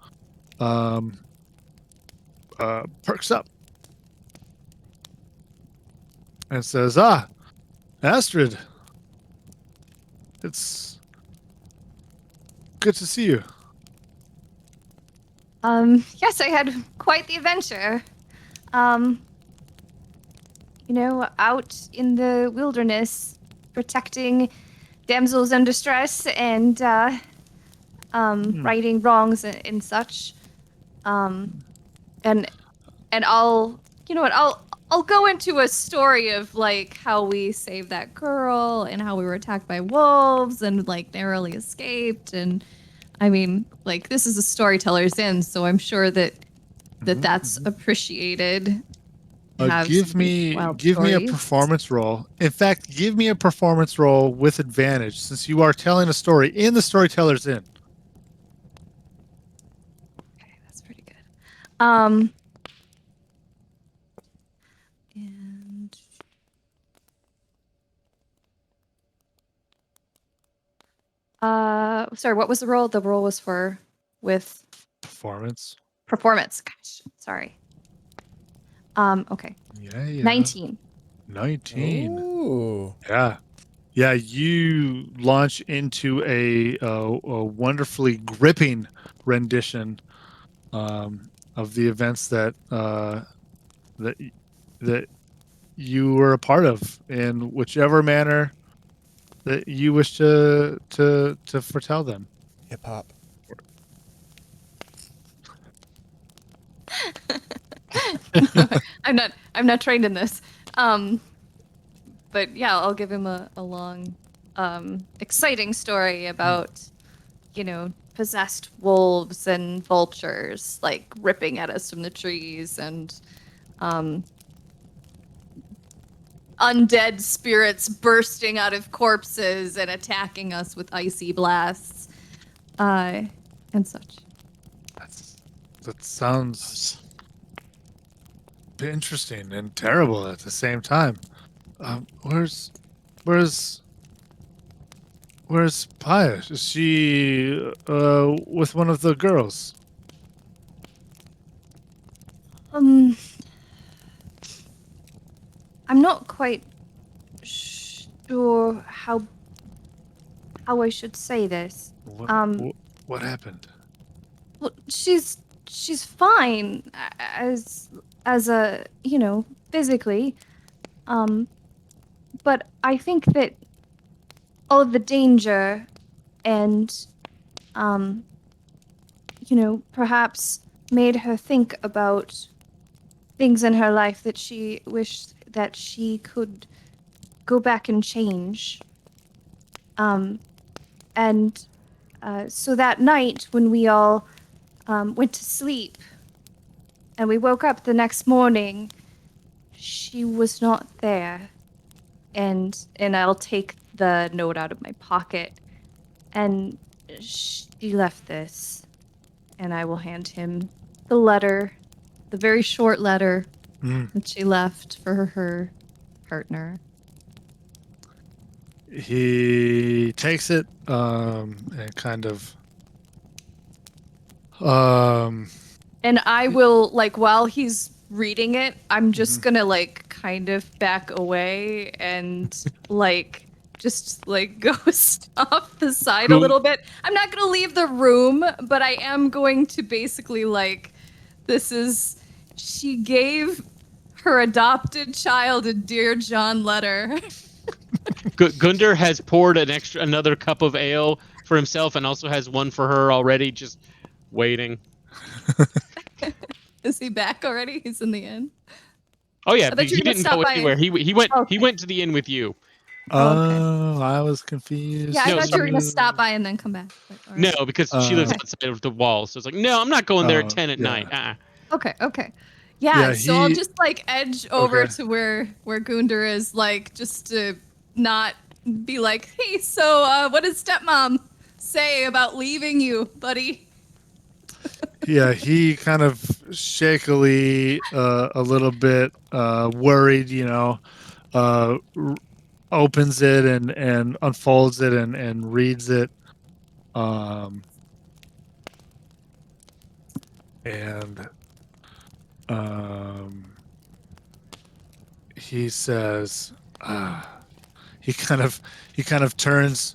perks up and says, Astrid, it's good to see you. Yes, I had quite the adventure. Out in the wilderness, protecting damsels in distress and righting wrongs and such. And I'll, you know what, I'll go into a story of like how we saved that girl and how we were attacked by wolves and like narrowly escaped. And I mean, like, this is a Storytellers Inn, so I'm sure that's appreciated. Give me a performance roll. In fact, give me a performance roll with advantage since you are telling a story in the Storytellers Inn. Okay, that's pretty good. And sorry, what was the roll? The roll was with performance. Gosh, sorry. Okay. Yeah. 19. 19. Ooh. Yeah. You launch into a wonderfully gripping rendition of the events that you were a part of in whichever manner that you wish to foretell them. Hip hop. I'm not trained in this. But yeah, I'll give him a long, exciting story about, possessed wolves and vultures like ripping at us from the trees and undead spirits bursting out of corpses and attacking us with icy blasts, and such. That sounds interesting and terrible at the same time. Where's Paya? Is she with one of the girls? I'm not quite sure how I should say this. What happened? Well, she's fine as a, physically. But I think that all of the danger and perhaps made her think about things in her life that she wished that she could go back and change. So that night when we all went to sleep and we woke up the next morning, she was not there. And I'll take the note out of my pocket, and she left this, and I will hand him the letter, the very short letter that she left for her partner. He takes it and kind of and I will, like, while he's reading it, I'm just gonna like kind of back away and like just like go off the side a little bit. I'm not gonna leave the room, but I am going to basically like, she gave her adopted child a Dear John letter. Gundar has poured another cup of ale for himself and also has one for her already, just waiting. Is he back already? He's in the inn. Oh yeah, he didn't go anywhere. He went. Okay. He went to the inn with you. Oh, I was confused. Yeah, I thought you were gonna stop by and then come back. But, No, because she lives outside of the wall, so it's like, no, I'm not going there at 10 at night. Okay. Yeah, so I'll just like edge over to where Gundar is, like, just to not be like, hey, so what does stepmom say about leaving you, buddy? Yeah, he kind of shakily, a little bit worried, opens it and unfolds it and reads it. He says, he kind of turns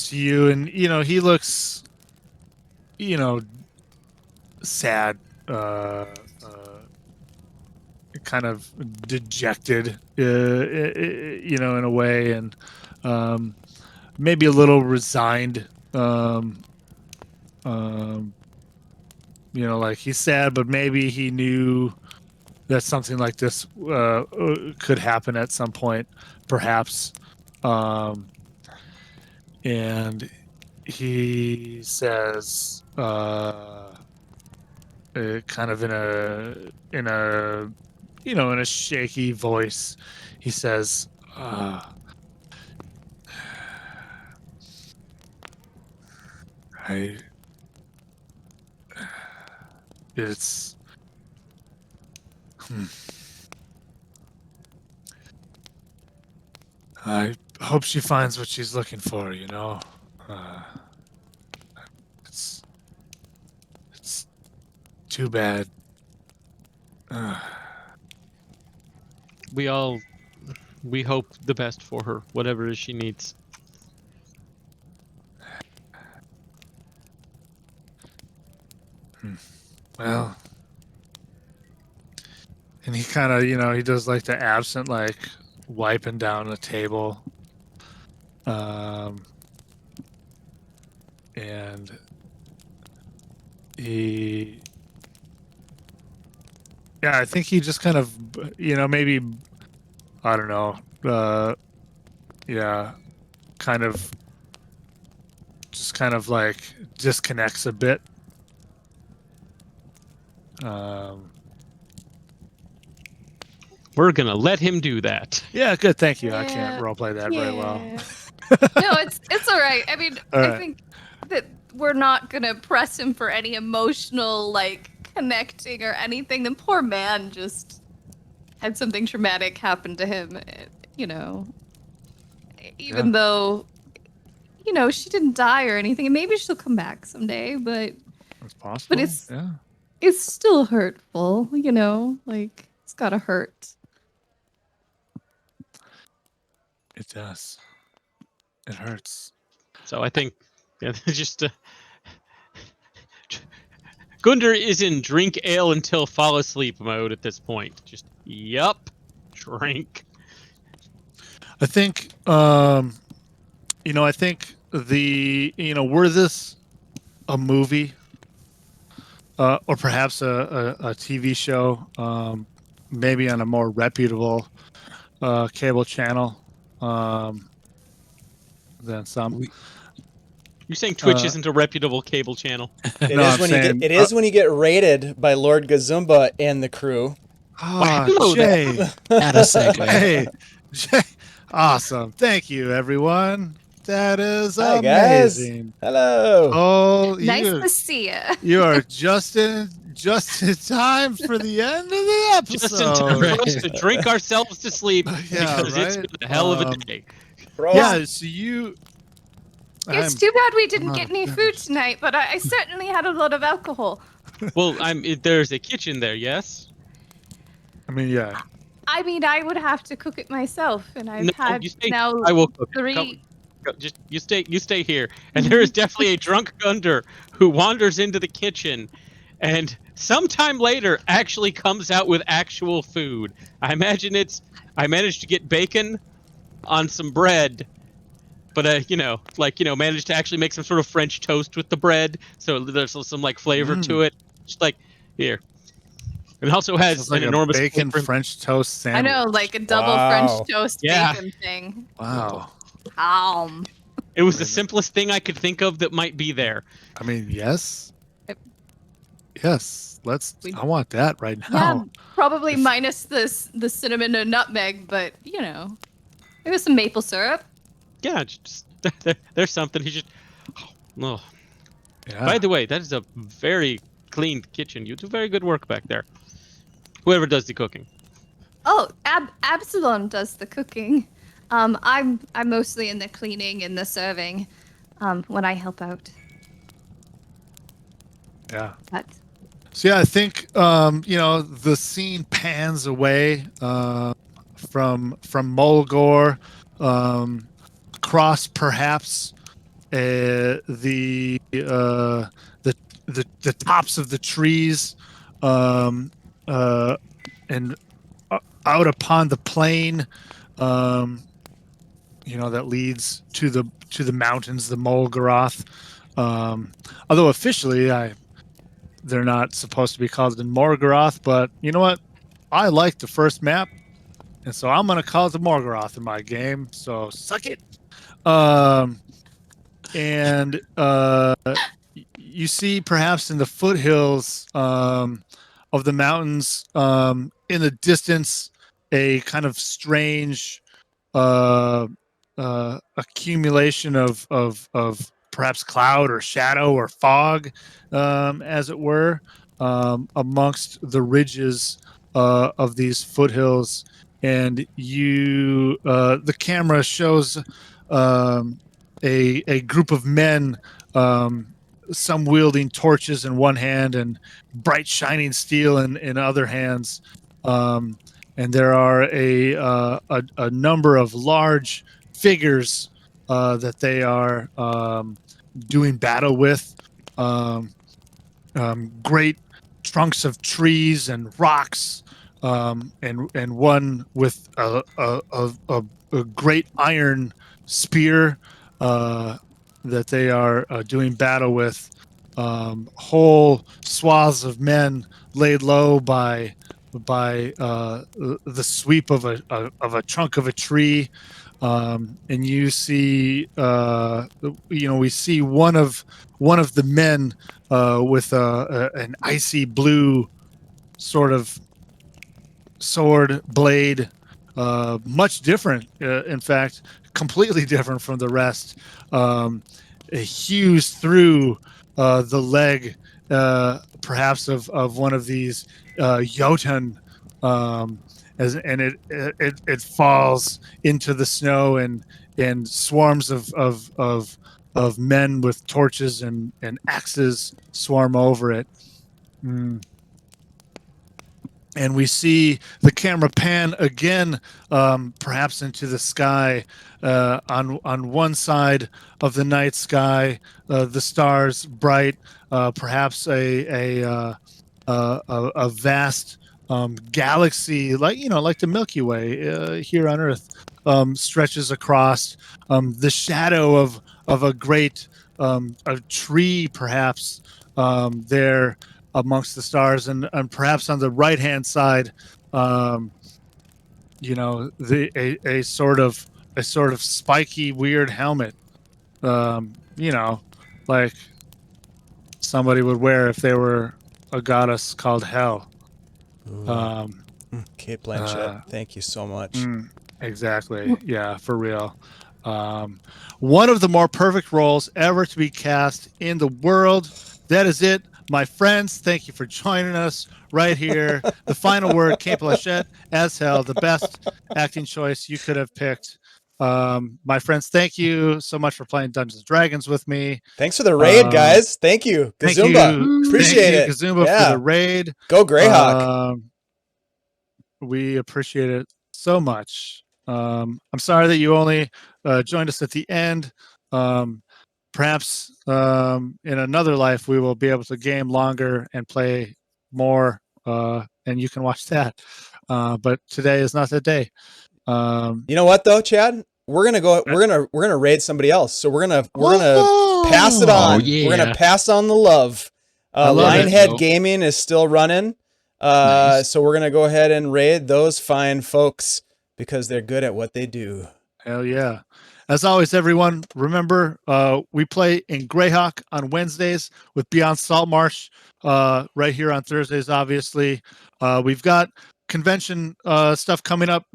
to you, and he looks sad, kind of dejected, in a way, and maybe a little resigned. Like he's sad, but maybe he knew that something like this could happen at some point, perhaps. And he says, kind of in a shaky voice, he says, it's I hope she finds what she's looking for, it's too bad. We hope the best for her, whatever it is she needs. Well, and he kind of, he does like the absent, like wiping down the table. And I think he just kind of, maybe, I don't know, kind of like disconnects a bit. We're gonna let him do that. Yeah, good. Thank you. I Yeah, can't roleplay that very well. No, it's all right. I mean, All I right. think that we're not gonna press him for any emotional like connecting or anything. The poor man just had something traumatic happen to him. Even though, she didn't die or anything, and maybe she'll come back someday. But It's possible. But it's still hurtful. Like it's gotta hurt. It does. It hurts. So I think, just Gundar is in drink ale until fall asleep mode at this point. Just drink. I think, I think were this a movie, or perhaps a TV show, maybe on a more reputable cable channel, than some. You're saying Twitch isn't a reputable cable channel? It is when you get raided by Lord Gazumba and the crew. Oh, Jay. That a segue. Hey, Jay. Awesome. Thank you, everyone. That is Hi, guys. amazing. Hello. Oh, Nice to see you. you are just in time for the end of the episode. Just in time for us to drink ourselves to sleep because it's right? been a hell of a day. Bro. Yeah, so you. It's too bad we didn't get any food tonight, but I certainly had a lot of alcohol. Well, there's a kitchen there, yes? I mean, yeah. I mean, I would have to cook it myself, and I've had you stay, now I will cook it. 3. Just you stay here. And there is definitely a drunk Gundar who wanders into the kitchen and sometime later actually comes out with actual food. I imagine I managed to get bacon on some bread, but managed to actually make some sort of French toast with the bread, so there's some like flavor to it. Just like here. It also has like an enormous bacon flavor. French toast I sandwich. know, like a double French toast bacon thing. Wow. It was the simplest thing I could think of that might be there. I mean, yes. Yep. Yes. I want that right now. Yeah, probably minus the cinnamon and nutmeg, but maybe some maple syrup. Yeah, just, there's something. He just. Oh. Yeah. By the way, that is a very clean kitchen. You do very good work back there. Whoever does the cooking. Oh, Absalom does the cooking. I'm mostly in the cleaning and the serving when I help out. Yeah. But So yeah, I think the scene pans away from Molgor, across perhaps the tops of the trees, and out upon the plain, that leads to the mountains, the Molgoroth. Although officially, they're not supposed to be called the Morgoroth, but you know what? I like the first map, and so I'm gonna call it the Morgoroth in my game. So suck it. And you see perhaps in the foothills of the mountains, in the distance, a kind of strange accumulation of perhaps cloud or shadow or fog, as it were, amongst the ridges of these foothills. And the camera shows a group of men, some wielding torches in one hand and bright shining steel in other hands. And there are a number of large figures that they are doing battle with. Great trunks of trees and rocks, and one with a great iron spear that they are doing battle with. Whole swaths of men laid low by the sweep of a trunk of a tree. And you see, we see one of the men with an icy blue sort of sword blade, much different, in fact, completely different from the rest. Hews through the leg, perhaps of one of these Jotun, and it falls into the snow, and swarms of men with torches and axes swarm over it. And we see the camera pan again, perhaps into the sky. On one side of the night sky, the stars bright, perhaps a vast galaxy, like the Milky Way here on Earth, stretches across. The shadow of a great a tree, perhaps, there amongst the stars, and perhaps on the right hand side, a sort of spiky weird helmet, like somebody would wear if they were a goddess called Hel. Kate Blanchett, thank you so much. Exactly. Yeah, for real. One of the more perfect roles ever to be cast in the world. That is it, my friends. Thank you for joining us right here. The final word, Kate Blanchett as Hel, the best acting choice you could have picked. My friends, thank you so much for playing Dungeons & Dragons with me. Thanks for the raid, guys. Thank you, Kazumba. Appreciate it. Kazumba, for the raid. Go Greyhawk. We appreciate it so much. I'm sorry that you only joined us at the end. Perhaps in another life we will be able to game longer and play more, and you can watch that. But today is not that day. You know what though, Chad? We're gonna raid somebody else. So we're gonna pass it on. We're gonna pass on the love. Lionhead Gaming is still running. Nice. So we're gonna go ahead and raid those fine folks because they're good at what they do. Hell yeah. As always, everyone, remember, we play in Greyhawk on Wednesdays with Beyond Saltmarsh, right here on Thursdays, obviously. We've got convention stuff coming up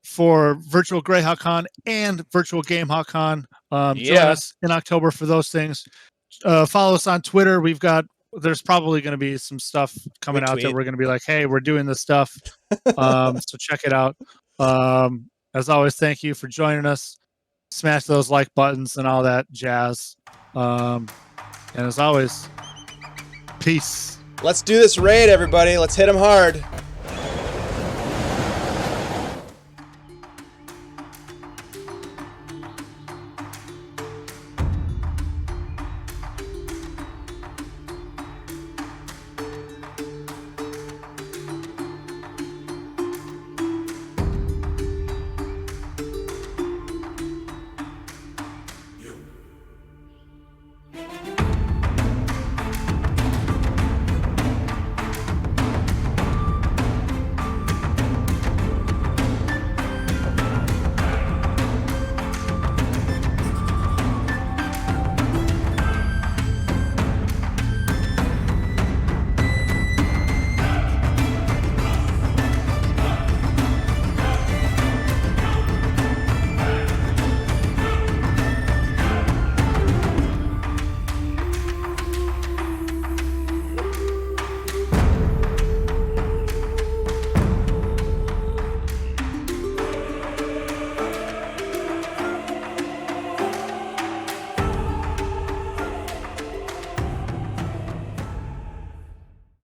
for Virtual GreyhawkCon and Virtual GameHawkCon. Join us in October for those things. Follow us on Twitter. There's probably going to be some stuff coming out that we're going to be like, hey, we're doing this stuff. So check it out. As always, thank you for joining us. Smash those like buttons and all that jazz. And as always, peace. Let's do this raid, everybody. Let's hit them hard.